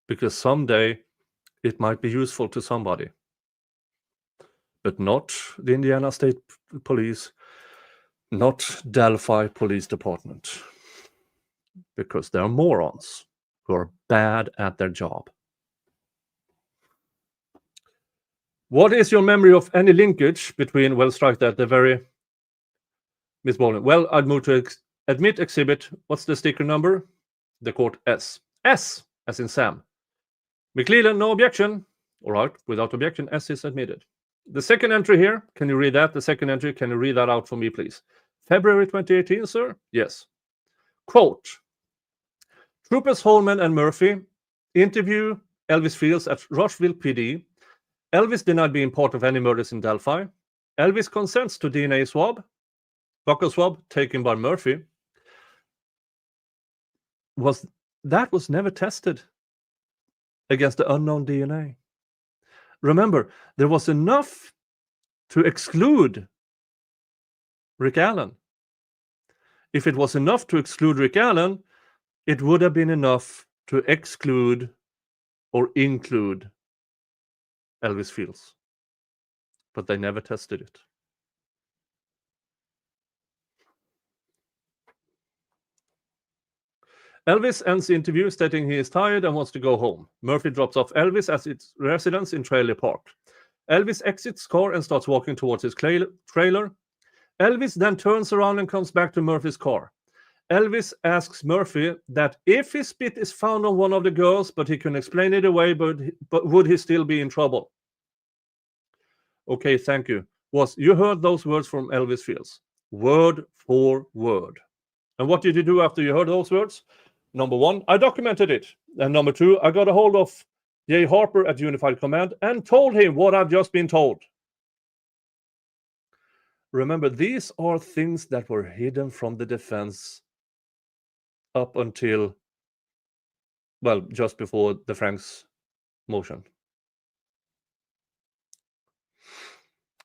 [SPEAKER 2] Because someday it might be useful to somebody. But not the Indiana State Police, not Delphi Police Department. Because they're morons who are bad at their job. What is your memory of any linkage between, well, strike that, the very Miss Bowling. Well, I'd move to admit exhibit. What's the sticker number? The court S. S, as in Sam. McClellan, no objection. All right, without objection, S is admitted. The second entry here, can you read that? The second entry, can you read that out for me, please? February 2018, sir? Yes. Quote, Troopers Holeman and Murphy interview Elvis Fields at Rushville PD. Elvis denied being part of any murders in Delphi. Elvis consents to DNA swab. Buccal swab taken by Murphy. Was never tested against the unknown DNA. Remember, there was enough to exclude Rick Allen. If it was enough to exclude Rick Allen, it would have been enough to exclude or include Elvis Fields. But they never tested it. Elvis ends the interview stating he is tired and wants to go home. Murphy drops off Elvis at his residence in Trailer Park. Elvis exits car and starts walking towards his trailer. Elvis then turns around and comes back to Murphy's car. Elvis asks Murphy that if his spit is found on one of the girls, but he can explain it away, but would he still be in trouble? Okay, thank you. You heard those words from Elvis Fields. Word for word. And what did you do after you heard those words? Number one, I documented it. And number two, I got a hold of Jay Harper at Unified Command and told him what I've just been told. Remember, these are things that were hidden from the defense up until, well, just before the Franks motion.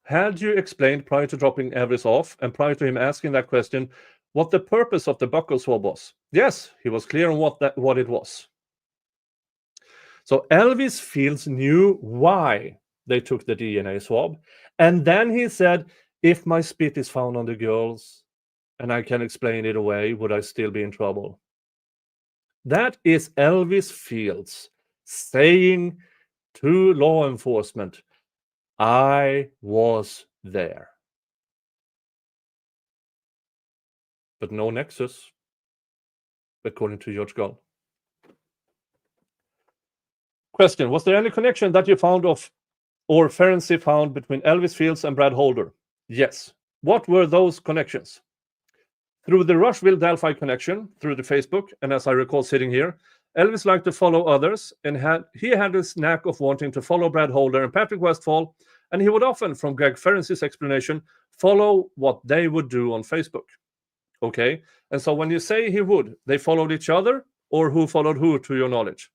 [SPEAKER 2] Had you explained prior to dropping Elvis off and prior to him asking that question what the purpose of the buccal swab was? Yes, he was clear on what it was. So Elvis Fields knew why they took the DNA swab. And then he said, if my spit is found on the girls and I can explain it away, would I still be in trouble? That is Elvis Fields saying to law enforcement, I was there. But no nexus, according to Judge Gull. Question, was there any connection that you found of, or forensic found between Elvis Fields and Brad Holder? Yes. What were those connections? Through the Rushville Delphi connection, through the Facebook, and as I recall sitting here, Elvis liked to follow others, and he had this knack of wanting to follow Brad Holder and Patrick Westfall, and he would often, from Greg Ferentz's explanation, follow what they would do on Facebook. Okay? And so when you say he would, they followed each other, or who followed who, to your knowledge?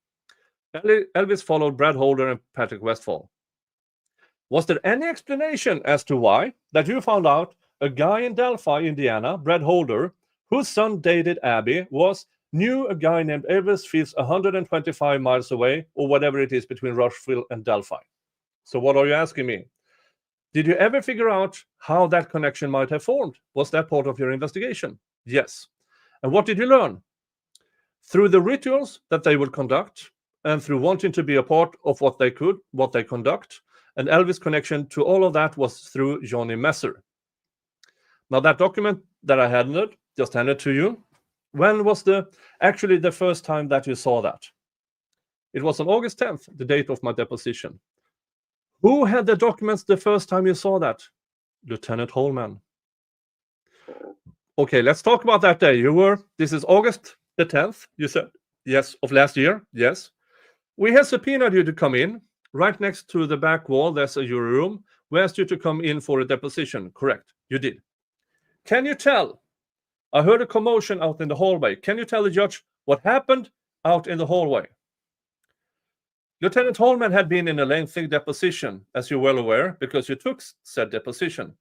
[SPEAKER 2] Elvis followed Brad Holder and Patrick Westfall. Was there any explanation as to why that you found out a guy in Delphi, Indiana, Brad Holder, whose son dated Abby, knew a guy named Elvis Fields 125 miles away, or whatever it is between Rushville and Delphi? So what are you asking me? Did you ever figure out how that connection might have formed? Was that part of your investigation? Yes. And what did you learn? Through the rituals that they would conduct, and through wanting to be a part of what they conduct, and Elvis' connection to all of that was through Johnny Messer. Now, that document that I just handed to you, when was actually the first time that you saw that? It was on August 10th, the date of my deposition. Who had the documents the first time you saw that? Lieutenant Holeman. Okay, let's talk about that day. This is August the 10th, you said? Yes, of last year, yes. We have subpoenaed you to come in. Right next to the back wall, there's a jury room. We asked you to come in for a deposition. Correct, you did. Can you tell? I heard a commotion out in the hallway. Can you tell the judge what happened out in the hallway? Lieutenant Holeman had been in a lengthy deposition, as you're well aware, because you took said deposition.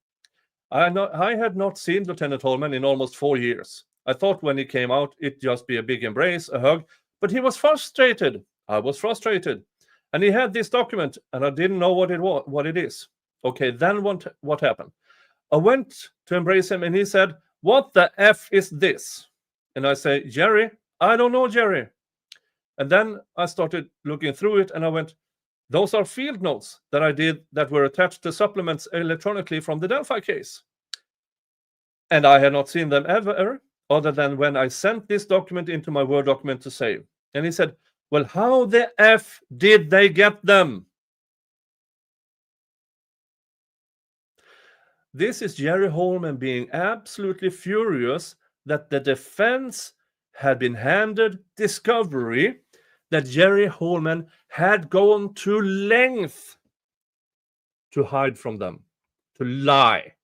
[SPEAKER 2] I had not seen Lieutenant Holeman in almost 4 years. I thought when he came out, it'd just be a big embrace, a hug, but he was frustrated. I was frustrated. And he had this document, and I didn't know what it is. Okay, then what happened? I went to embrace him, and he said, "What the F is this?" And I say, "Jerry, I don't know, Jerry." And then I started looking through it, and I went, "Those are field notes that I did that were attached to supplements electronically from the Delphi case." And I had not seen them ever, other than when I sent this document into my Word document to save. And he said, "Well, how the F did they get them?" This is Jerry Holeman being absolutely furious that the defense had been handed discovery that Jerry Holeman had gone to length to hide from them, to lie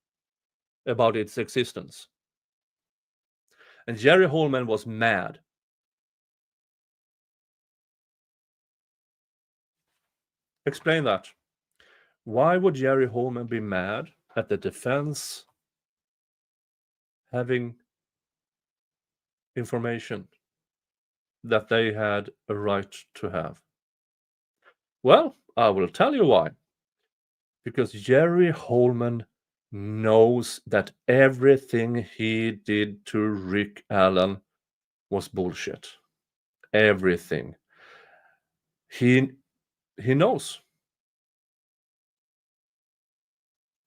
[SPEAKER 2] about its existence. And Jerry Holeman was mad. Explain that. Why would Jerry Holeman be mad at the defense having information that they had a right to have? Well, I will tell you why. Because Jerry Holeman knows that everything he did to Rick Allen was bullshit. Everything. He knows.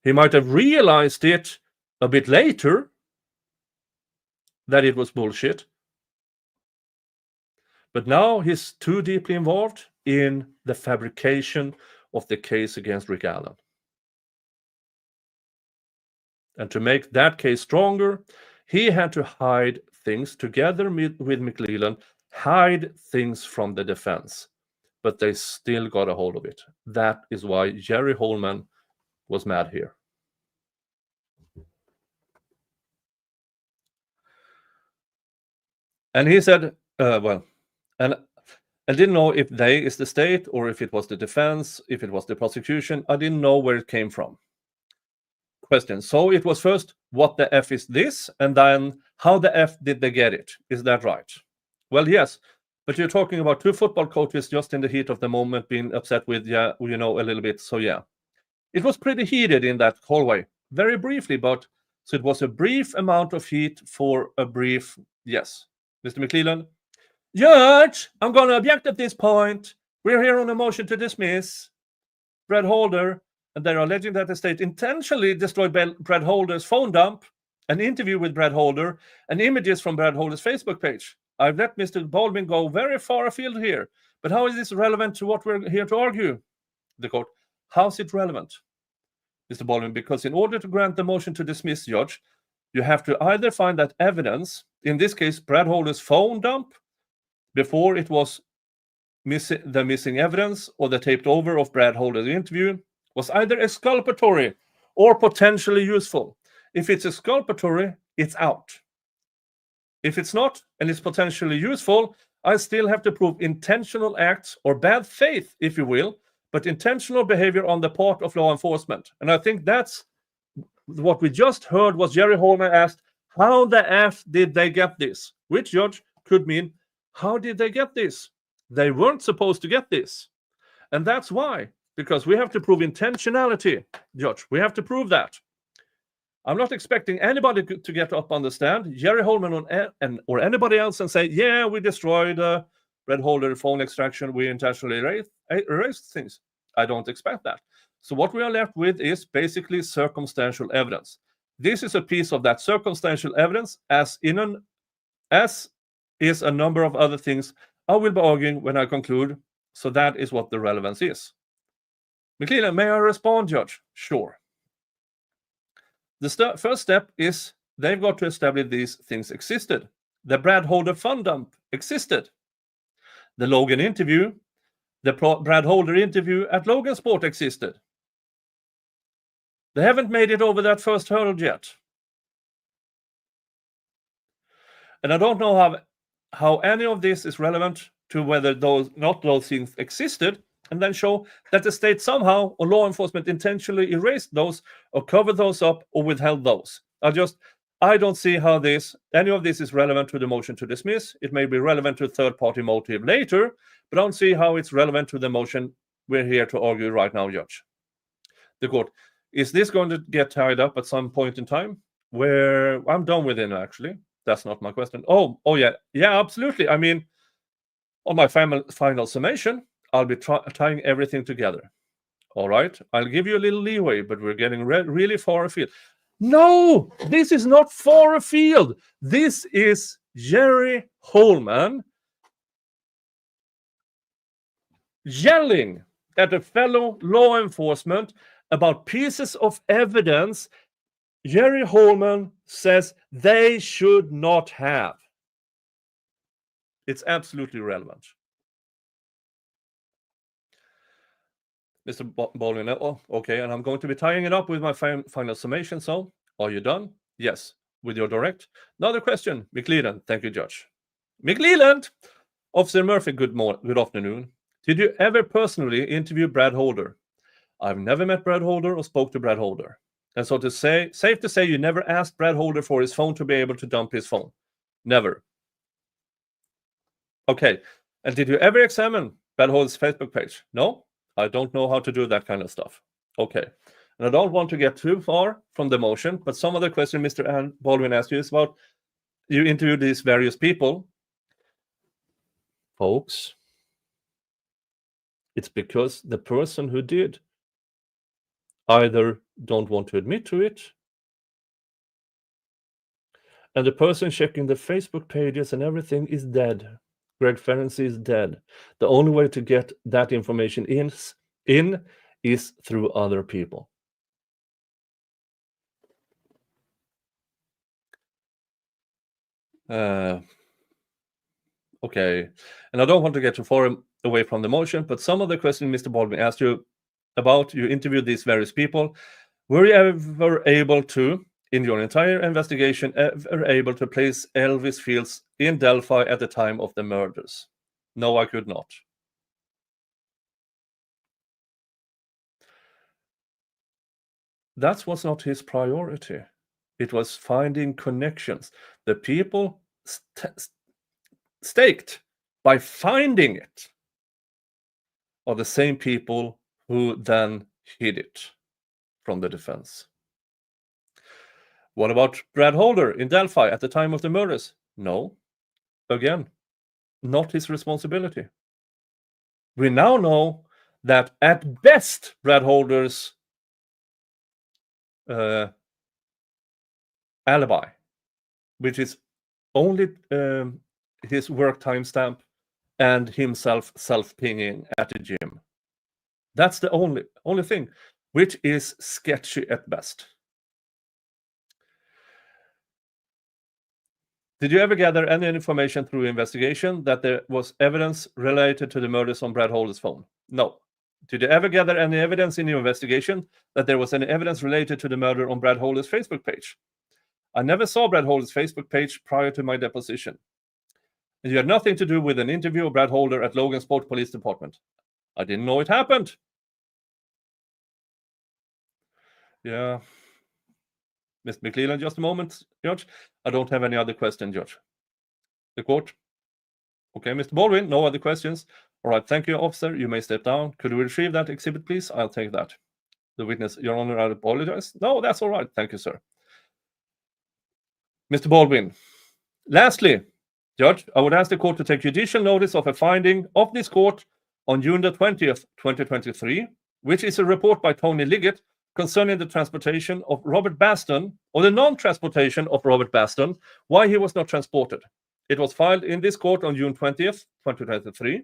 [SPEAKER 2] He might have realized it a bit later that it was bullshit. But now he's too deeply involved in the fabrication of the case against Rick Allen. And to make that case stronger, he had to hide things together with McLellan, hide things from the defense. But they still got a hold of it. That is why Jerry Holeman was mad here. And he said, and I didn't know if they is the state or if it was the defense, if it was the prosecution. I didn't know where it came from. Question. So it was first, what the F is this? And then how the F did they get it? Is that right? Well, yes. But you're talking about two football coaches just in the heat of the moment being upset with, a little bit. So, yeah. It was pretty heated in that hallway. Very briefly, but so it was a brief amount of heat for a brief, yes. Mr. McLellan? Judge, I'm going to object at this point. We're here on a motion to dismiss Brad Holder, and they're alleging that the state intentionally destroyed Brad Holder's phone dump, an interview with Brad Holder, and images from Brad Holder's Facebook page. I've let Mr. Baldwin go very far afield here, but how is this relevant to what we're here to argue? The court, how's it relevant, Mr. Baldwin? Because in order to grant the motion to dismiss, Judge, you have to either find that evidence, in this case, Brad Holder's phone dump, before it was the missing evidence or the taped over of Brad Holder's interview, was either exculpatory or potentially useful. If it's exculpatory, it's out. If it's not, and it's potentially useful, I still have to prove intentional acts or bad faith, if you will, but intentional behavior on the part of law enforcement. And I think that's what we just heard was Jerry Holeman asked, how the F did they get this? Which, Judge, could mean, how did they get this? They weren't supposed to get this. And that's why, because we have to prove intentionality, Judge. We have to prove that. I'm not expecting anybody to get up on the stand, Jerry Holeman or anybody else, and say, yeah, we destroyed Brad Holder phone extraction. We intentionally erased things. I don't expect that. So what we are left with is basically circumstantial evidence. This is a piece of that circumstantial evidence, as is a number of other things I will be arguing when I conclude. So that is what the relevance is. McLeland, may I respond, Judge? Sure. The first step is they've got to establish these things existed. The Brad Holder fund dump existed. The Logan interview, the Brad Holder interview at Logan Sport existed. They haven't made it over that first hurdle yet. And I don't know how any of this is relevant to whether those things existed, and then show that the state somehow or law enforcement intentionally erased those or covered those up or withheld those. I don't see how any of this is relevant to the motion to dismiss. It may be relevant to third-party motive later, but I don't see how it's relevant to the motion we're here to argue right now, Judge. The court, is this going to get tied up at some point in time? Where I'm done with it, actually. That's not my question. Oh yeah, absolutely. I mean, on my final summation, I'll be tying everything together. All right, I'll give you a little leeway, but we're getting really far afield. No, this is not far afield. This is Jerry Holeman yelling at a fellow law enforcement about pieces of evidence Jerry Holeman says they should not have. It's absolutely relevant. Mr. Baldwin, okay, and I'm going to be tying it up with my final summation. So, are you done? Yes, with your direct. Another question, McLeland. Thank you, Judge. McLeland, Officer Murphy, good afternoon. Did you ever personally interview Brad Holder? I've never met Brad Holder or spoke to Brad Holder. And so safe to say you never asked Brad Holder for his phone to be able to dump his phone? Never. Okay, and did you ever examine Brad Holder's Facebook page? No? I don't know how to do that kind of stuff. Okay. And I don't want to get too far from the motion, but some of the question Mr. Baldwin asked you is about, you interviewed these various people. Folks, it's because the person who did either don't want to admit to it, and the person checking the Facebook pages and everything is dead. Greg Ferenczi is dead. The only way to get that information in is through other people. Okay, and I don't want to get too far away from the motion, but some of the questions Mr. Baldwin asked you about, you interviewed these various people. Were you ever able to, in your entire investigation, ever able to place Elvis Fields in Delphi at the time of the murders? No, I could not. That was not his priority. It was finding connections. The people staked by finding it are the same people who then hid it from the defense. What about Brad Holder in Delphi at the time of the murders? No. Again, not his responsibility. We now know that at best Brad Holder's alibi, which is only his work timestamp and himself self-pinging at the gym. That's the only thing, which is sketchy at best. Did you ever gather any information through investigation that there was evidence related to the murders on Brad Holder's phone? No. Did you ever gather any evidence in your investigation that there was any evidence related to the murder on Brad Holder's Facebook page? I never saw Brad Holder's Facebook page prior to my deposition. And you had nothing to do with an interview of Brad Holder at Logan Sport Police Department. I didn't know it happened. Yeah. Mr. McLeland, just a moment, Judge. I don't have any other question, Judge. The court. Okay, Mr. Baldwin, no other questions. All right, thank you, officer. You may step down. Could we retrieve that exhibit, please? I'll take that. The witness, Your Honor, I apologize. No, that's all right. Thank you, sir. Mr. Baldwin. Lastly, Judge, I would ask the court to take judicial notice of a finding of this court on June the 20th, 2023, which is a report by Tony Liggett concerning the transportation of Robert Baston, or the non-transportation of Robert Baston, why he was not transported. It was filed in this court on June 20th, 2023.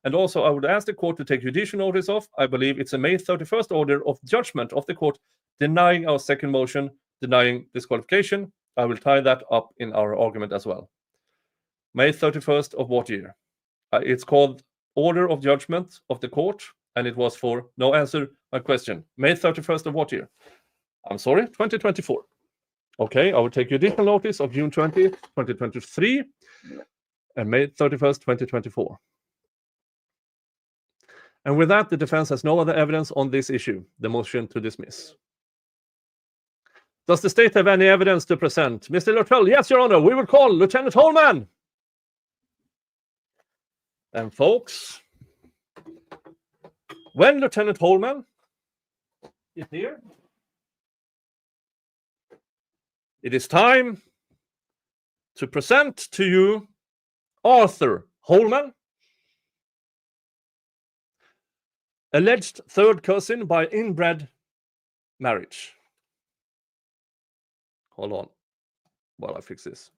[SPEAKER 2] And also, I would ask the court to take judicial notice of, I believe it's a May 31st order of judgment of the court denying our second motion, denying disqualification. I will tie that up in our argument as well. May 31st of what year? It's called Order of Judgment of the Court, and it was for, no, answer my question. May 31st of what year? I'm sorry, 2024. Okay, I will take judicial notice of June 20th, 2023, and May 31st, 2024. And with that, the defense has no other evidence on this issue, the motion to dismiss. Does the state have any evidence to present? Mr. Luttrell, yes, Your Honor, we will call Lieutenant Holeman. And folks, when Lieutenant Holeman is here, it is time to present to you Arthur Holeman, alleged third cousin by inbred marriage. Hold on while I fix this.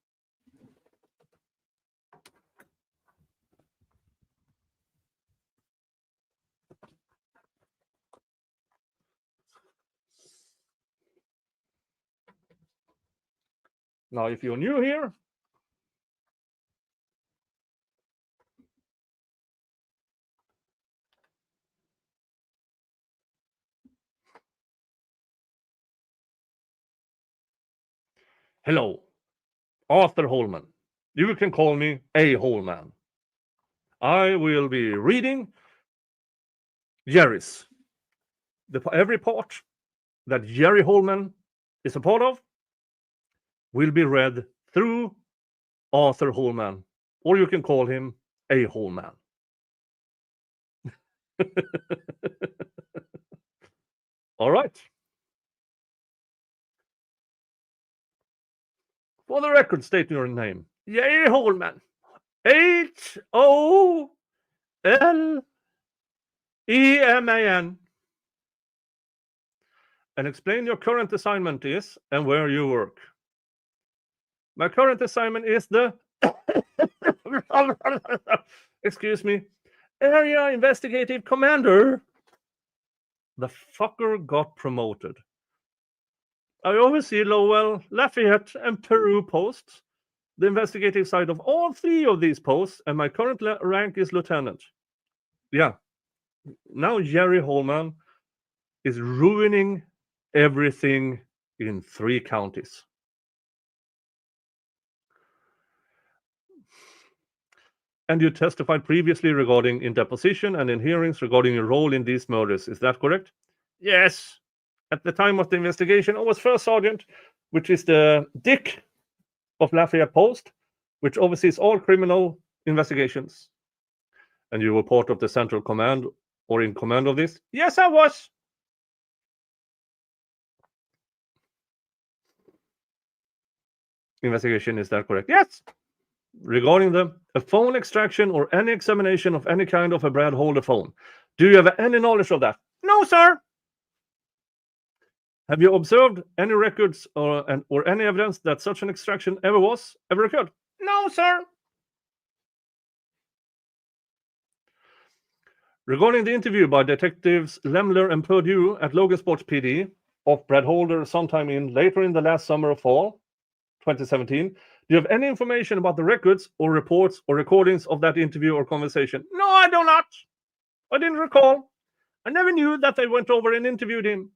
[SPEAKER 2] Now, if you're new here, hello, Arthur Holeman. You can call me A. Holeman. I will be reading Jerry's. Every part that Jerry Holeman is a part of will be read through Arthur Holeman, or you can call him A. Holeman. All right. For the record, state your name. Jerry Holeman. H-O-L-E-M-A-N. And explain your current assignment is and where you work. My current assignment is the excuse me, Area Investigative Commander. The fucker got promoted. I oversee Lowell, Lafayette, and Peru posts, the investigative side of all three of these posts, and my current rank is lieutenant. Yeah. Now Jerry Holeman is ruining everything in 3 counties. And you testified previously regarding in deposition and in hearings regarding your role in these murders. Is that correct? Yes. At the time of the investigation, I was first sergeant, which is the Dick of Lafayette Post, which oversees all criminal investigations. And you were part of the central command or in command of this? Yes, I was. Investigation, is that correct? Yes. Regarding a phone extraction or any examination of any kind of a Brad Holder phone, do you have any knowledge of that? No, sir. Have you observed any records or any evidence that such an extraction ever occurred? No, sir. Regarding the interview by Detectives Lemler and Purdy at Logansport PD of Brad Holder sometime later in the last summer or fall 2017, do you have any information about the records or reports or recordings of that interview or conversation? No, I do not. I didn't recall. I never knew that they went over and interviewed him.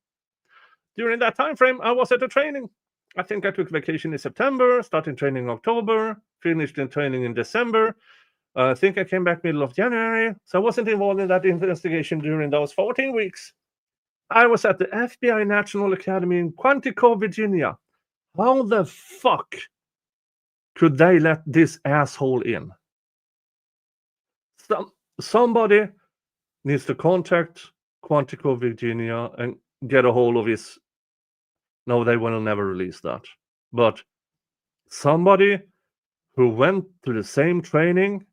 [SPEAKER 2] During that time frame, I was at a training. I think I took vacation in September, started training in October, finished in training in December. I think I came back middle of January. So I wasn't involved in that investigation during those 14 weeks. I was at the FBI National Academy in Quantico, Virginia. How the fuck could they let this asshole in? somebody needs to contact Quantico Virginia and get a hold of his. No, they will never release that. But somebody who went to the same training,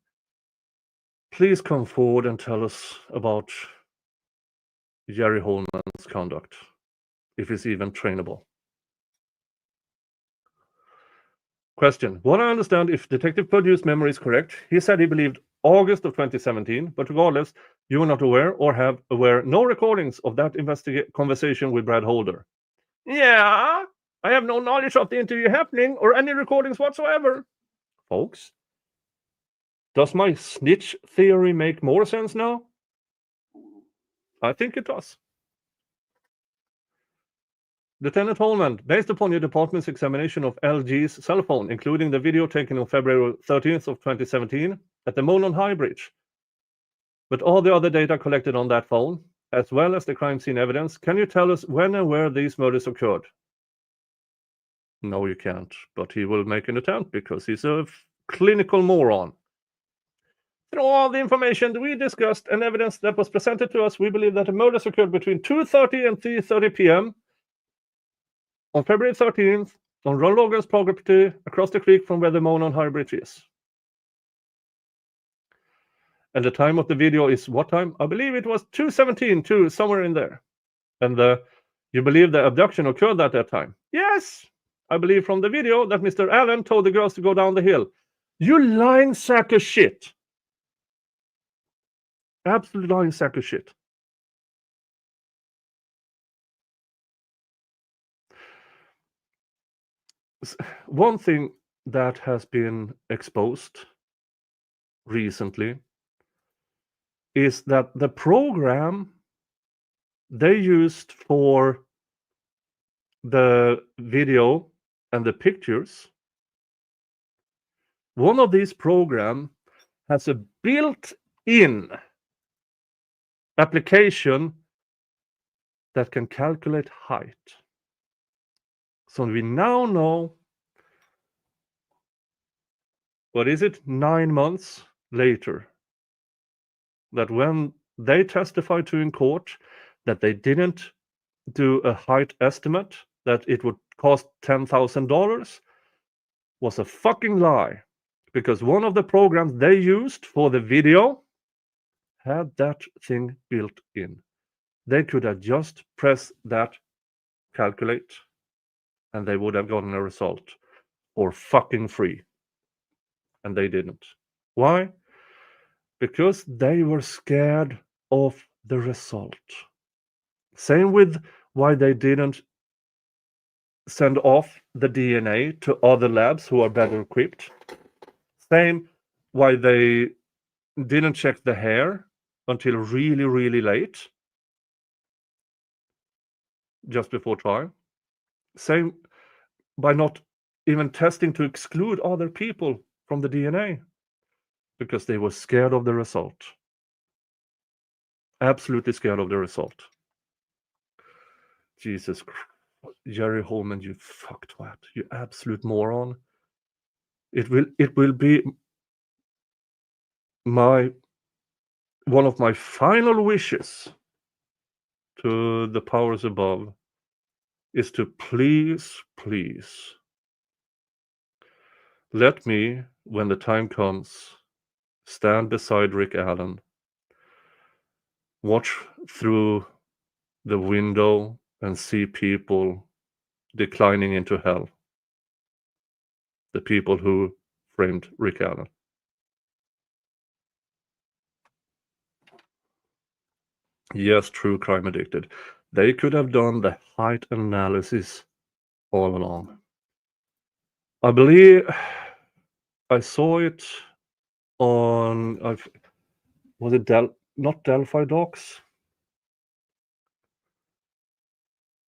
[SPEAKER 2] please come forward and tell us about Jerry Holeman's conduct, if he's even trainable. Question. What I understand, if Detective Purdy's memory is correct, he said he believed August of 2017, but regardless, you were not aware or have no recordings of that conversation with Brad Holder. Yeah, I have no knowledge of the interview happening or any recordings whatsoever. Folks, does my snitch theory make more sense now? I think it does. Lieutenant Holeman, based upon your department's examination of LG's cell phone, including the video taken on February 13th of 2017 at the Monon High Bridge, but all the other data collected on that phone, as well as the crime scene evidence, can you tell us when and where these murders occurred? No, you can't, but he will make an attempt because he's a clinical moron. Through all the information we discussed and evidence that was presented to us, we believe that the murders occurred between 2:30 and 3:30 p.m. on February 13th on Ron Logan's property across the creek from where the Monon High Bridge is. And the time of the video is what time? I believe it was 2:17, somewhere in there. And you believe the abduction occurred at that time? Yes! I believe from the video that Mr. Allen told the girls to go down the hill. You lying sack of shit. Absolute lying sack of shit. One thing that has been exposed recently is that the program they used for the video and the pictures, one of these programs has a built-in application that can calculate height. So we now know, what is it, 9 months later, that when they testified to in court that they didn't do a height estimate, that it would cost $10,000, was a fucking lie. Because one of the programs they used for the video had that thing built in. They could have just pressed that calculate and they would have gotten a result for fucking free. And they didn't. Why? Because they were scared of the result. Same with why they didn't send off the DNA to other labs who are better equipped. Same why they didn't check the hair until really, really late, just before trial. Same by not even testing to exclude other people from the DNA, because they were scared of the result. Absolutely scared of the result. Jesus Christ. Jerry Holeman, you fucktwat, you absolute moron. It will be one of my final wishes to the powers above is to please let me, when the time comes, stand beside Rick Allen, watch through the window and see people declining into hell. The people who framed Rick Allen. Yes, true crime addicted. They could have done the height analysis all along. I believe I saw it on, was it not Delphi Docs?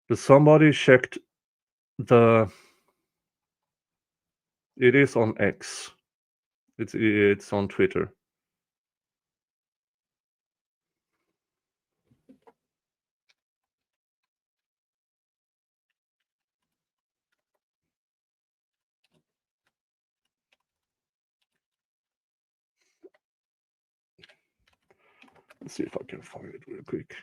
[SPEAKER 2] But somebody checked it is on X. It's on Twitter. Let's see if I can find it real quick.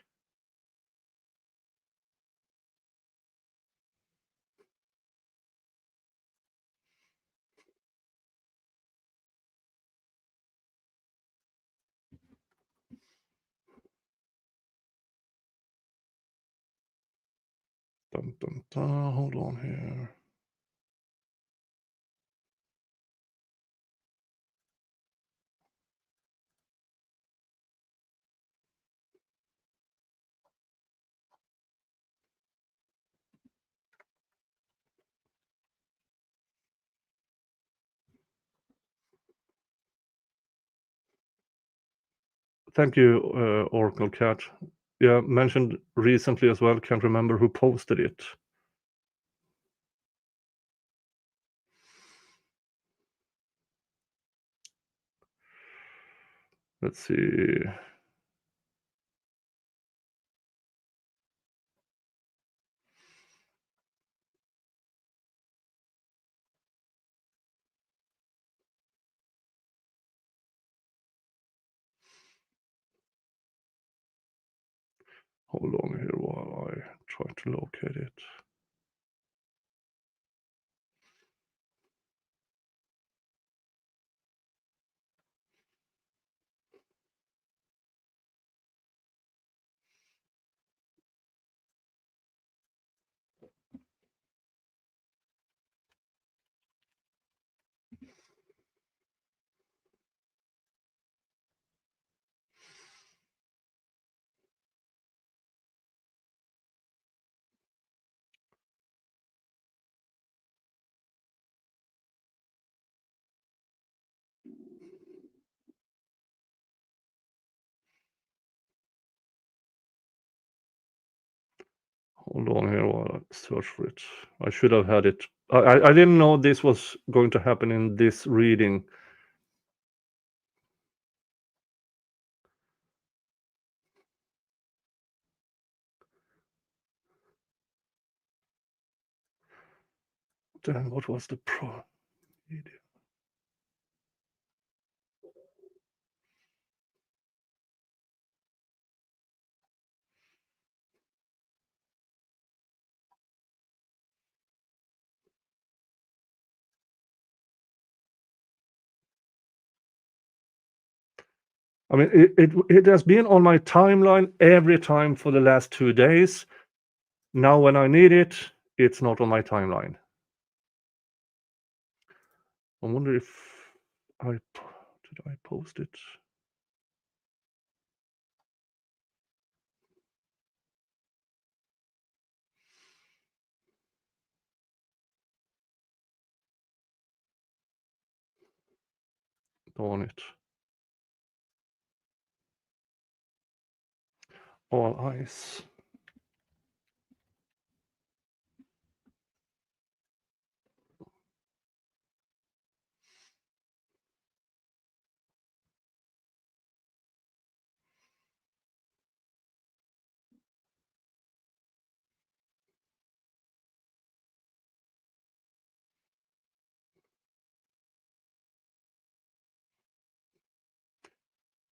[SPEAKER 2] Hold on here. Thank you, Oracle Cat. Yeah, mentioned recently as well. Can't remember who posted it. Let's see. Hold on here while I try to locate it. Hold on here while I search for it. I should have had it. I didn't know this was going to happen in this reading. Then what was the pro? I mean, it has been on my timeline every time for the last 2 days. Now when I need it, it's not on my timeline. I wonder if did I post it? Darn it. All eyes.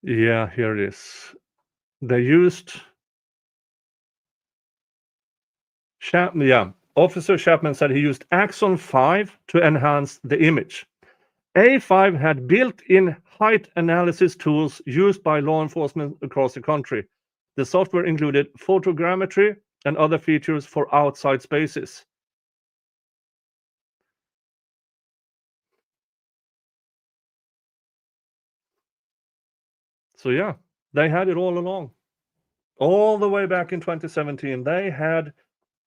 [SPEAKER 2] Yeah, here it is. They used Officer Chapman said he used Axon 5 to enhance the image. A5 had built-in height analysis tools used by law enforcement across the country. The software included photogrammetry and other features for outside spaces. So yeah, they had it all along. All the way back in 2017, they had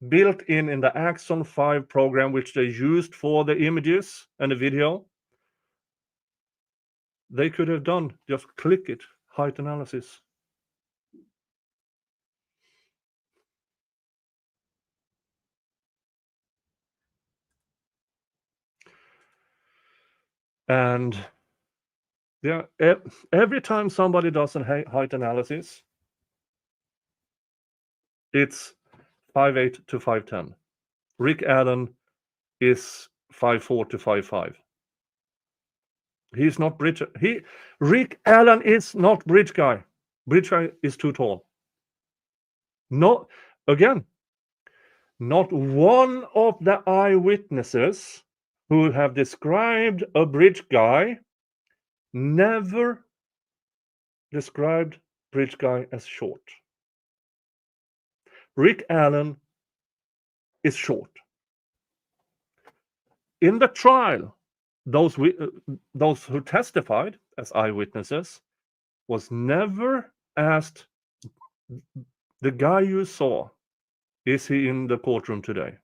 [SPEAKER 2] built in the Axon 5 program, which they used for the images and the video. They could have done, just click it, height analysis. And yeah, every time somebody does a height analysis, it's 5'8" to 5'10". Rick Allen is 5'4" to 5'5". He's not bridge. Rick Allen is not bridge guy. Bridge guy is too tall. Not one of the eyewitnesses who have described a bridge guy never described bridge guy as short. Rick Allen is short. In the trial, those who testified as eyewitnesses was never asked, the guy you saw, is he in the courtroom today?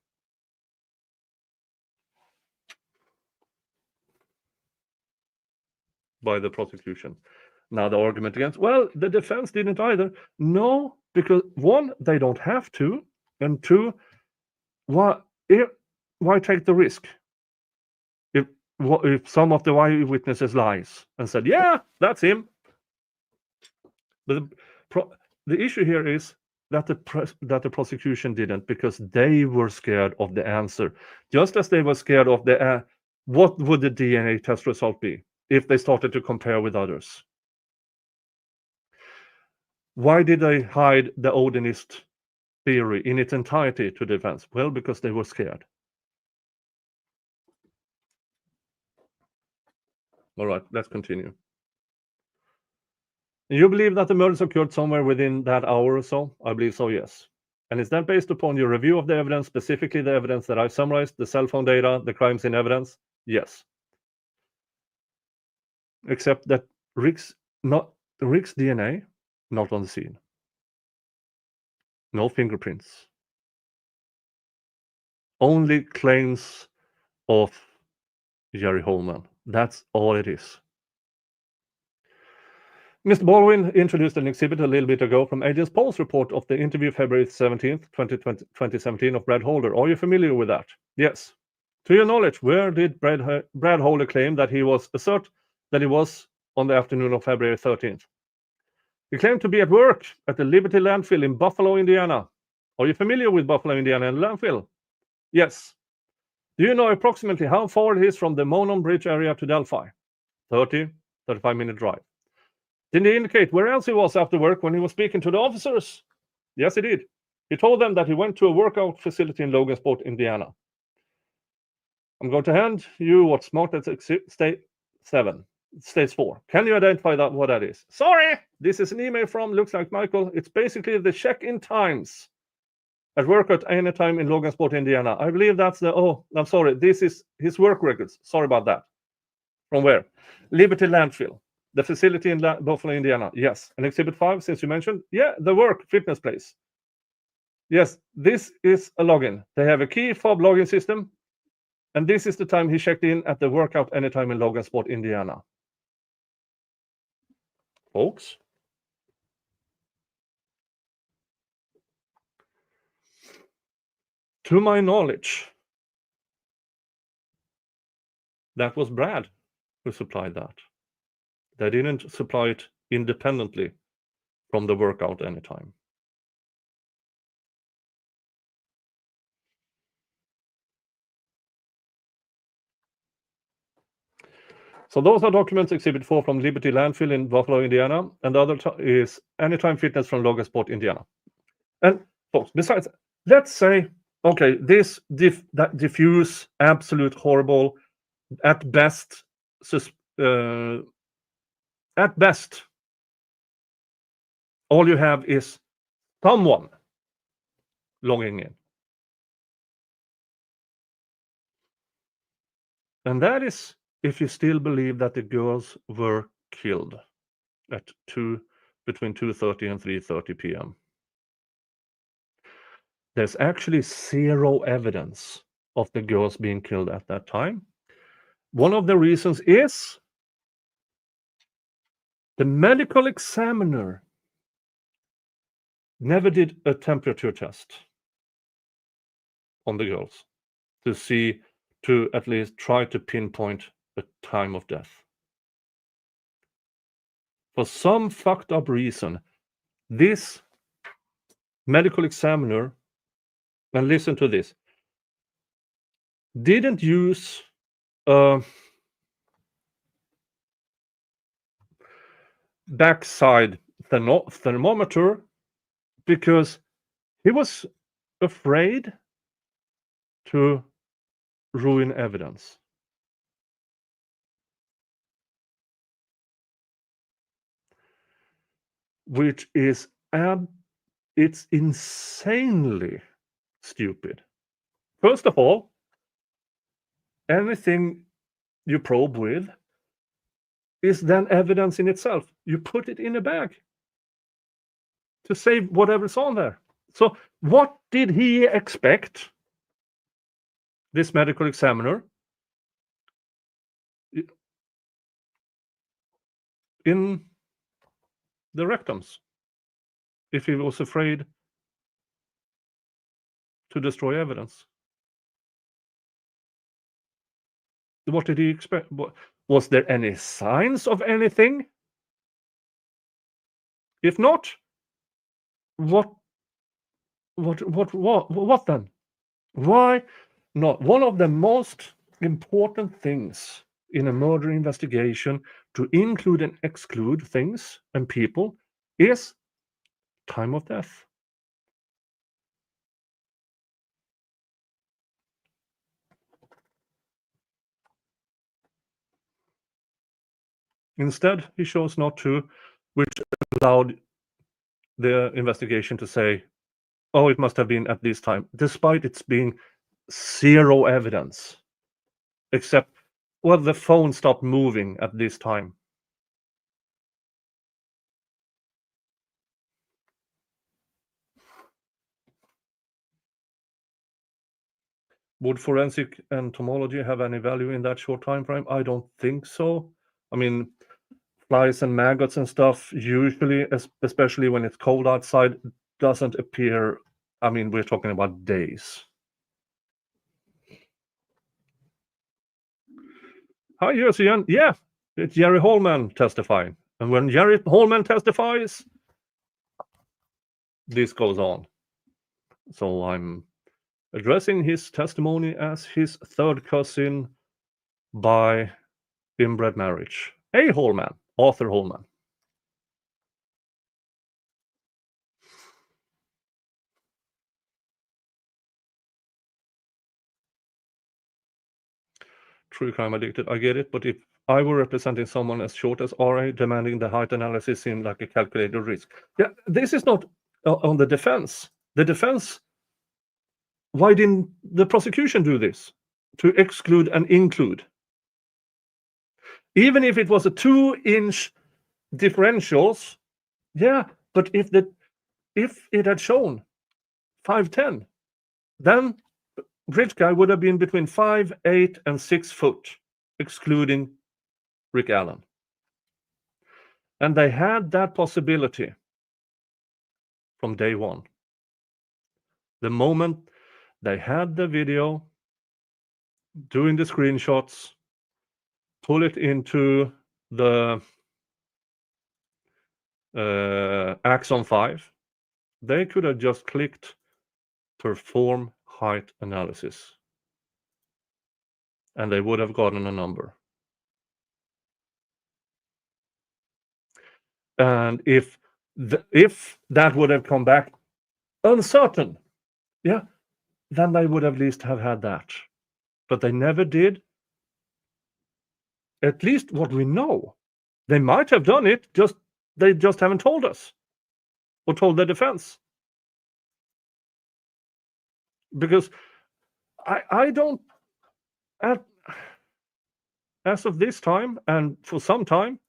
[SPEAKER 2] By the prosecution. Now the argument against, well, the defense didn't either. No, because one, they don't have to, and two, why take the risk? If some of the eyewitnesses lies and said, yeah, that's him. But the issue here is that the prosecution didn't, because they were scared of the answer, just as they were scared of the what would the DNA test result be if they started to compare with others. Why did they hide the Odinist theory in its entirety to defense? Well, because they were scared. All right, let's continue. You believe that the murders occurred somewhere within that hour or so? I believe so, yes. And is that based upon your review of the evidence, specifically the evidence that I've summarized, the cell phone data, the crimes in evidence? Yes. Except that Rick's DNA, not on the scene. No fingerprints. Only claims of Jerry Holeman. That's all it is. Mr. Baldwin introduced an exhibit a little bit ago from Agents Paul's report of the interview February 17th, 2017 of Brad Holder. Are you familiar with that? Yes. To your knowledge, where did Brad Holder claim that he was on the afternoon of February 13th? He claimed to be at work at the Liberty landfill in Buffalo, Indiana. Are you familiar with Buffalo, Indiana and landfill? Yes. Do you know approximately how far it is from the Monon Bridge area to Delphi? 35-minute drive. Didn't he indicate where else he was after work when he was speaking to the officers? Yes, he did. He told them that he went to a workout facility in Logansport, Indiana. I'm going to hand you what Smart State 7 states for. Can you identify what that is? Sorry, this is an email from, looks like Michael. It's basically the check-in times at work at any time in Logansport, Indiana. I believe that's I'm sorry. This is his work records. Sorry about that. From where? Liberty landfill. The facility in Buffalo, Indiana. Yes. And Exhibit 5, since you mentioned, yeah, the work fitness place. Yes, this is a login. They have a key fob login system. And this is the time he checked in at the workout anytime in Logansport, Indiana. Folks. To my knowledge, that was Brad who supplied that. They didn't supply it independently from the workout anytime. So those are documents, Exhibit 4 from Liberty Landfill in Buffalo, Indiana, and the other is Anytime Fitness from Logansport, Indiana. And folks, besides, let's say, okay, this that diffuse, absolute, horrible, at best, all you have is someone logging in. And that is if you still believe that the girls were killed at between 2:30 and 3:30 p.m. There's actually zero evidence of the girls being killed at that time. One of the reasons is the medical examiner never did a temperature test on the girls to at least try to pinpoint the time of death. For some fucked up reason, this medical examiner, and listen to this, didn't use backside thermometer because he was afraid to ruin evidence. Which is it's insanely stupid. First of all, anything you probe with is then evidence in itself. You put it in a bag to save whatever's on there. So what did he expect, this medical examiner, in the rectums, if he was afraid to destroy evidence? What did he expect? Was there any signs of anything? If not, what then? Why not? One of the most important things in a murder investigation, to include and exclude things and people, is time of death. Instead, he chose not to, which allowed the investigation to say, oh, it must have been at this time, despite its being zero evidence, except, well, the phone stopped moving at this time. Would forensic entomology have any value in that short time frame? I don't think so. I mean, flies and maggots and stuff, usually, especially when it's cold outside, doesn't appear. I mean, we're talking about days. Hi, here's Ian. Yeah, it's Jerry Holeman testifying. And when Jerry Holeman testifies, this goes on. So I'm addressing his testimony as his third cousin by inbred marriage. Hey, Holeman, Arthur Holeman. True crime addicted, I get it, but if I were representing someone as short as RA, demanding the height analysis seemed like a calculated risk. Yeah, this is not on the defense. The defense, why didn't the prosecution do this? To exclude and include. Even if it was a 2-inch differentials, yeah, but if it had shown 5'10", then rich guy would have been between 5'8" and 6 foot, excluding Rick Allen. And they had that possibility from day one. The moment they had the video, doing the screenshots, pull it into the Axon 5, they could have just clicked perform height analysis, and they would have gotten a number. And if that would have come back uncertain, yeah, then they would at least have had that. But they never did. At least what we know. They might have done it, they just haven't told us or told the defense. Because I don't, as of this time and for some time,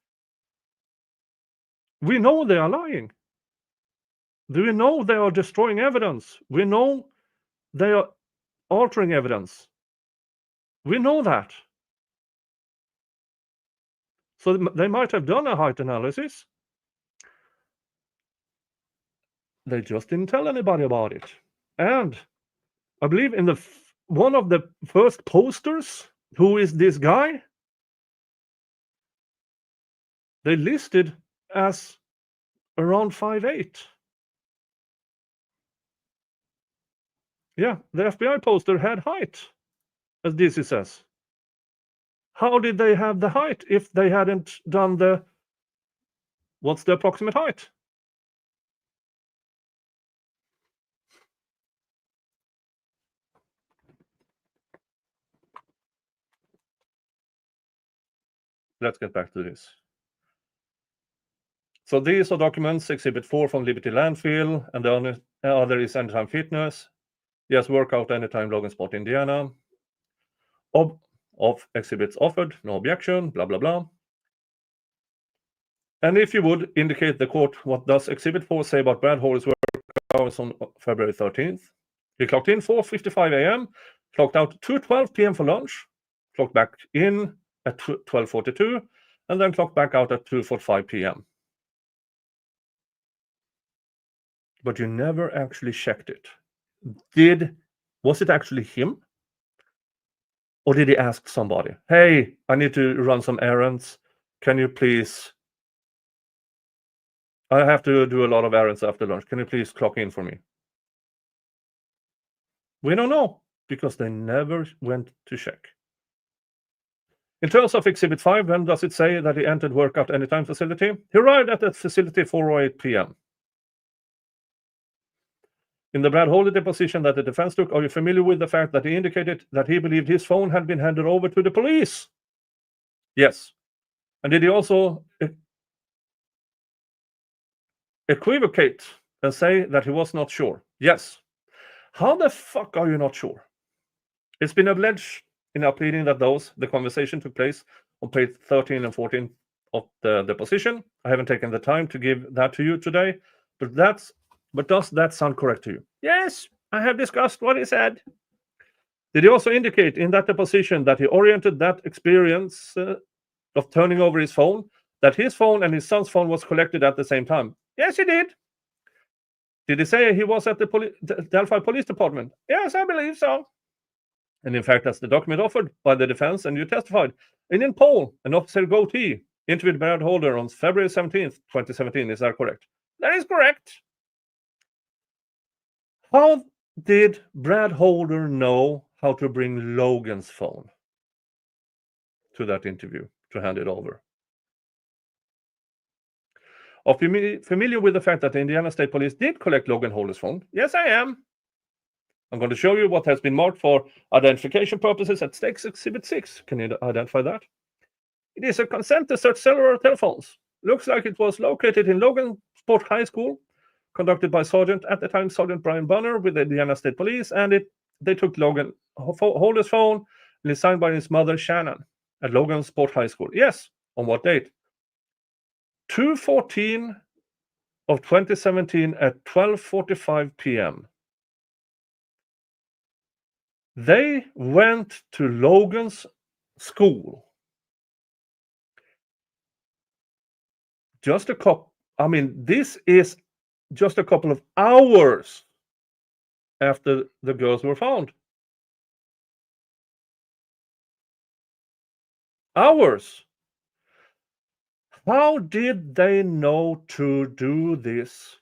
[SPEAKER 2] we know they are lying. We know they are destroying evidence. We know they are altering evidence. We know that. So they might have done a height analysis. They just didn't tell anybody about it. And I believe in one of the first posters, who is this guy? They listed as around 5'8". Yeah, the FBI poster had height, as DC says. How did they have the height if they hadn't done what's the approximate height? let's get back to this. So these are documents, Exhibit 4 from Liberty Landfill, and the other is Anytime Fitness. Yes, workout anytime, Logan Spot, Indiana. Of exhibits offered, no objection, blah, blah, blah. And if you would indicate the court, what does Exhibit 4 say about Brad Hall's work hours on February 13th? He clocked in 4:55 a.m., clocked out 2:12 p.m. for lunch, clocked back in at 12:42, and then clocked back out at 2:45 p.m. But you never actually checked it. Was it actually him? Or did he ask somebody, hey, I need to run some errands. Can you please? I have to do a lot of errands after lunch. Can you please clock in for me? We don't know, because they never went to check. In terms of Exhibit 5, when does it say that he entered workout anytime facility? He arrived at the facility 4:08 p.m. In the Brad Hawley deposition that the defense took, are you familiar with the fact that he indicated that he believed his phone had been handed over to the police? Yes. And did he also equivocate and say that he was not sure? Yes. How the fuck are you not sure? It's been alleged in our pleading that the conversation took place on page 13 and 14 of the deposition. I haven't taken the time to give that to you today, but does that sound correct to you? Yes, I have discussed what he said. Did he also indicate in that deposition that he oriented that experience of turning over his phone, that his phone and his son's phone was collected at the same time? Yes, he did. Did he say he was at the Delphi Police Department? Yes, I believe so. And in fact, that's the document offered by the defense, and you testified. And in Paul, an officer Goatee interviewed Brad Holder on February 17th, 2017. Is that correct? That is correct. How did Brad Holder know how to bring Logan's phone to that interview to hand it over? Are you familiar with the fact that the Indiana State Police did collect Logan Holder's phone? Yes, I am. I'm going to show you what has been marked for identification purposes at Stakes Exhibit 6. Can you identify that? It is a consent to search cellular telephones. Looks like it was located in Logan Sport High School, conducted by at the time, Sergeant Brian Bunner with the Indiana State Police, and they took Logan Holder's phone and it's signed by his mother, Shannon, at Logan Sport High School. Yes. On what date? 2/14 of 2017 at 12:45 p.m. They went to Logan's school. This is just a couple of hours after the girls were found. Hours. How did they know to do this?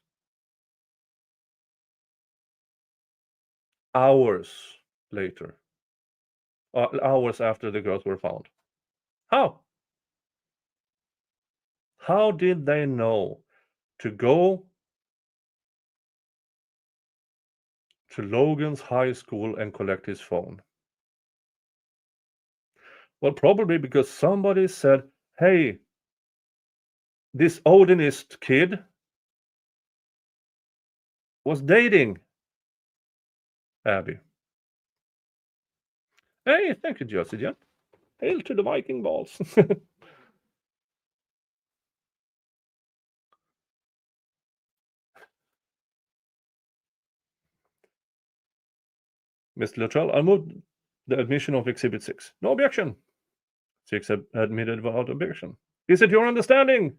[SPEAKER 2] Hours later. Hours after the girls were found. How? How did they know to go to Logan's high school and collect his phone? Well, probably because somebody said, hey, this Odinist kid was dating Abby. Hey, thank you, Josie. Hail to the Viking balls. Mr. Luttrell, I move the admission of Exhibit 6. No objection. 6 admitted without objection. Is it your understanding,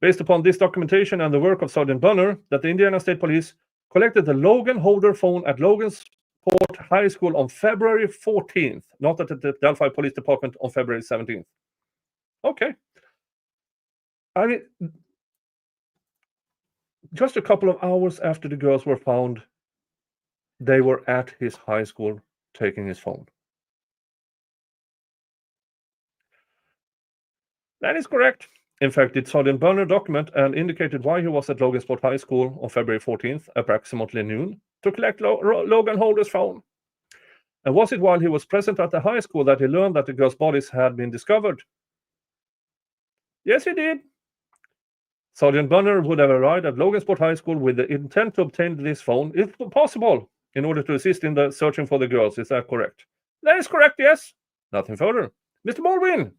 [SPEAKER 2] based upon this documentation and the work of Sergeant Bunner, that the Indiana State Police collected the Logan Holder phone at Logan's Sport High School on February 14th, not at the Delphi Police Department on February 17th? Okay. I mean, just a couple of hours after the girls were found, they were at his high school taking his phone. That is correct. In fact, did Sergeant Bunner document and indicated why he was at Logan Sport High School on February 14th, approximately noon, to collect Logan Holder's phone? And was it while he was present at the high school that he learned that the girls' bodies had been discovered? Yes, he did. Sergeant Bunner would have arrived at Logansport High School with the intent to obtain this phone, if possible, in order to assist in the searching for the girls. Is that correct? That is correct, yes. Nothing further. Mr. Baldwin.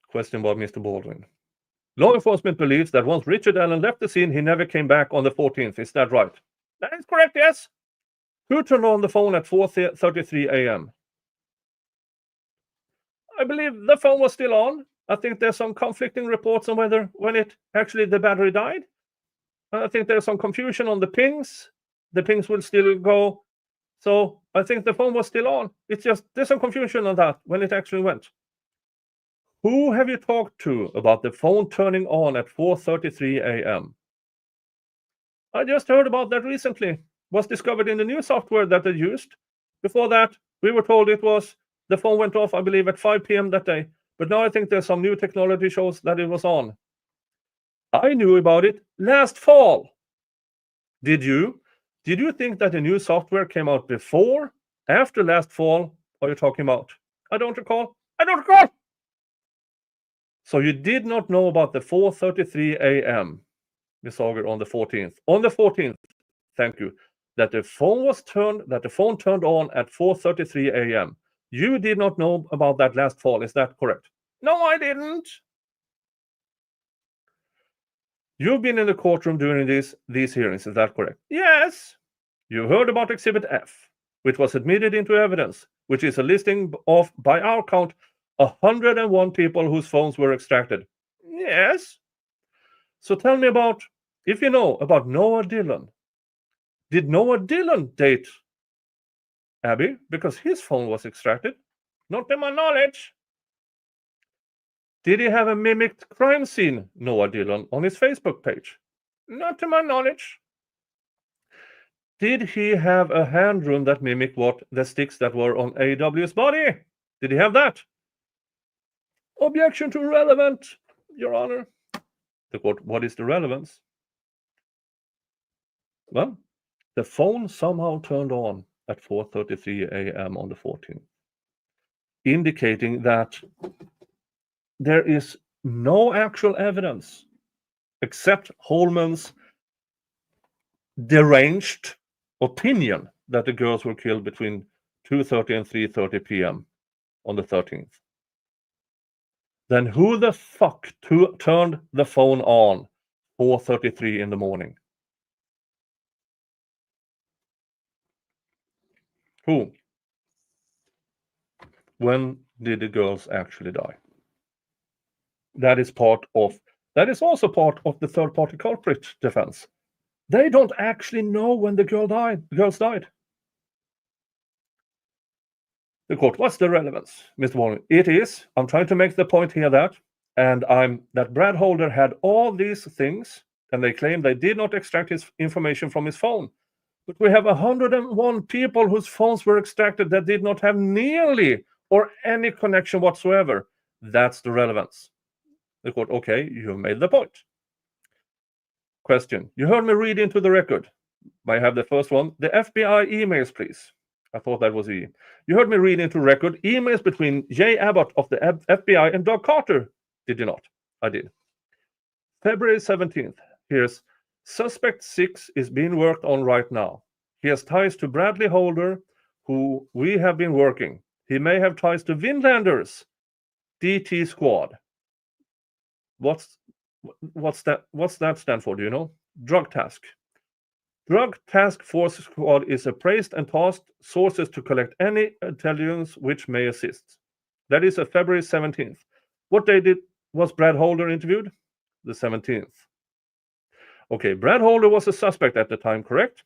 [SPEAKER 2] Question by Mr. Baldwin. Law enforcement believes that once Richard Allen left the scene, he never came back on the 14th. Is that right? That is correct, yes. Who turned on the phone at 4:33 a.m.? I believe the phone was still on. I think there's some conflicting reports on whether when it actually the battery died. I think there's some confusion on the pings. The pings will still go. So I think the phone was still on. It's just there's some confusion on that when it actually went. Who have you talked to about the phone turning on at 4:33 a.m.? I just heard about that recently. Was discovered in the new software that they used. Before that, we were told it was the phone went off, I believe, at 5 p.m. that day. But now I think there's some new technology shows that it was on. I knew about it last fall. Did you? Did you think that the new software came out before, after last fall? Are you talking about? I don't recall. I don't recall. So you did not know about the 4:33 a.m., Ms. Auger, on the 14th. On the 14th, thank you, that the phone turned on at 4:33 a.m. You did not know about that last fall. Is that correct? No, I didn't. You've been in the courtroom during these hearings. Is that correct? Yes. You heard about Exhibit F, which was admitted into evidence, which is a listing of, by our count, 101 people whose phones were extracted. Yes. So tell me about, if you know, about Noah Dillon. Did Noah Dillon date Abby because his phone was extracted? Not to my knowledge. Did he have a mimicked crime scene, Noah Dillon, on his Facebook page? Not to my knowledge. Did he have a hand rune that mimicked what the sticks that were on AW's body? Did he have that? Objection to relevant, Your Honor. The court, what is the relevance? Well, the phone somehow turned on at 4:33 a.m. on the 14th, indicating that there is no actual evidence except Holeman's deranged opinion that the girls were killed between 2:30 and 3:30 p.m. on the 13th. Then who the fuck turned the phone on 4:33 in the morning? Who? When did the girls actually die? That is also part of the third-party culprit defense. They don't actually know when the girls died. The court, what's the relevance, Mr. Warren? It is, I'm trying to make the point here that Brad Holder had all these things, and they claim they did not extract his information from his phone. But we have 101 people whose phones were extracted that did not have nearly or any connection whatsoever. That's the relevance. The court, okay, you have made the point. Question, you heard me read into the record. May I have the first one? The FBI emails, please. I thought that was E. You heard me read into record emails between Jay Abbott of the FBI and Doug Carter. Did you not? I did. February 17th. Here's Suspect 6 is being worked on right now. He has ties to Bradley Holder, who we have been working. He may have ties to Vinlanders, DT Squad. What's that stand for? Do you know? Drug Task. Drug Task Force Squad is appraised and tasked sources to collect any intelligence which may assist. That is February 17th. What day was Brad Holder interviewed? The 17th. Okay, Brad Holder was a suspect at the time, correct?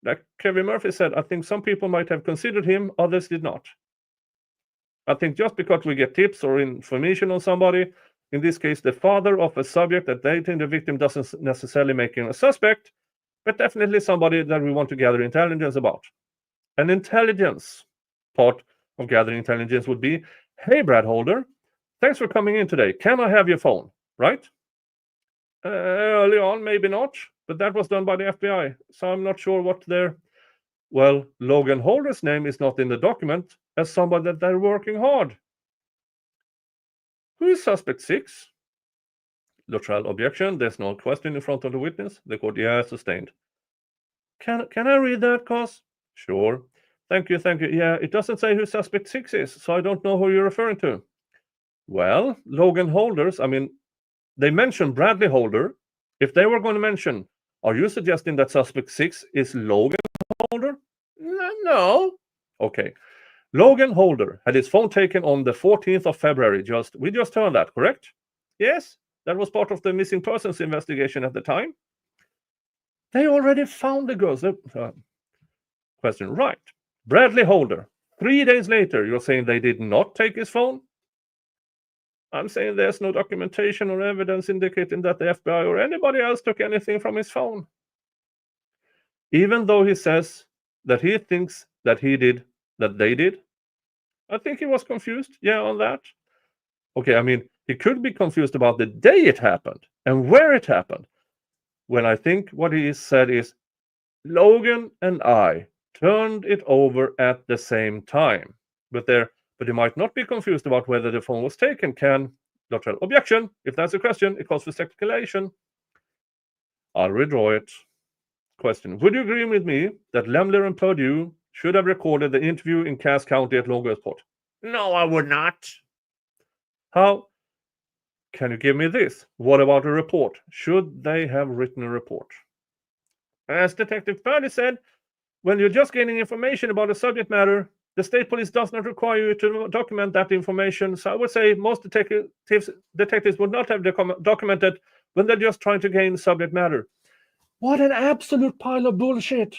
[SPEAKER 2] Like Kevin Murphy said, I think some people might have considered him, others did not. I think just because we get tips or information on somebody, in this case, the father of a subject that dating the victim doesn't necessarily make him a suspect, but definitely somebody that we want to gather intelligence about. An intelligence part of gathering intelligence would be, hey, Brad Holder, thanks for coming in today. Can I have your phone? Right? Early on, maybe not, but that was done by the FBI. So I'm not sure what their Well, Logan Holder's name is not in the document as somebody that they're working hard. Who is suspect 6? Luttrell, objection. There's no question in front of the witness. The court, yeah, sustained. Can I read that, Cos? Sure. Thank you. Yeah, it doesn't say who suspect 6 is, so I don't know who you're referring to. Well, Logan Holders, I mean, they mentioned Bradley Holder. If they were going to mention, are you suggesting that suspect 6 is Logan Holder? No. Okay. Logan Holder had his phone taken on the 14th of February. We just heard that, correct? Yes, that was part of the missing persons investigation at the time. They already found the girls. Question, right. Bradley Holder. 3 days later, you're saying they did not take his phone? I'm saying there's no documentation or evidence indicating that the FBI or anybody else took anything from his phone. Even though he says that he thinks that they did. I think he was confused, on that. Okay, I mean, he could be confused about the day it happened and where it happened. When I think what he said is, Logan and I turned it over at the same time. But he might not be confused about whether the phone was taken. Luttrell, objection. If that's a question, it calls for speculation. I'll redraw it. Question, would you agree with me that Lemler and Purdy should have recorded the interview in Cass County at Logansport? No, I would not. How? Can you give me this? What about a report? Should they have written a report? As Detective Purdy said, when you're just gaining information about a subject matter, the state police does not require you to document that information. So I would say most detectives would not have documented when they're just trying to gain subject matter. What an absolute pile of bullshit.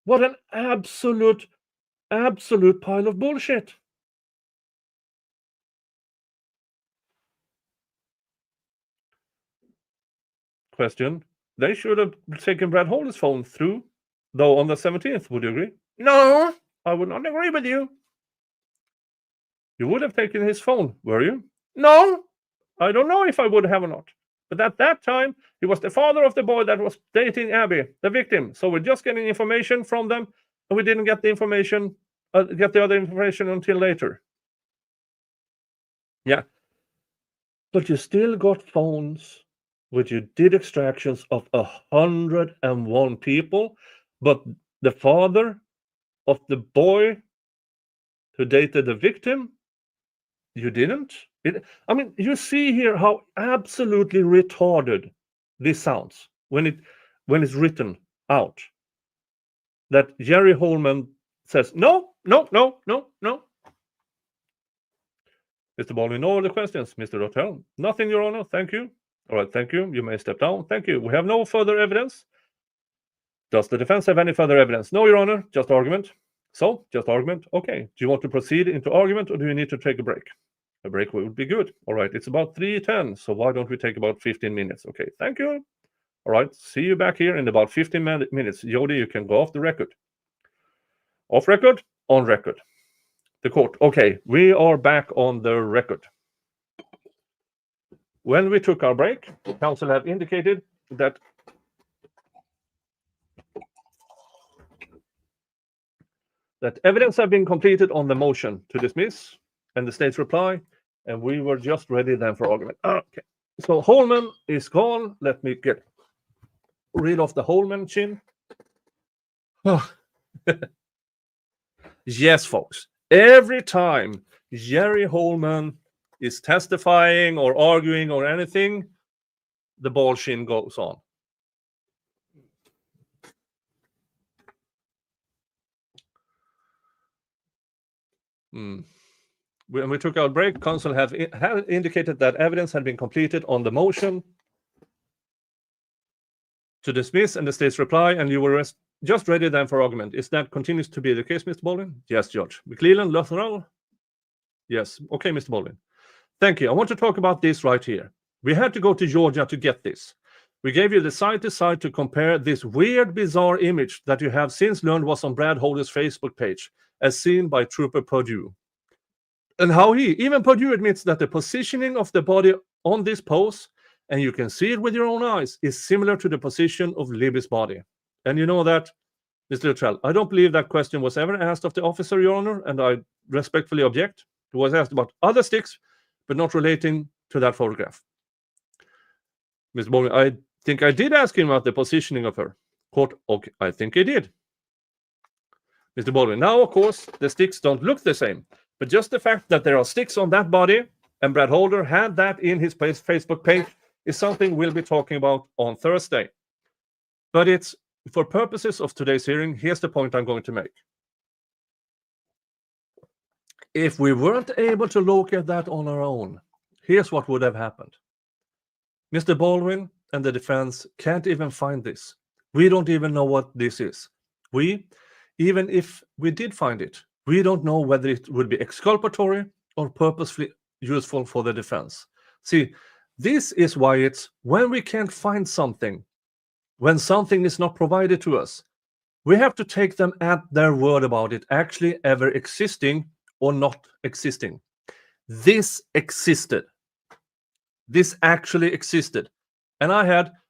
[SPEAKER 2] What an absolute pile of bullshit. Question, they should have taken Brad Holder's phone through, though, on the 17th. Would you agree? No, I would not agree with you. You would have taken his phone, were you? No, I don't know if I would have or not. But at that time, he was the father of the boy that was dating Abby, the victim. So we're just getting information from them, and we didn't get the information, get the other information until later. Yeah. But you still got phones which you did extractions of 101 people, but the father of the boy who dated the victim, you didn't? I mean, you see here how absolutely retarded this sounds when it's written out. That Jerry Holeman says, no. Mr. Baldwin, no other questions. Mr. Luttrell, nothing, Your Honor. Thank you. All right, thank you. You may step down. Thank you. We have no further evidence. Does the defense have any further evidence? No, Your Honor. Just argument. So, just argument. Okay. Do you want to proceed into argument, or do you need to take a break? A break would be good. All right. It's about 3:10, so why don't we take about 15 minutes? Okay. Thank you. All right. See you back here in about 15 minutes. Jody, you can go off the record. Off record? On record. The court. Okay. We are back on the record. When we took our break, counsel have indicated that evidence have been completed on the motion to dismiss and the state's reply, and we were just ready then for argument. Okay, so Holeman is gone. Let me get rid of the Holeman chin. Oh. Yes, folks. Every time Jerry Holeman is testifying or arguing or anything, the ball chin goes on. When we took our break, counsel had indicated that evidence had been completed on the motion to dismiss and the state's reply, and you were just ready then for argument. Is that continues to be the case, Mr. Baldwin? Yes, Judge. McClellan, Luttrell? Yes. Okay, Mr. Baldwin. Thank you. I want to talk about this right here. We had to go to Georgia to get this. We gave you the side-to-side to compare this weird, bizarre image that you have since learned was on Brad Holder's Facebook page, as seen by Trooper Purdy. And how even Purdy admits that the positioning of the body on this pose, and you can see it with your own eyes, is similar to the position of Libby's body. And you know that Mr. Luttrell, I don't believe that question was ever asked of the officer, Your Honor, and I respectfully object. It was asked about other sticks, but not relating to that photograph. Mr. Baldwin, I think I did ask him about the positioning of her. Court, okay, I think I did. Mr. Baldwin, now, of course, the sticks don't look the same, but just the fact that there are sticks on that body, and Brad Holder had that in his Facebook page, is something we'll be talking about on Thursday. But it's, for purposes of today's hearing, here's the point I'm going to make. If we weren't able to locate that on our own, here's what would have happened. Mr. Baldwin and the defense can't even find this. We don't even know what this is. Even if we did find it, we don't know whether it would be exculpatory or purposefully useful for the defense. See, this is why it's when we can't find something, when something is not provided to us, we have to take them at their word about it actually ever existing or not existing. This existed. This actually existed. And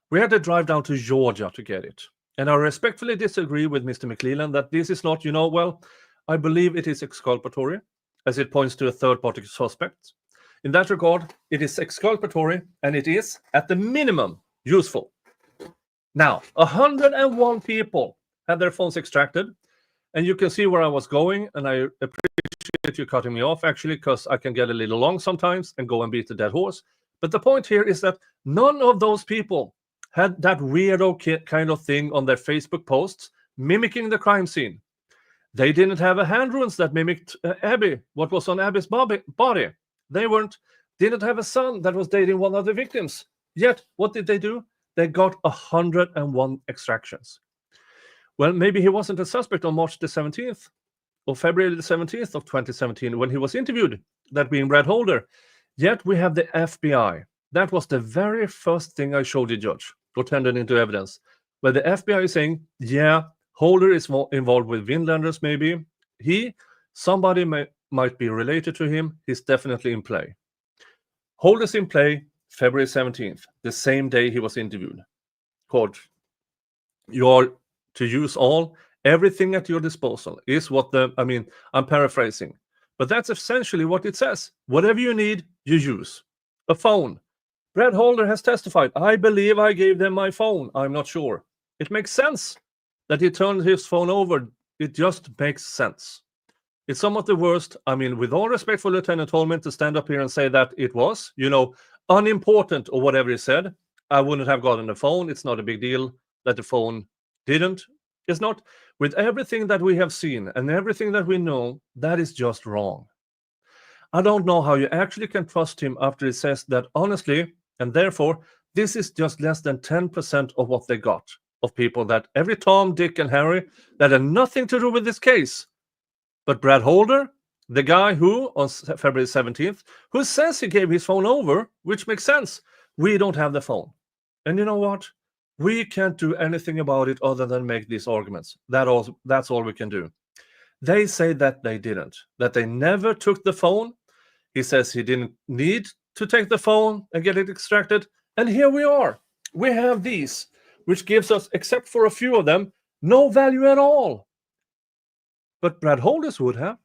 [SPEAKER 2] we had to drive down to Georgia to get it. And I respectfully disagree with Mr. McClelland that this is not, well, I believe it is exculpatory, as it points to a third-party suspect. In that regard, it is exculpatory, and it is, at the minimum, useful. Now, 101 people had their phones extracted, and you can see where I was going, and I appreciate you cutting me off, actually, because I can get a little long sometimes and go and beat the dead horse. But the point here is that none of those people had that weirdo kind of thing on their Facebook posts mimicking the crime scene. They didn't have a hand runes that mimicked Abby, what was on Abby's body. They didn't have a son that was dating one of the victims. Yet, what did they do? They got 101 extractions. Well, maybe he wasn't a suspect on March the 17th or February the 17th of 2017 when he was interviewed, that being Brad Holder. Yet we have the FBI. That was the very first thing I showed the judge, or turned into evidence, where the FBI is saying, yeah, Holder is involved with Vinlanders, maybe. Somebody might be related to him. He's definitely in play. Holder's in play February 17th, the same day he was interviewed. Quote, you are to use everything at your disposal, is what I'm paraphrasing. But that's essentially what it says. Whatever you need, you use. A phone. Brad Holder has testified, I believe I gave them my phone. I'm not sure. It makes sense that he turned his phone over. It just makes sense. It's somewhat the worst. With all respect for Lieutenant Holeman to stand up here and say that it was, unimportant or whatever he said, I wouldn't have gotten the phone. It's not a big deal that the phone didn't. It's not. With everything that we have seen and everything that we know, that is just wrong. I don't know how you actually can trust him after he says that honestly, and therefore, this is just less than 10% of what they got, of people that every Tom, Dick, and Harry that had nothing to do with this case. But Brad Holder, the guy who, on February 17th, who says he gave his phone over, which makes sense, we don't have the phone. And you know what? We can't do anything about it other than make these arguments. That's all we can do. They say that they didn't, that they never took the phone. He says he didn't need to take the phone and get it extracted. And here we are. We have these, which gives us, except for a few of them, no value at all. But Brad Holder's would have.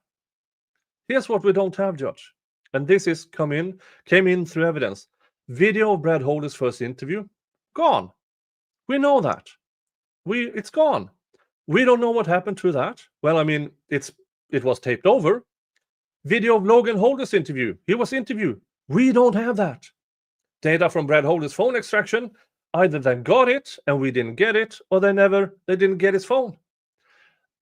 [SPEAKER 2] Here's what we don't have, Judge. And this came in through evidence. Video of Brad Holder's first interview, gone. We know that. It's gone. We don't know what happened to that. Well, it was taped over. Video of Logan Holder's interview. He was interviewed. We don't have that. Data from Brad Holder's phone extraction. Either they got it and we didn't get it, or they didn't get his phone.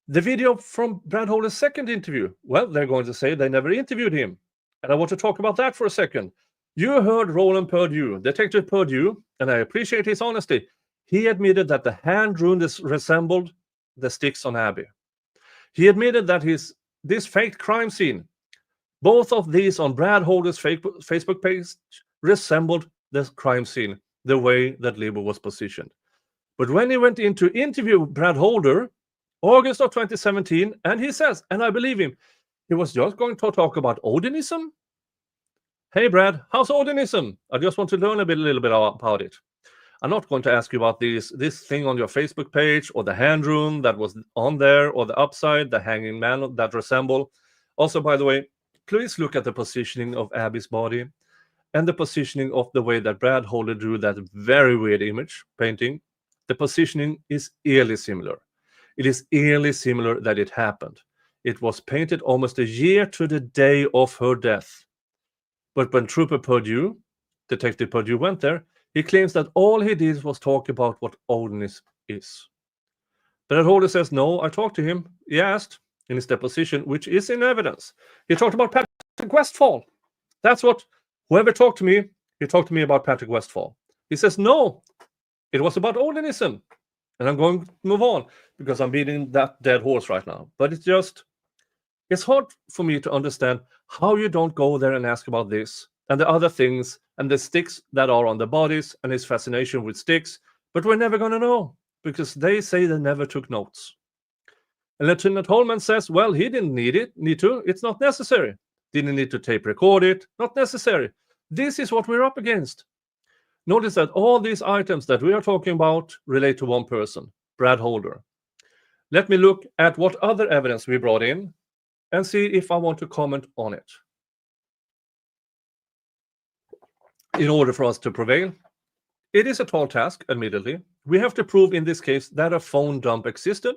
[SPEAKER 2] The video from Brad Holder's second interview. Well, they're going to say they never interviewed him. And I want to talk about that for a second. You heard Roland Purdy, Detective Purdy, and I appreciate his honesty. He admitted that the hand rune resembled the sticks on Abby. He admitted that this fake crime scene, both of these on Brad Holder's Facebook page, resembled the crime scene, the way that Libo was positioned. But when he went in to interview Brad Holder, August of 2017, and he says, and I believe him, he was just going to talk about Odinism. Hey, Brad, how's Odinism? I just want to learn a little bit about it. I'm not going to ask you about this thing on your Facebook page, or the hand rune that was on there, or the upside, the hanging man that resemble. Also, by the way, please look at the positioning of Abby's body and the positioning of the way that Brad Holder drew that very weird image painting. The positioning is eerily similar. It is eerily similar that it happened. It was painted almost a year to the day of her death. But when Trooper Purdy, Detective Purdy, went there, he claims that all he did was talk about what Odin is. Brad Holder says, no, I talked to him. He asked in his deposition, which is in evidence. He talked about Patrick Westfall. That's what, whoever talked to me, he talked to me about Patrick Westfall. He says, no, it was about Odinism. And I'm going to move on because I'm beating that dead horse right now. But it's hard for me to understand how you don't go there and ask about this and the other things and the sticks that are on the bodies and his fascination with sticks. But we're never going to know because they say they never took notes. And Lieutenant Holeman says, well, he didn't need to. It's not necessary. Didn't need to tape record it. Not necessary. This is what we're up against. Notice that all these items that we are talking about relate to one person, Brad Holder. Let me look at what other evidence we brought in and see if I want to comment on it. In order for us to prevail, it is a tall task, admittedly. We have to prove in this case that a phone dump existed.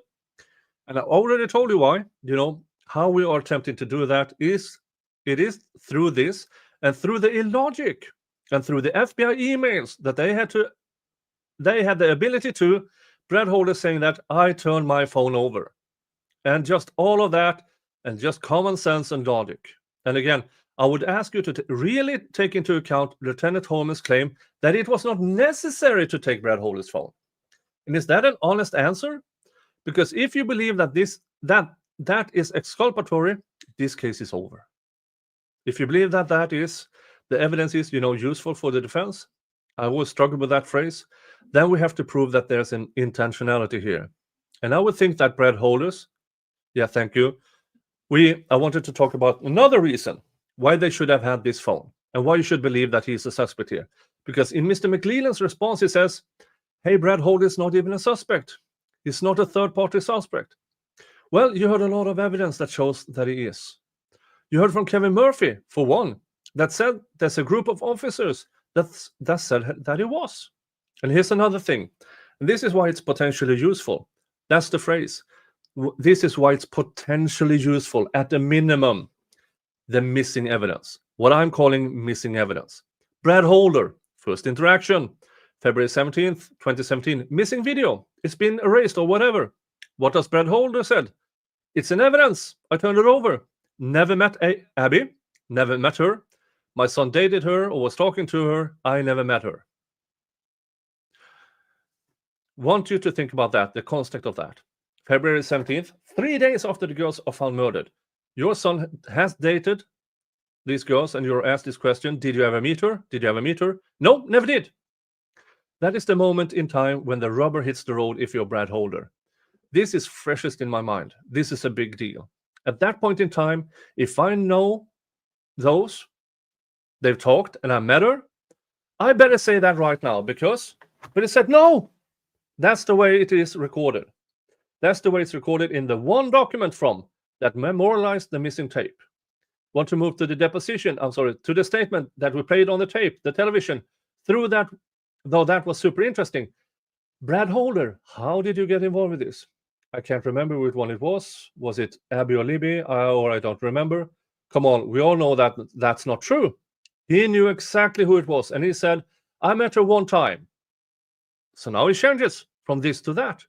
[SPEAKER 2] And I already told you why. You know, how we are attempting to do that is through this and through the illogic and through the FBI emails that they had the ability to. Brad Holder saying that I turned my phone over. And just all of that and just common sense and logic. And again, I would ask you to really take into account Lieutenant Holman's claim that it was not necessary to take Brad Holder's phone. And is that an honest answer? Because if you believe that that is exculpatory, this case is over. If you believe that the evidence is, useful for the defense, I always struggle with that phrase, then we have to prove that there's an intentionality here. And I would think that Brad Holder's, yeah, thank you. I wanted to talk about another reason why they should have had this phone and why you should believe that he's a suspect here. Because in Mr. McLeland's response, he says, hey, Brad Holder is not even a suspect. He's not a third-party suspect. Well, you heard a lot of evidence that shows that he is. You heard from Kevin Murphy, for one, that said there's a group of officers that said that he was. And here's another thing. And this is why it's potentially useful. That's the phrase. This is why it's potentially useful, at the minimum, the missing evidence. What I'm calling missing evidence. Brad Holder, first interaction, February 17th, 2017, missing video. It's been erased or whatever. What does Brad Holder said? It's an evidence. I turned it over. Never met Abby. Never met her. My son dated her or was talking to her. I never met her. Want you to think about that, the context of that. February 17th, 3 days after the girls are found murdered. Your son has dated these girls and you're asked this question, did you ever meet her? Did you ever meet her? No, never did. That is the moment in time when the rubber hits the road if you're Brad Holder. This is freshest in my mind. This is a big deal. At that point in time, if I know those, they've talked and I met her, I better say that right now but it said no. That's the way it is recorded. That's the way it's recorded in the one document from that memorialized the missing tape. Want to move to the deposition, to the statement that we played on the tape, the television. Through that, though that was super interesting. Brad Holder, how did you get involved with this? I can't remember which one it was. Was it Abby or Libby? Or I don't remember. Come on, we all know that that's not true. He knew exactly who it was. And he said, I met her one time. So now he changes from this to that.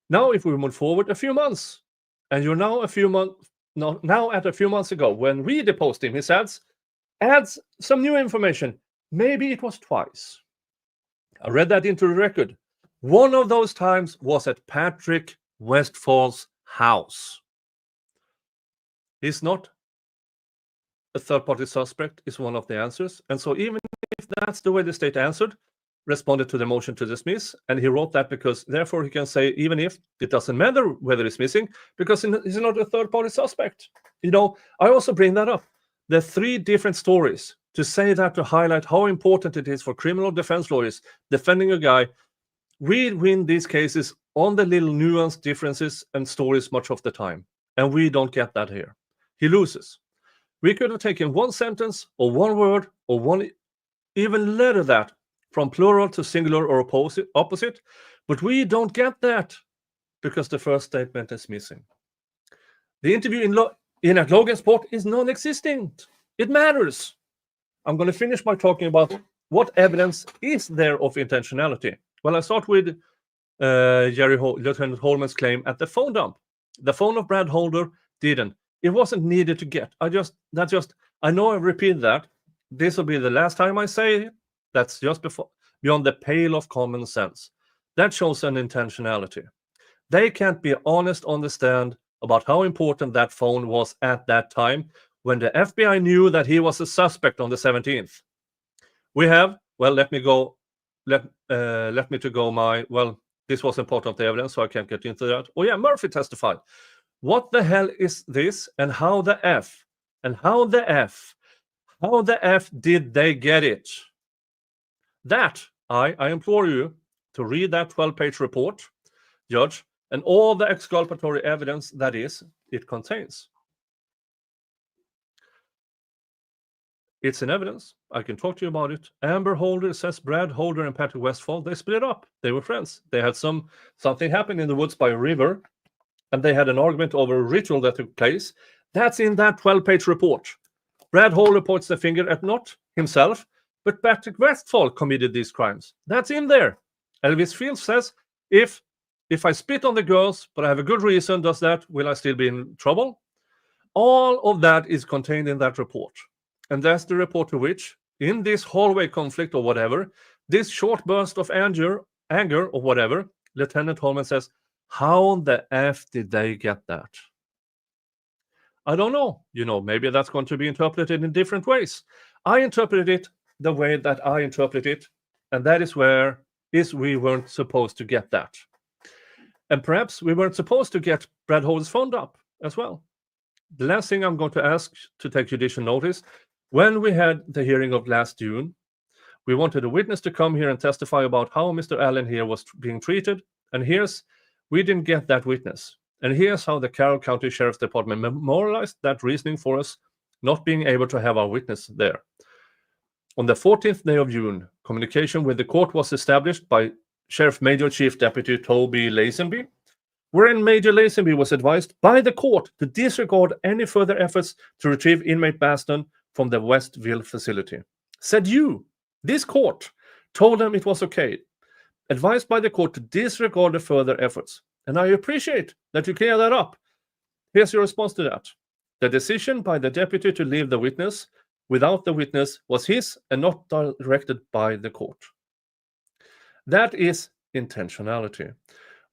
[SPEAKER 2] Now, if we move forward a few months, and you're now at a few months ago, when we deposed him, he adds some new information. Maybe it was twice. I read that into the record. One of those times was at Patrick Westfall's house. He's not a third-party suspect, is one of the answers. And so even if that's the way the state responded to the motion to dismiss, and he wrote that because therefore he can say, even if it doesn't matter whether it's missing, because he's not a third-party suspect. I also bring that up. The three different stories to say that to highlight how important it is for criminal defense lawyers defending a guy. We win these cases on the little nuanced differences and stories much of the time, and we don't get that here. He loses. We could have taken one sentence or one word or one even letter that from plural to singular or opposite, but we don't get that because the first statement is missing. The interview in at Logansport is non-existent. It matters. I'm going to finish by talking about what evidence is there of intentionality. Well, I start with Lieutenant Holeman's claim at the phone dump. The phone of Brad Holder didn't. It wasn't needed to get. I know I repeat that. This will be the last time I say it. That's just beyond the pale of common sense. That shows an intentionality. They can't be honest on the stand about how important that phone was at that time when the FBI knew that he was a suspect on the 17th. We have, well, let me to go my, well, this wasn't part of the evidence, so I can't get into that. Oh yeah, Murphy testified. What the hell is this, and how the F did they get it? That, I implore you to read that 12-page report, Judge, and all the exculpatory evidence that it contains. It's in evidence. I can talk to you about it. Amber Holder says Brad Holder and Patrick Westfall, they split up. They were friends. They had something happen in the woods by a river, and they had an argument over a ritual that took place. That's in that 12-page report. Brad Holder points the finger at not himself, but Patrick Westfall committed these crimes. That's in there. Elvis Fields says, if I spit on the girls, but I have a good reason, will I still be in trouble? All of that is contained in that report. And that's the report to which, in this hallway conflict or whatever, this short burst of anger or whatever, Lieutenant Holeman says, how the F did they get that? I don't know. Maybe that's going to be interpreted in different ways. I interpreted it the way that I interpret it, and that is we weren't supposed to get that. And perhaps we weren't supposed to get Brad Holder's phone up as well. The last thing I'm going to ask to take judicial notice, when we had the hearing of last June, we wanted a witness to come here and testify about how Mr. Allen here was being treated. And we didn't get that witness. And here's how the Carroll County Sheriff's Department memorialized that reasoning for us not being able to have our witness there. On the 14th day of June, communication with the court was established by Sheriff Major Chief Deputy Toby Lazenby, wherein Major Lazenby was advised by the court to disregard any further efforts to retrieve inmate Baston from the Westville facility. Said this court told them it was okay, advised by the court to disregard the further efforts. And I appreciate that you clear that up. Here's your response to that. The decision by the deputy to leave the witness without the witness was his and not directed by the court. That is intentionality.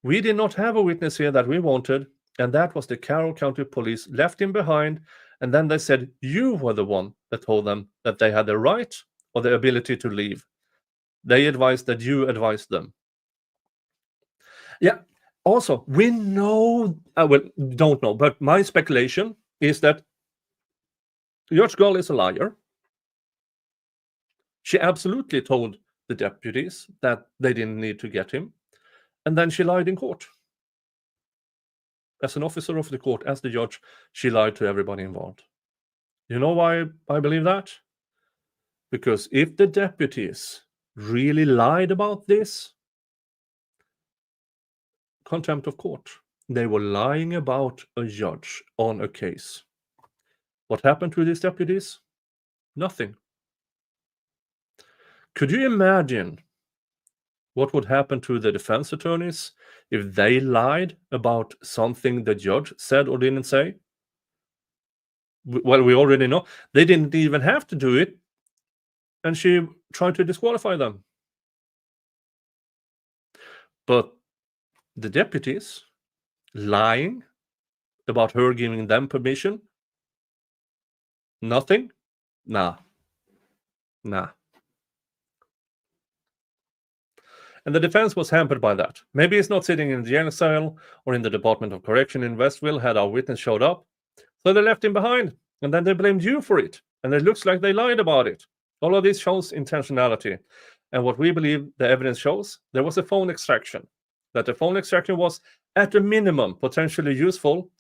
[SPEAKER 2] We did not have a witness here that we wanted, and that was the Carroll County Police left him behind, and then they said you were the one that told them that they had the right or the ability to leave. They advised that you advised them. Yeah, also, we know, don't know, but my speculation is that Judge Gull is a liar. She absolutely told the deputies that they didn't need to get him, and then she lied in court. As an officer of the court, as the judge, she lied to everybody involved. You know why I believe that? Because if the deputies really lied about this, contempt of court. They were lying about a judge on a case. What happened to these deputies? Nothing. Could you imagine what would happen to the defense attorneys if they lied about something the judge said or didn't say? Well, we already know. They didn't even have to do it, and she tried to disqualify them. But the deputies lying about her giving them permission? Nothing? Nah. And the defense was hampered by that. Maybe he's not sitting in the jail cell or in the Department of Correction in Westville had our witness showed up. So they left him behind, and then they blamed you for it. And it looks like they lied about it. All of this shows intentionality. And what we believe the evidence shows, there was a phone extraction. That the phone extraction was, at a minimum, potentially useful,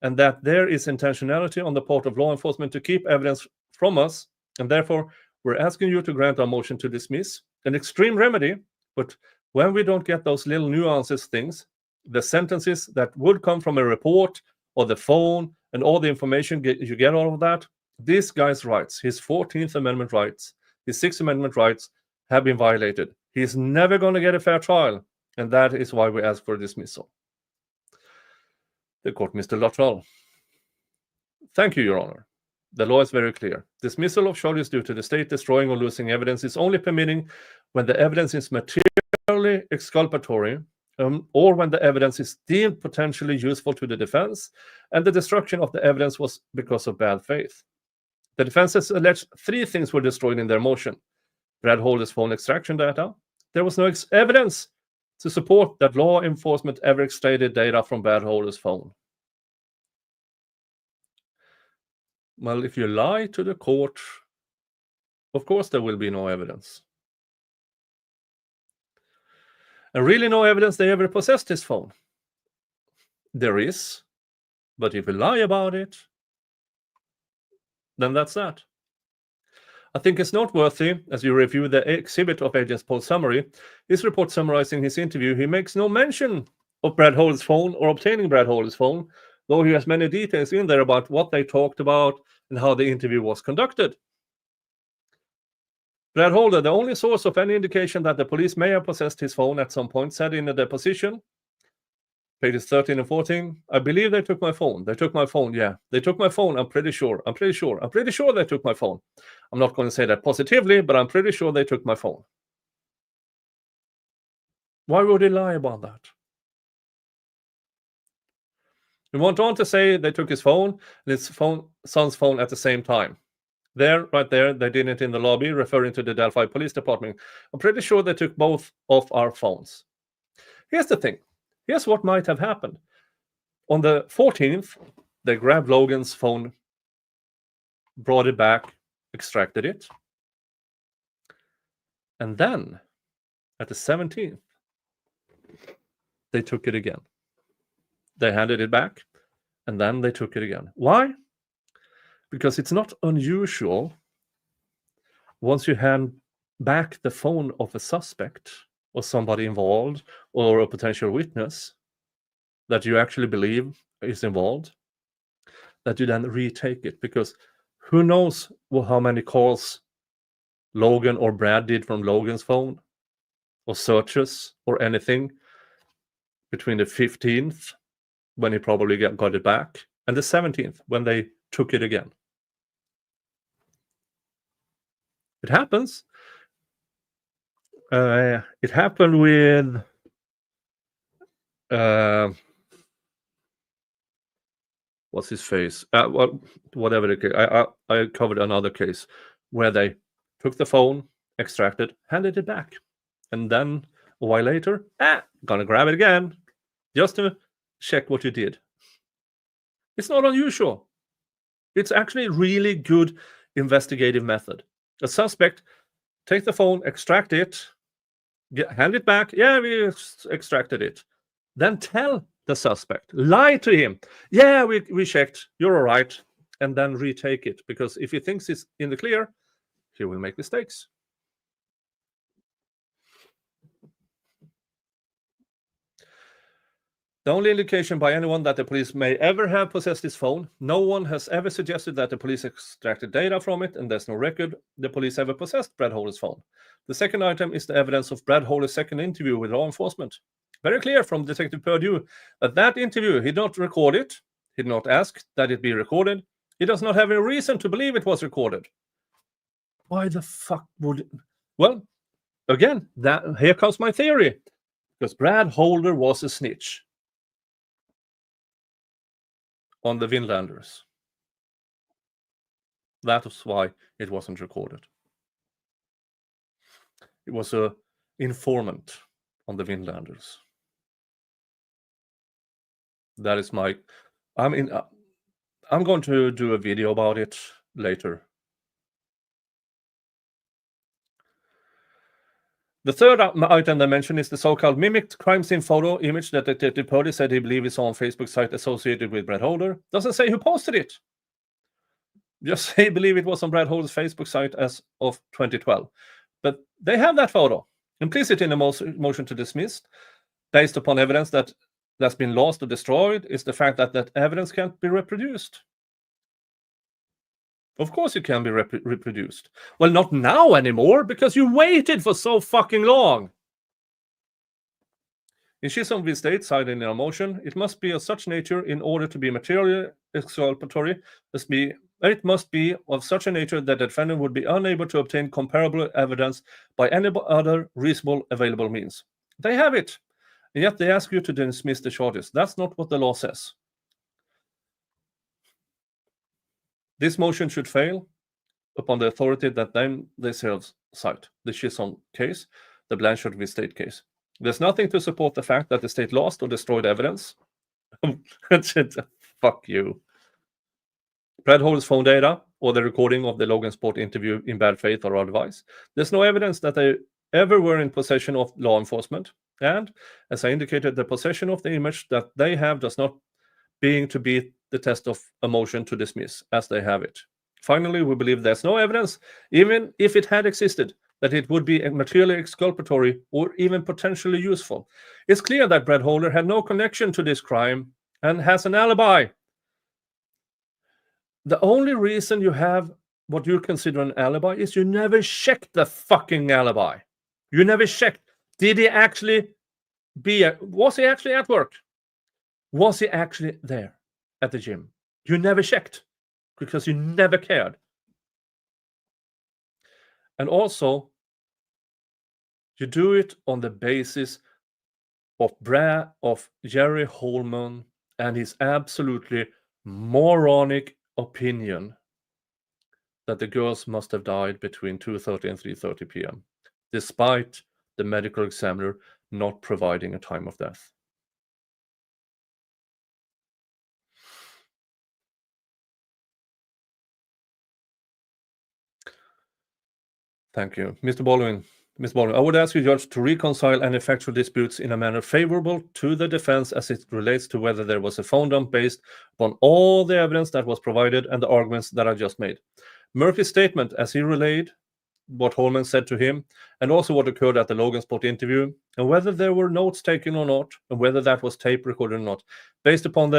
[SPEAKER 2] and that there is intentionality on the part of law enforcement to keep evidence from us. And therefore, we're asking you to grant our motion to dismiss. An extreme remedy, but when we don't get those little nuances things, the sentences that would come from a report or the phone and all the information you get out of that, this guy's rights, his 14th Amendment rights, his 6th Amendment rights have been violated. He's never going to get a fair trial, and that is why we ask for dismissal. The court, Mr. Luttrell. Thank you, Your Honor. The law is very clear. Dismissal of charges due to the state destroying or losing evidence is only permitting when the evidence is materially exculpatory, or when the evidence is deemed potentially useful to the defense, and the destruction of the evidence was because of bad faith. The defense has alleged 3 things were destroyed in their motion. Brad Holder's phone extraction data. There was no evidence to support that law enforcement ever extracted data from Brad Holder's phone. Well, if you lie to the court, of course there will be no evidence. And really no evidence they ever possessed his phone. There is, but if you lie about it, then that's that. I think it's noteworthy, as you review the exhibit of Agent Paul's summary, his report summarizing his interview, he makes no mention of Brad Holder's phone or obtaining Brad Holder's phone, though he has many details in there about what they talked about and how the interview was conducted. Brad Holder, the only source of any indication that the police may have possessed his phone at some point, said in a deposition, pages 13 and 14, I believe they took my phone. They took my phone, yeah. They took my phone, I'm pretty sure. I'm pretty sure they took my phone. I'm not going to say that positively, but I'm pretty sure they took my phone. Why would he lie about that? He went on to say they took his phone and his son's phone at the same time. Right there, they did it in the lobby, referring to the Delphi Police Department. I'm pretty sure they took both of our phones. Here's the thing. Here's what might have happened. On the 14th, they grabbed Logan's phone, brought it back, extracted it. And then, at the 17th, they took it again. They handed it back, and then they took it again. Why? Because it's not unusual, once you hand back the phone of a suspect or somebody involved or a potential witness that you actually believe is involved, that you then retake it. Because who knows how many calls Logan or Brad did from Logan's phone, or searches or anything between the 15th, when he probably got it back, and the 17th, when they took it again. It happens. It happened with what's his face? Whatever the case. I covered another case where they took the phone, extracted, handed it back, and then a while later, gonna grab it again, just to check what you did. It's not unusual. It's actually a really good investigative method. A suspect, take the phone, extract it, hand it back. Yeah, we extracted it. Then tell the suspect, lie to him. Yeah, we checked. You're all right. And then retake it. Because if he thinks it's in the clear, he will make mistakes. The only indication by anyone that the police may ever have possessed his phone, no one has ever suggested that the police extracted data from it, and there's no record the police ever possessed Brad Holder's phone. The second item is the evidence of Brad Holder's second interview with law enforcement. Very clear from Detective Purdy that interview, he did not record it, he did not ask that it be recorded, he does not have any reason to believe it was recorded. Why the fuck would it? Well, again, here comes my theory. Because Brad Holder was a snitch on the Vinlanders. That was why it wasn't recorded. It was an informant on the Vinlanders. That is I'm going to do a video about it later. The third item they mentioned is the so-called mimicked crime scene photo image that Detective Purdy said he believed he saw on Facebook site associated with Brad Holder. Doesn't say who posted it. Just say believe it was on Brad Holder's Facebook site as of 2012. But they have that photo. Implicit in the motion to dismiss, based upon evidence that's been lost or destroyed, is the fact that that evidence can't be reproduced. Of course it can be reproduced. Well, not now anymore, because you waited for so fucking long. In Chisholm v. State, cited in our motion, it must be of such nature in order to be materially exculpatory, it must be of such a nature that the defendant would be unable to obtain comparable evidence by any other reasonable available means. They have it, and yet they ask you to dismiss the charges. That's not what the law says. This motion should fail upon the authority that then they cite, the Chisholm case, the Blanchard v. State case. There's nothing to support the fact that the state lost or destroyed evidence. Fuck you. Brad Holder's phone data or the recording of the Logan Sport interview in bad faith or otherwise. There's no evidence that they ever were in possession of law enforcement. And as I indicated, the possession of the image that they have does not being to beat the test of a motion to dismiss, as they have it. Finally, we believe there's no evidence, even if it had existed, that it would be materially exculpatory or even potentially useful. It's clear that Brad Holder had no connection to this crime and has an alibi. The only reason you have what you consider an alibi is you never checked the fucking alibi. You never checked. Did he actually was he actually at work? Was he actually there at the gym? You never checked because you never cared. And also, you do it on the basis of Jerry Holeman and his absolutely moronic opinion that the girls must have died between 2:30 and 3:30 p.m., despite the medical examiner not providing a time of death. Thank you. Mr. Baldwin, I would ask you, Judge, to reconcile any factual disputes in a manner favorable to the defense as it relates to whether there was a phone dump based upon all the evidence that was provided and the arguments that I just made. Murphy's statement, as he relayed what Holeman said to him, and also what occurred at the Logan Sport interview, and whether there were notes taken or not, and whether that was tape recorded or not, based upon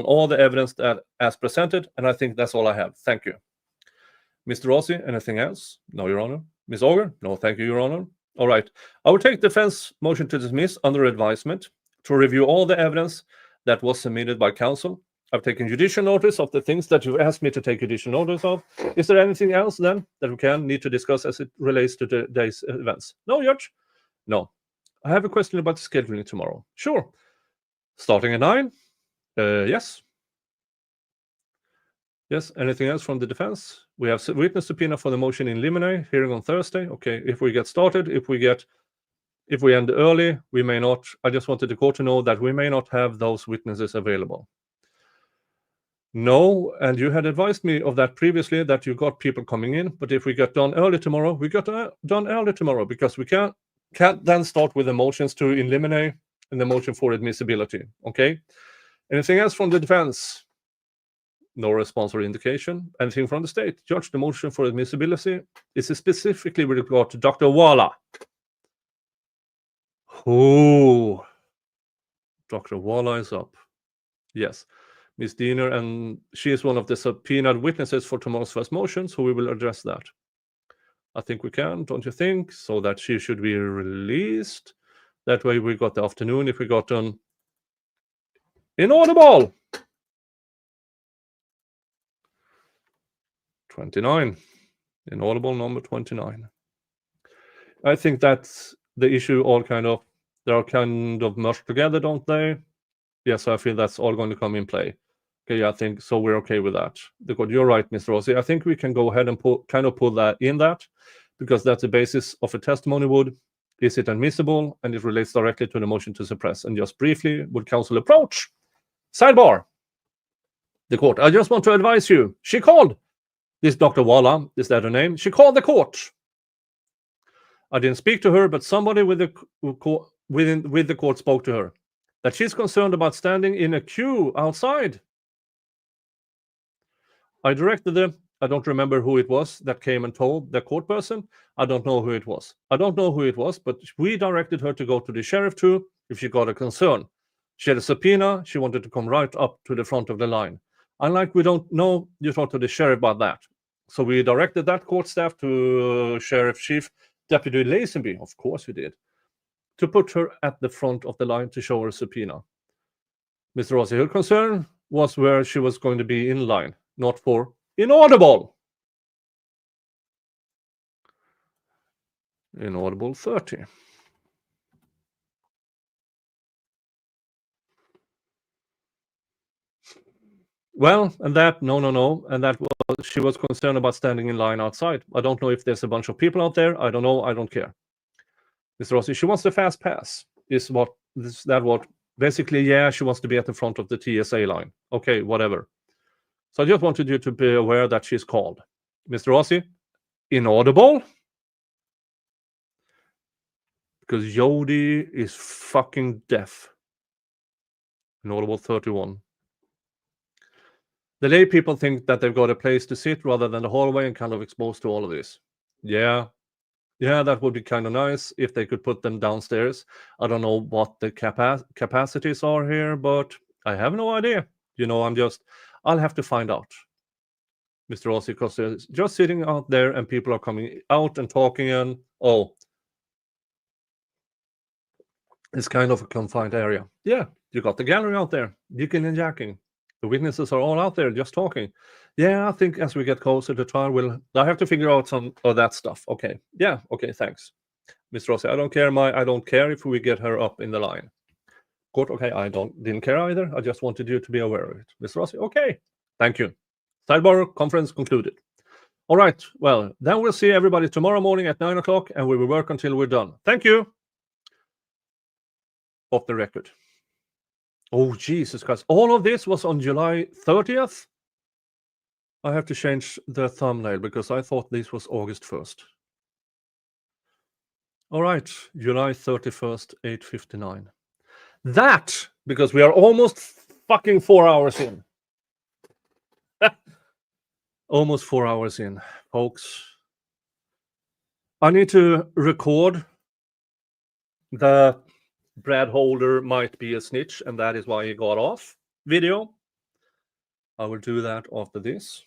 [SPEAKER 2] all the evidence that as presented, and I think that's all I have. Thank you. Mr. Rossi, anything else? No, Your Honor. Ms. Auger? No, thank you, Your Honor. All right. I will take defense motion to dismiss under advisement to review all the evidence that was submitted by counsel. I've taken judicial notice of the things that you asked me to take judicial notice of. Is there anything else then that we need to discuss as it relates to today's events? No, Judge? No. I have a question about the scheduling tomorrow. Sure. Starting at 9? Yes. Yes, anything else from the defense? We have witness subpoena for the motion in limine, hearing on Thursday. Okay, if we get started, if we end early, we may not. I just wanted the court to know that we may not have those witnesses available. No, and you had advised me of that previously, that you got people coming in, but if we get done early tomorrow, we got done early tomorrow, because we can't then start with the motions to eliminate and the motion for admissibility. Okay? Anything else from the defense? No response or indication. Anything from the state? Judge, the motion for admissibility is specifically with regard to Dr. Walla. Oh, Dr. Walla is up. Yes. Ms. Diener, and she is one of the subpoenaed witnesses for tomorrow's first motion, so we will address that. I think we can, don't you think? So that she should be released. That way we got the afternoon if we got done inaudible. 29. Inaudible number 29. I think that's the issue. They are kind of merged together, don't they? Yes, I feel that's all going to come in play. Okay, yeah, I think so. We're okay with that. You're right, Mr. Rossi. I think we can go ahead and pull that in, because that's the basis of a testimony. Is it admissible? And it relates directly to the motion to suppress. And just briefly, would counsel approach? Sidebar. The court. I just want to advise you. She called. This Dr. Walla, is that her name? She called the court. I didn't speak to her, but somebody with the court spoke to her that she's concerned about standing in a queue outside. I directed them. I don't remember who it was that came and told the court person. I don't know who it was. But we directed her to go to the sheriff too if she got a concern. She had a subpoena. She wanted to come right up to the front of the line. Unlike we don't know, you talk to the sheriff about that. So we directed that court staff to Sheriff Chief Deputy Lazenby, of course we did, to put her at the front of the line to show her subpoena. Mr. Rossi, her concern was where she was going to be in line, not for inaudible. Inaudible 30. Well, and that, no. And that was, she was concerned about standing in line outside. I don't know if there's a bunch of people out there. I don't know. I don't care. Mr. Rossi, she wants the fast pass. Basically, yeah, she wants to be at the front of the TSA line. Okay, whatever. So I just wanted you to be aware that she's called. Mr. Rossi, inaudible? Because Yodi is fucking deaf. Inaudible 31. The lay people think that they've got a place to sit rather than the hallway and kind of exposed to all of this. Yeah, that would be kind of nice if they could put them downstairs. I don't know what the capacities are here, but I have no idea. I'll have to find out. Mr. Rossi, because they're just sitting out there and people are coming out and talking and, it's kind of a confined area. Yeah, you got the gallery out there, yicking and jacking. The witnesses are all out there just talking. Yeah, I think as we get closer to trial, I have to figure out some of that stuff. Okay. Yeah. Okay. Thanks, Mr. Rossi. I don't care if we get her up in the line. Court. Okay. Didn't care either. I just wanted you to be aware of it, Mr. Rossi. Okay. Thank you. Sidebar conference concluded. All right. Well, then we'll see everybody tomorrow morning at 9 o'clock, and we will work until we're done. Thank you. Off the record. Oh, Jesus Christ. All of this was on July 30th? I have to change the thumbnail because I thought this was August 1st. All right, July 31st, 8:59. That, because we are almost fucking 4 hours in. Almost 4 hours in, folks. I need to record the Brad Holder might be a snitch, and that is why he got off video. I will do that after this.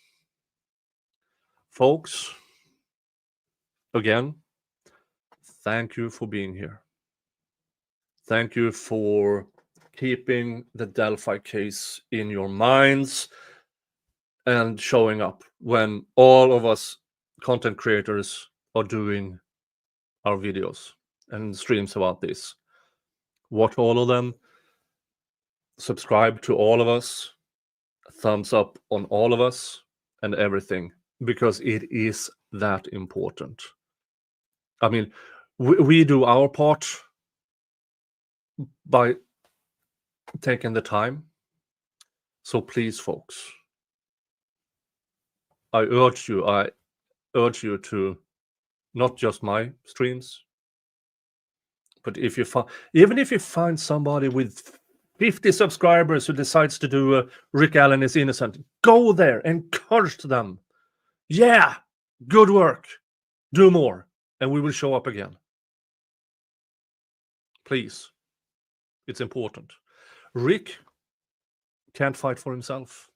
[SPEAKER 2] Folks, again, thank you for being here. Thank you for keeping the Delphi case in your minds and showing up when all of us content creators are doing our videos and streams about this. Watch all of them, subscribe to all of us, thumbs up on all of us and everything, because it is that important. I mean, we do our part by taking the time. So please, folks, I urge you to not just my streams, but even if you find somebody with 50 subscribers who decides to do Rick Allen is innocent, go there, encourage them. Yeah, good work. Do more, and we will show up again. Please, it's important. Rick can't fight for himself.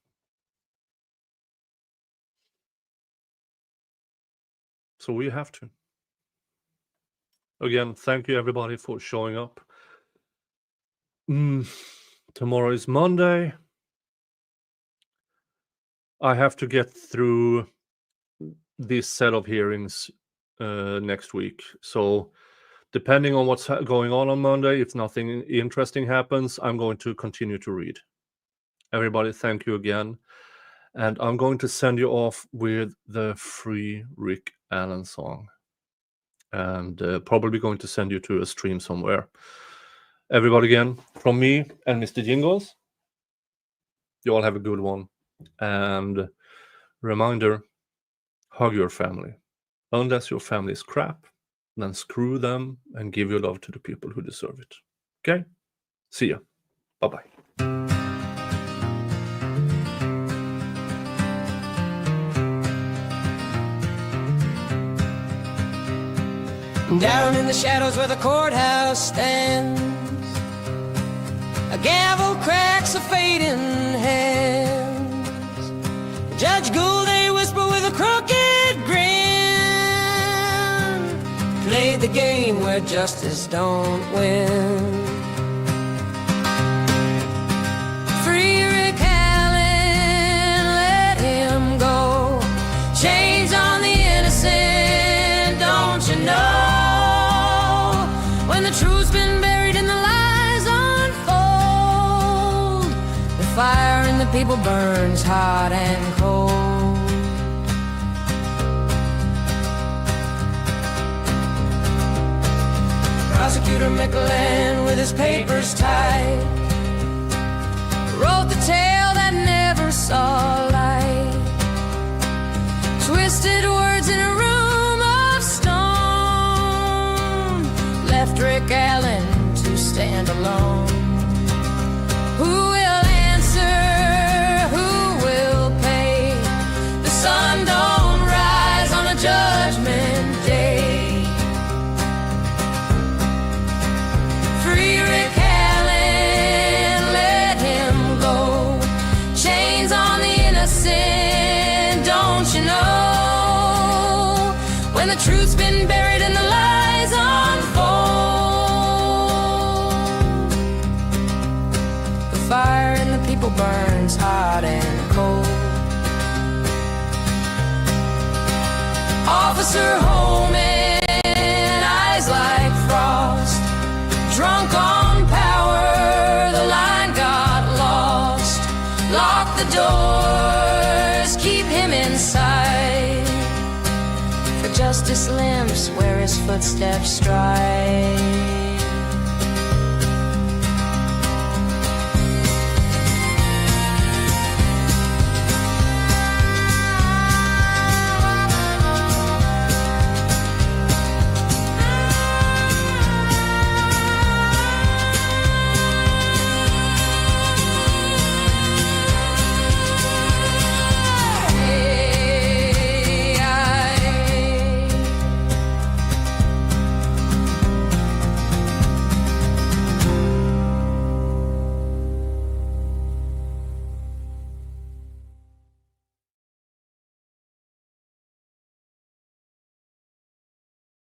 [SPEAKER 2] So we have to. Again, thank you everybody for showing up. Tomorrow is Monday. I have to get through this set of hearings next week. So depending on what's going on Monday, if nothing interesting happens, I'm going to continue to read. Everybody, thank you again. And I'm going to send you off with the free Rick Allen song. And probably going to send you to a stream somewhere. Everybody, again, from me and Mr. Jingles, you all have a good one. And reminder, hug your family. Unless your family is crap, then screw them and give your love to the people who deserve it. Okay? See ya. Bye-bye.
[SPEAKER 1] Down in the shadows where the courthouse stands, a gavel cracks a fading hands. Judge Gull, they whisper with a crooked grin, played the game where justice don't win. Free Rick Allen, let him go. Chains on the innocent, don't you know? When the truth's been buried and the lies unfold, the fire in the people burns hot and cold. Prosecutor Mickelin, with his papers tight, wrote the tale that never saw light. Twisted words in a room of stone, left Rick Allen to stand alone. Who will answer? Who will pay? The sun don't rise on a judgment day. Free Rick Allen, let him go. Chains on the innocent, don't you know? When the truth's been buried and the lies unfold, the fire in the people burns hot and cold. Officer Holeman, eyes like frost, drunk on power, the line got lost. Lock the doors, keep him inside, for justice limps where his footsteps stride.